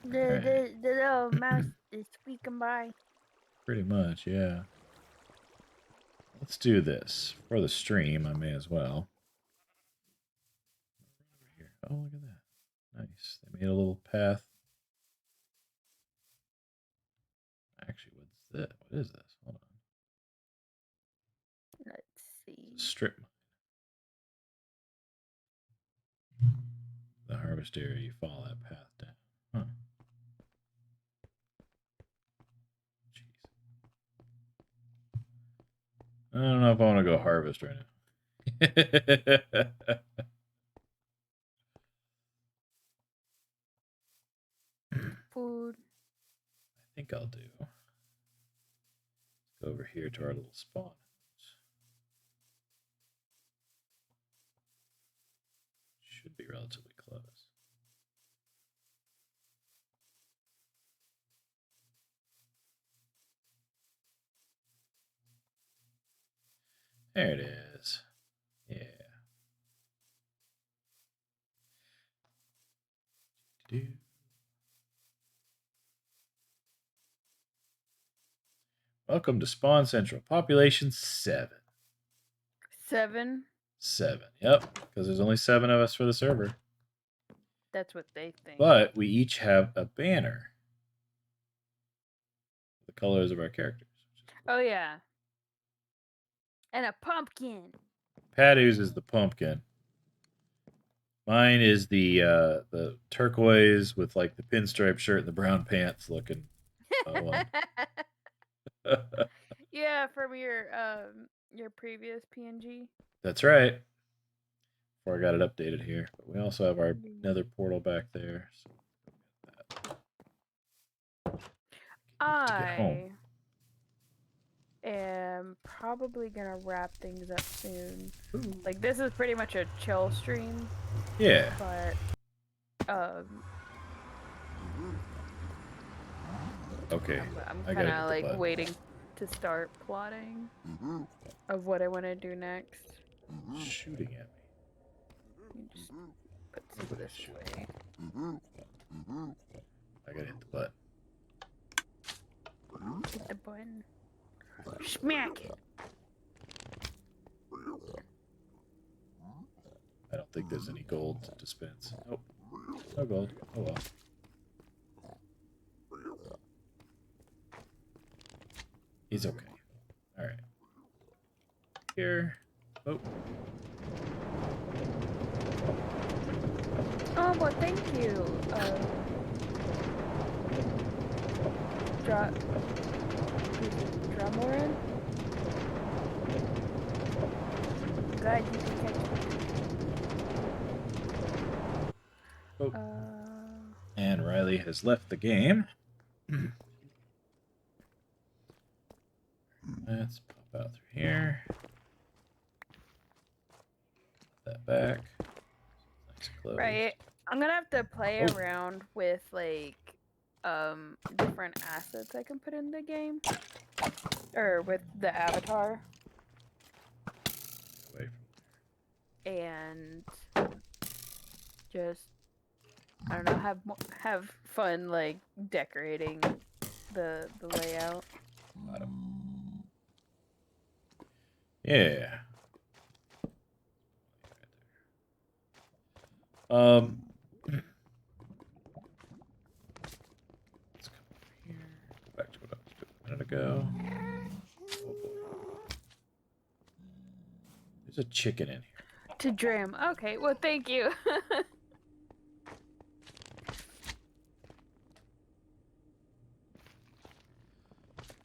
The little mouse is squeaking by. Pretty much, yeah. Let's do this. For the stream, I may as well. Oh, look at that. Nice. They made a little path. Actually, what's this? What is this? Hold on. Let's see. It's a strip mine. The harvest area, you follow that path down. Huh. Jeez. I don't know if I want to go harvest right now. Food. I think I'll do. Let's go over here to our little spawn. Should be relatively close. There it is. Yeah. Welcome to Spawn Central. Population 7. 7. 7. Yep. Because there's only 7 of us for the server. That's what they think. But we each have a banner. The colors of our characters. Oh, yeah. And a pumpkin. Padu's is the pumpkin. Mine is the turquoise with like the pinstripe shirt and the brown pants looking one. Yeah, from your previous PNG. That's right. Before I got it updated here. But we also have our Nether portal back there. So I am probably gonna wrap things up soon. Ooh. Like, this is pretty much a chill stream. Yeah. But okay. I'm kind of like waiting to start plotting of what I want to do next. Shooting at me. Just put some of this away. I gotta hit the button. Hit the button. Smack it. I don't think there's any gold to dispense. Nope. No gold. Oh well. He's okay. Alright. Here. Oh. Oh, well, thank you. Dramoran? Glad you can catch me. Oh. And Riley has left the game. Let's pop out through here. Put that back. Nice close. Right. I'm gonna have to play around with like different assets I can put in the game. Or with the avatar. Away from And just I don't know, have fun like decorating the layout. Yeah. Let's come over here. Back to what I was doing a minute ago. Oh boy. There's a chicken in here. To Dram. Okay, well thank you.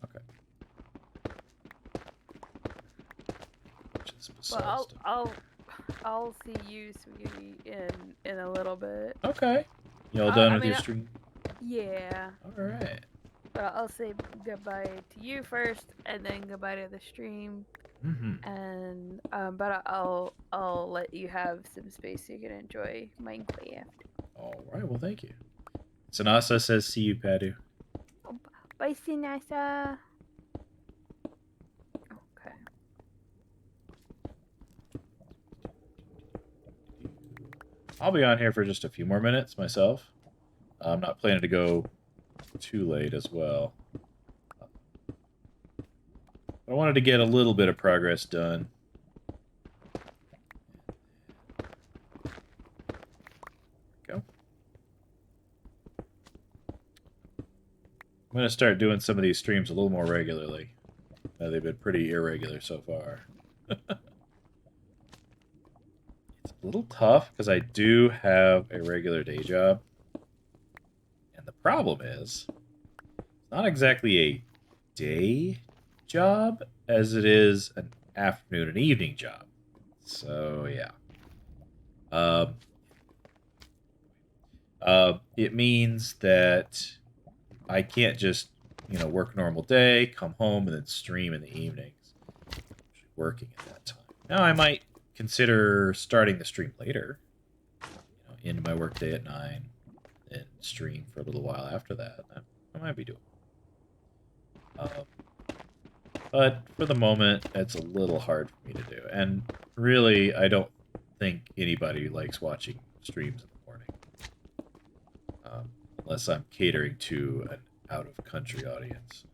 Okay. Well, I'll see you, sweetie, in a little bit. Okay. You all done with your stream? Yeah. All right. But I'll say goodbye to you first, and then goodbye to the stream. Mm-hmm. And but I'll let you have some space so you can enjoy Minecraft. All right. Well, thank you. Sanasa says, "See you, Padu." Oh, bye, Sanasa. Okay. I'll be on here for just a few more minutes myself. I'm not planning to go too late as well. I wanted to get a little bit of progress done. There we go. I'm going to start doing some of these streams a little more regularly. They've been pretty irregular so far. It's a little tough because I do have a regular day job. And the problem is, it's not exactly a day job as it is an afternoon and evening job. So, yeah. It means that I can't just, work a normal day, come home, and then stream in the evenings. I'm actually working at that time. Now, I might consider starting the stream later. Into my work day at 9, and stream for a little while after that. I might be doing. But for the moment, it's a little hard for me to do. And really, I don't think anybody likes watching streams in the morning. Unless I'm catering to an out-of-country audience.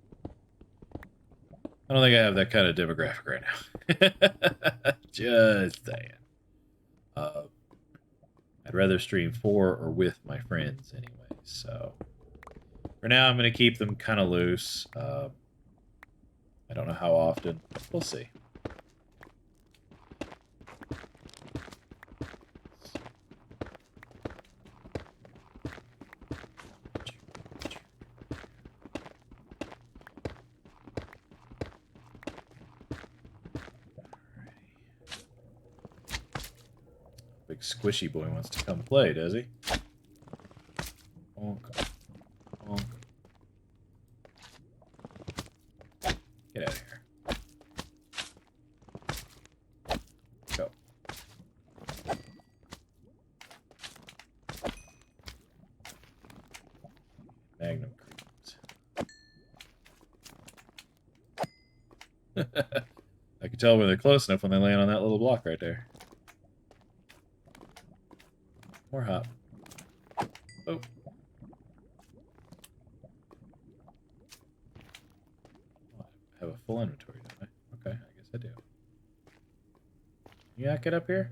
I don't think I have that kind of demographic right now. Just saying. I'd rather stream for or with my friends anyway, so... For now, I'm going to keep them kind of loose. I don't know how often. We'll see. Big squishy boy wants to come play, does he? Honk. Honk. Get out of here. Go. Magnum creams. I can tell when they're close enough when they land on that little block right there. More hop. Oh. I have a full inventory, don't I? Okay, I guess I do. You not get up here?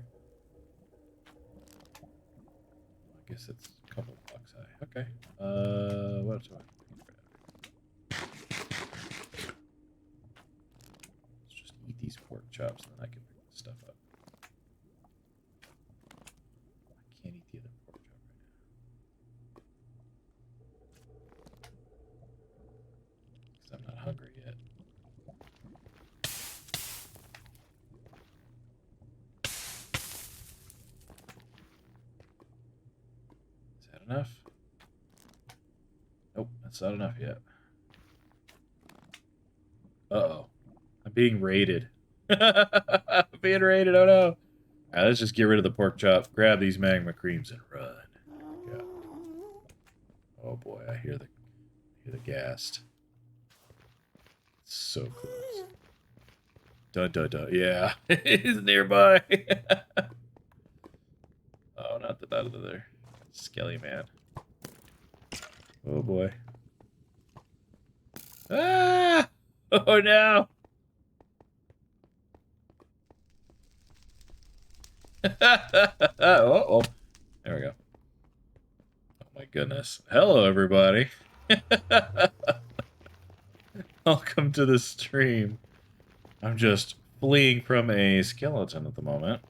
I guess it's a couple of blocks high. Okay. What do I? Let's just eat these pork chops and then I can pick this stuff up. I can't eat the other pork chop right now. Because I'm not hungry yet. Is that enough? Nope, that's not enough yet. Uh-oh. I'm being raided. I'm being raided, oh no. Alright, let's just get rid of the pork chop, grab these magma creams, and run. Yeah. Oh boy, I hear the ghast. It's so close. Dun dun dun. Yeah, he's nearby. Oh, not the other skelly man. Oh boy. Ah! Oh no! Uh-oh. There we go. Oh my goodness. Hello, everybody. Welcome to the stream. I'm just fleeing from a skeleton at the moment.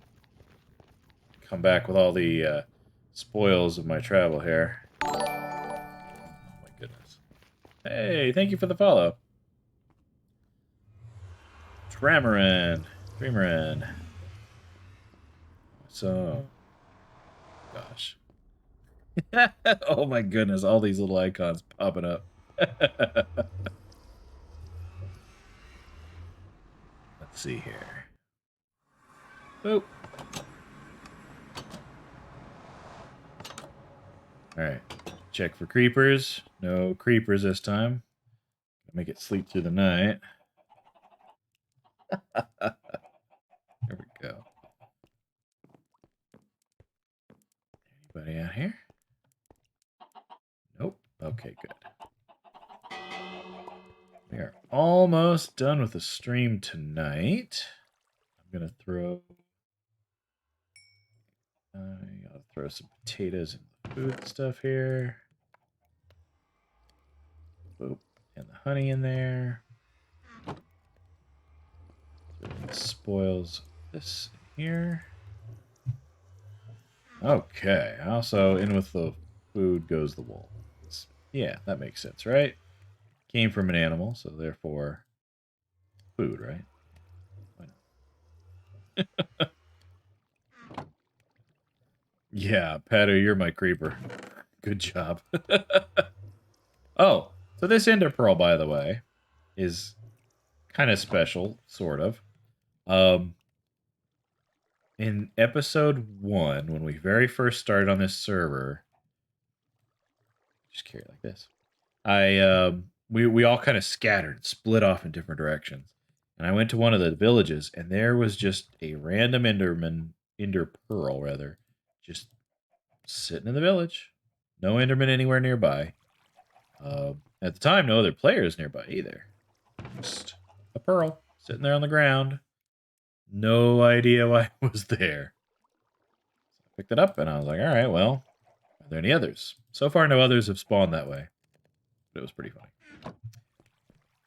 Come back with all the spoils of my travel here. Oh my goodness. Hey, thank you for the follow. Dreamerin. So, gosh. Oh my goodness, all these little icons popping up. Let's see here. Boop. Alright. Check for creepers. No creepers this time. Make it sleep through the night. There we go. Anybody out here? Nope. Okay, good. We are almost done with the stream tonight. I'm gonna throw I'll throw some potatoes and food stuff here. Boop. And the honey in there. Spoils this in here. Okay. Also, in with the food goes the wool. Yeah, that makes sense, right? Came from an animal, so therefore food, right? Why not? Yeah, Patty, you're my creeper. Good job. Oh, so this ender pearl, by the way, is kind of special, sort of. In episode 1, when we very first started on this server, just carry it like this. We all kind of scattered, split off in different directions. And I went to one of the villages, and there was just a random ender pearl, rather, just sitting in the village. No enderman anywhere nearby. At the time, no other players nearby either. Just a pearl sitting there on the ground. No idea why it was there. So I picked it up, and I was like, all right, well, are there any others? So far, no others have spawned that way. But it was pretty funny.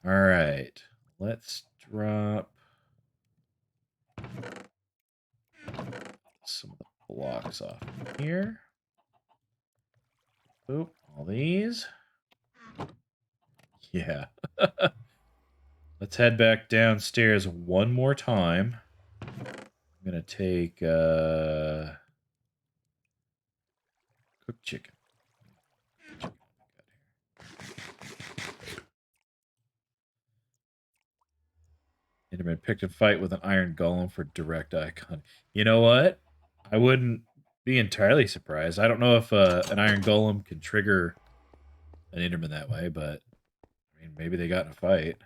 All right, let's drop some of the blocks off here. Boop, all these. Yeah. Let's head back downstairs one more time. I'm going to take cooked chicken. Enderman picked a fight with an iron golem for direct icon. You know what? I wouldn't be entirely surprised. I don't know if an iron golem can trigger an Enderman that way, but I mean, maybe they got in a fight.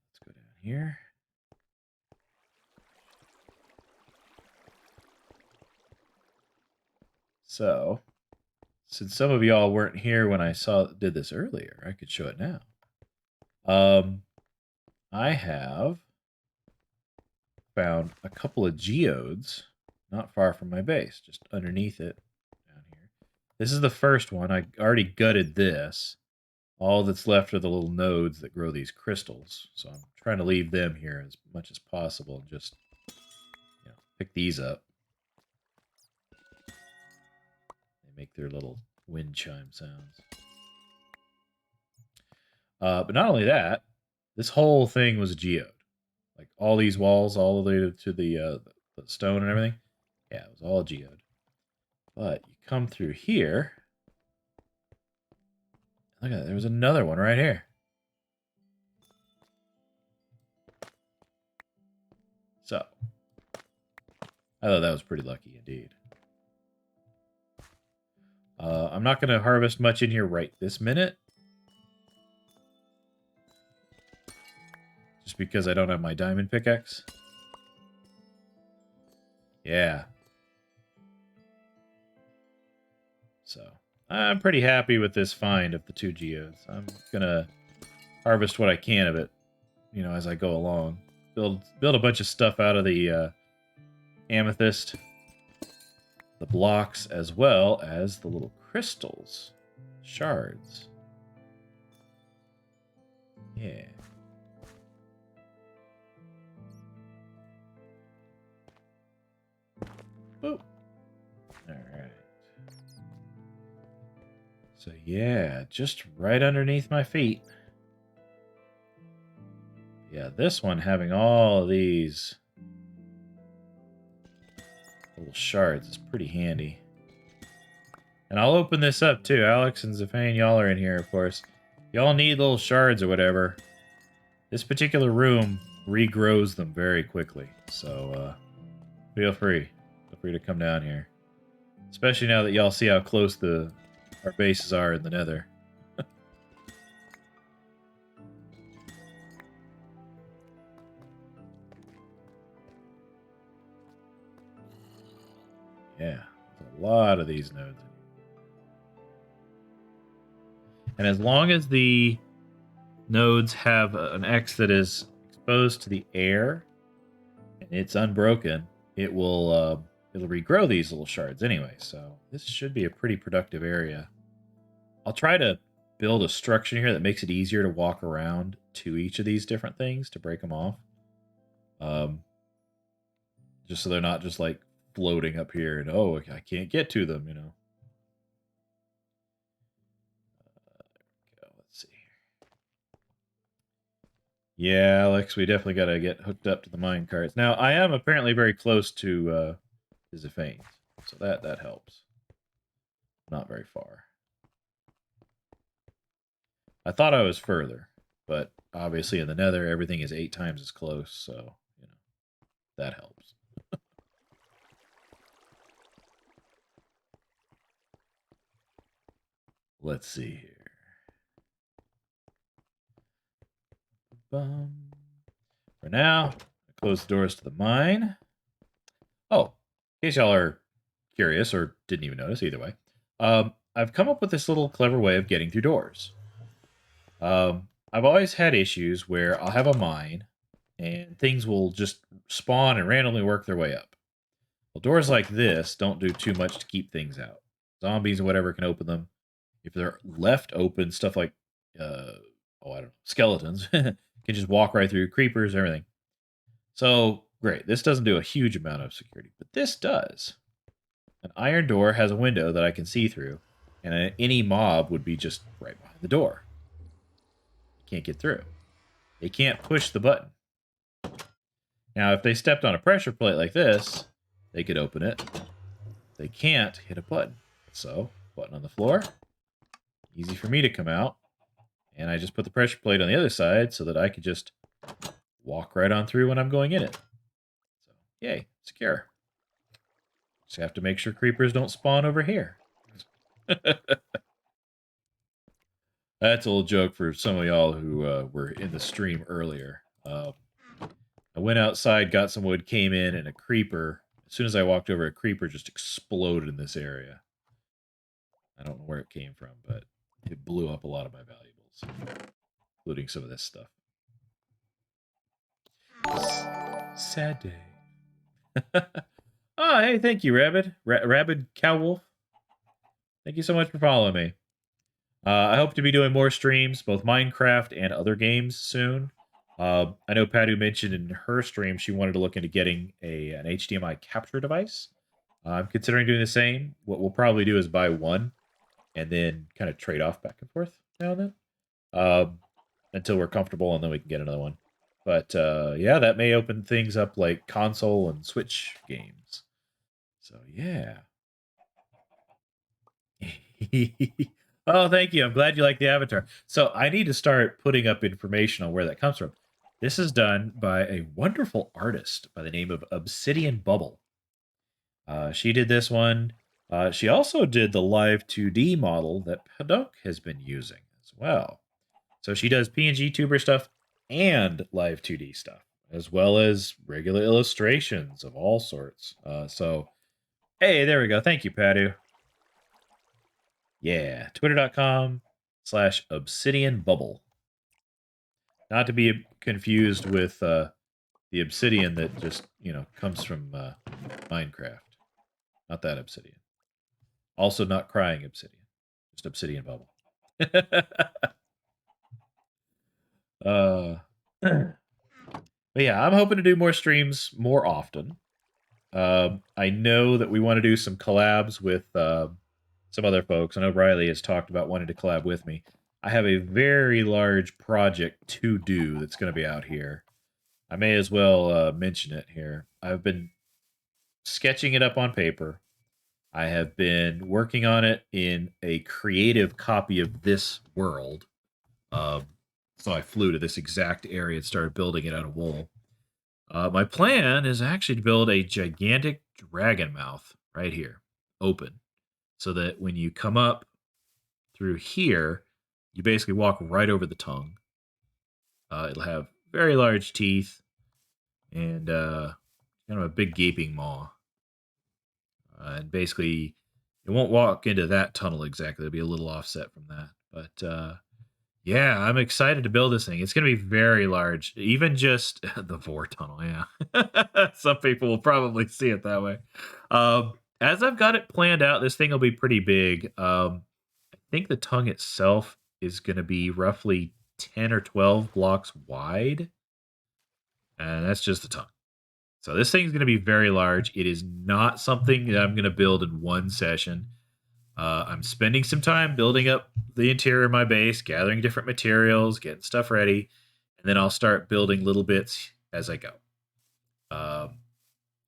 Let's go down here. So, since some of y'all weren't here when I did this earlier, I could show it now. I have found a couple of geodes not far from my base, just underneath it down here. This is the first one. I already gutted this. All that's left are the little nodes that grow these crystals. So I'm trying to leave them here as much as possible and just pick these up. They make their little wind chime sounds. But not only that, this whole thing was a geode. Like all these walls, all the way to the stone and everything. Yeah, it was all geode. But you come through here. Look at that. There was another one right here. So, I thought that was pretty lucky indeed. I'm not going to harvest much in here right this minute. Just because I don't have my diamond pickaxe. Yeah. So, I'm pretty happy with this find of the 2 geodes. I'm going to harvest what I can of it, as I go along. Build a bunch of stuff out of the amethyst, the blocks, as well as the little crystals, shards. Yeah. Boop. Alright. So yeah, just right underneath my feet. Yeah, this one having all of these little shards is pretty handy. And I'll open this up too. Alex and Zafane, y'all are in here, of course. Y'all need little shards or whatever. This particular room regrows them very quickly. So, feel free. Feel free to come down here. Especially now that y'all see how close our bases are in the Nether. Yeah, a lot of these nodes. And as long as the nodes have an X that is exposed to the air and it's unbroken, it'll regrow these little shards anyway. So this should be a pretty productive area I'll try to build a structure here that makes it easier to walk around to each of these different things to break them off. Just so they're not just like floating up here and, oh, I can't get to them, you know. Let's see here. Yeah, Alex, we definitely got to get hooked up to the mine carts. Now, I am apparently very close to Ziphanes, so that helps. Not very far. I thought I was further, but obviously in the Nether, everything is 8 times as close, so, you know, that helps. Let's see here. For now, close the doors to the mine. Oh, in case y'all are curious or didn't even notice, either way, I've come up with this little clever way of getting through doors. I've always had issues where I'll have a mine and things will just spawn and randomly work their way up. Well, doors like this don't do too much to keep things out. Zombies or whatever can open them. If they're left open, stuff like, I don't know, skeletons can just walk right through, creepers, everything. So, great. This doesn't do a huge amount of security, but this does. An iron door has a window that I can see through, and any mob would be just right behind the door. Can't get through. They can't push the button. Now, if they stepped on a pressure plate like this, they could open it. They can't hit a button. So, button on the floor. Easy for me to come out. And I just put the pressure plate on the other side so that I could just walk right on through when I'm going in it. So, yay, secure. Just have to make sure creepers don't spawn over here. That's a little joke for some of y'all who were in the stream earlier. I went outside, got some wood, came in, and a creeper, as soon as I walked over, a creeper just exploded in this area. I don't know where it came from, but it blew up a lot of my valuables, including some of this stuff. Sad day. Oh, hey, thank you, Rabid. Rabid Cowwolf. Thank you so much for following me. I hope to be doing more streams, both Minecraft and other games soon. I know Padu mentioned in her stream she wanted to look into getting an HDMI capture device. I'm considering doing the same. What we'll probably do is buy one and then kind of trade off back and forth now and then until we're comfortable, and then we can get another one. But yeah, that may open things up like console and Switch games. So yeah. Oh, thank you. I'm glad you like the avatar. So I need to start putting up information on where that comes from. This is done by a wonderful artist by the name of Obsidian Bubble. She did this one. She also did the live 2D model that Padok has been using as well. So she does PNG tuber stuff and live 2D stuff, as well as regular illustrations of all sorts. So, hey, there we go. Thank you, Padu. Yeah, twitter.com/Obsidian Bubble. Not to be confused with the obsidian that just, comes from Minecraft. Not that obsidian. Also not crying obsidian. Just Obsidian Bubble. But yeah, I'm hoping to do more streams more often. I know that we want to do some collabs with some other folks. I know Riley has talked about wanting to collab with me. I have a very large project to do that's going to be out here. I may as well mention it here. I've been sketching it up on paper. I have been working on it in a creative copy of this world. So I flew to this exact area and started building it out of wool. My plan is actually to build a gigantic dragon mouth right here, open, so that when you come up through here, you basically walk right over the tongue. It'll have very large teeth and kind of a big gaping maw. And basically, it won't walk into that tunnel exactly. It'll be a little offset from that. But yeah, I'm excited to build this thing. It's going to be very large. Even just the Vor tunnel, yeah. Some people will probably see it that way. As I've got it planned out, this thing will be pretty big. I think the tongue itself is going to be roughly 10 or 12 blocks wide. And that's just the tongue. So this thing's going to be very large. It is not something that I'm going to build in one session. I'm spending some time building up the interior of my base, gathering different materials, getting stuff ready, and then I'll start building little bits as I go.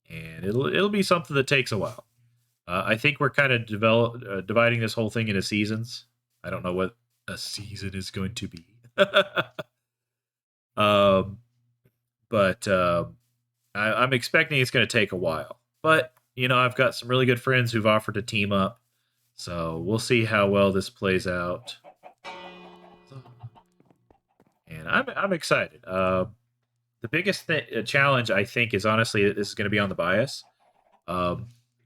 And it'll be something that takes a while. I think we're kind of dividing this whole thing into seasons. I don't know what a season is going to be. I'm expecting it's going to take a while. But, you know, I've got some really good friends who've offered to team up. So we'll see how well this plays out. And I'm excited. The biggest challenge, I think, is honestly that this is going to be on the bias.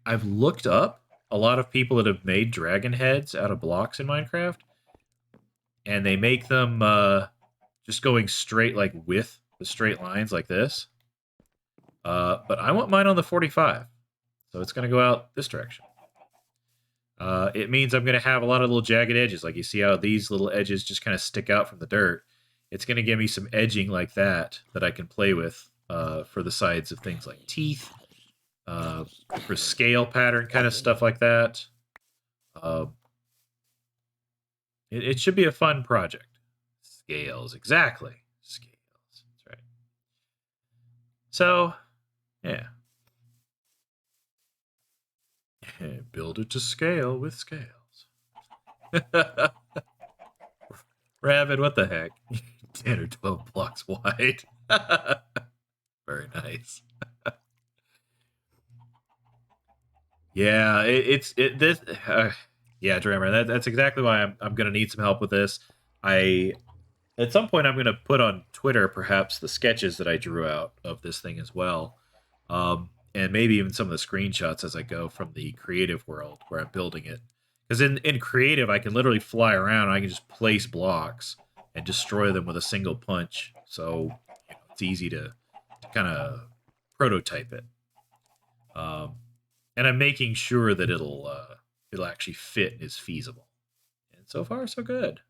I've looked up a lot of people that have made dragon heads out of blocks in Minecraft. And they make them just going straight, like with the straight lines like this. But I want mine on the 45. So it's going to go out this direction. It means I'm going to have a lot of little jagged edges. Like you see how these little edges just kind of stick out from the dirt. It's going to give me some edging like that I can play with for the sides of things like teeth, for scale pattern kind of stuff like that. It should be a fun project. Scales, exactly. Scales, that's right. So, yeah. Build it to scale with scales. Rabbit, what the heck? 10 or 12 blocks wide. Very nice. Yeah, yeah, Dreamer. That's exactly why I'm going to need some help with this. At some point I'm going to put on Twitter perhaps the sketches that I drew out of this thing as well, and maybe even some of the screenshots as I go from the creative world where I'm building it. Because in creative I can literally fly around and I can just place blocks and destroy them with a single punch. So you know, it's easy to kind of prototype it. And I'm making sure that it'll actually fit and is feasible. And so far, so good.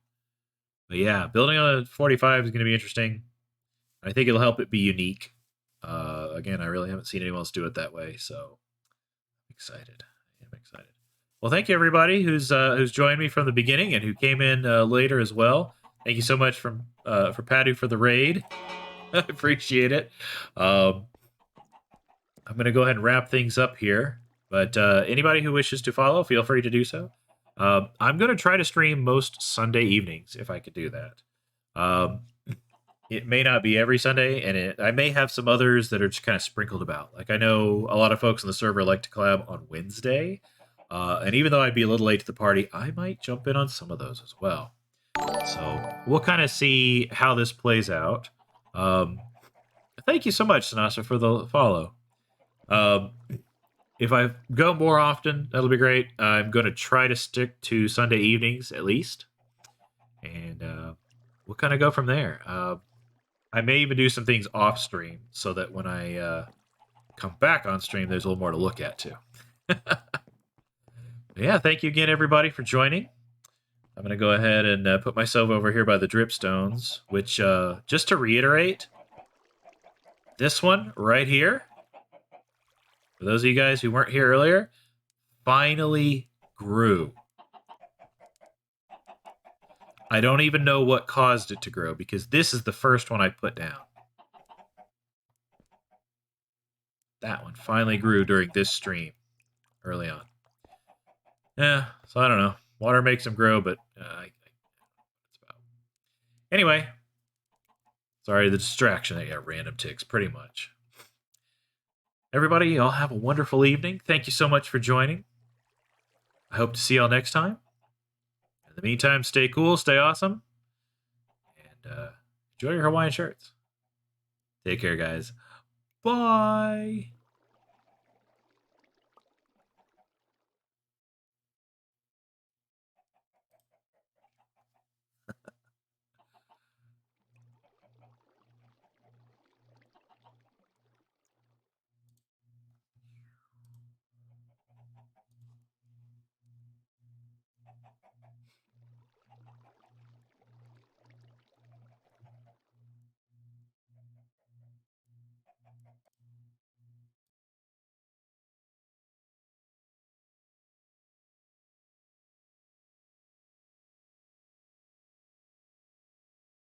But yeah, building on a 45 is going to be interesting. I think it'll help it be unique. Again, I really haven't seen anyone else do it that way, so I'm excited. I'm excited. Well, thank you everybody who's joined me from the beginning and who came in later as well. Thank you so much for Patty for the raid. I appreciate it. I'm going to go ahead and wrap things up here. But anybody who wishes to follow, feel free to do so. I'm going to try to stream most Sunday evenings if I could do that. It may not be every Sunday, and I may have some others that are just kind of sprinkled about. Like I know a lot of folks on the server like to collab on Wednesday, and even though I'd be a little late to the party, I might jump in on some of those as well. So we'll kind of see how this plays out. Thank you so much, Sanasa, for the follow. If I go more often, that'll be great. I'm going to try to stick to Sunday evenings at least. And we'll kind of go from there. I may even do some things off stream so that when I come back on stream, there's a little more to look at too. Yeah, thank you again, everybody, for joining. I'm going to go ahead and put myself over here by the dripstones, which, just to reiterate, this one right here, for those of you guys who weren't here earlier, finally grew. I don't even know what caused it to grow because this is the first one I put down. That one finally grew during this stream early on. Yeah, so I don't know. Water makes them grow, but anyway, sorry the distraction. I got random ticks, pretty much. Everybody, y'all have a wonderful evening. Thank you so much for joining. I hope to see y'all next time. In the meantime, stay cool, stay awesome, and enjoy your Hawaiian shirts. Take care, guys. Bye.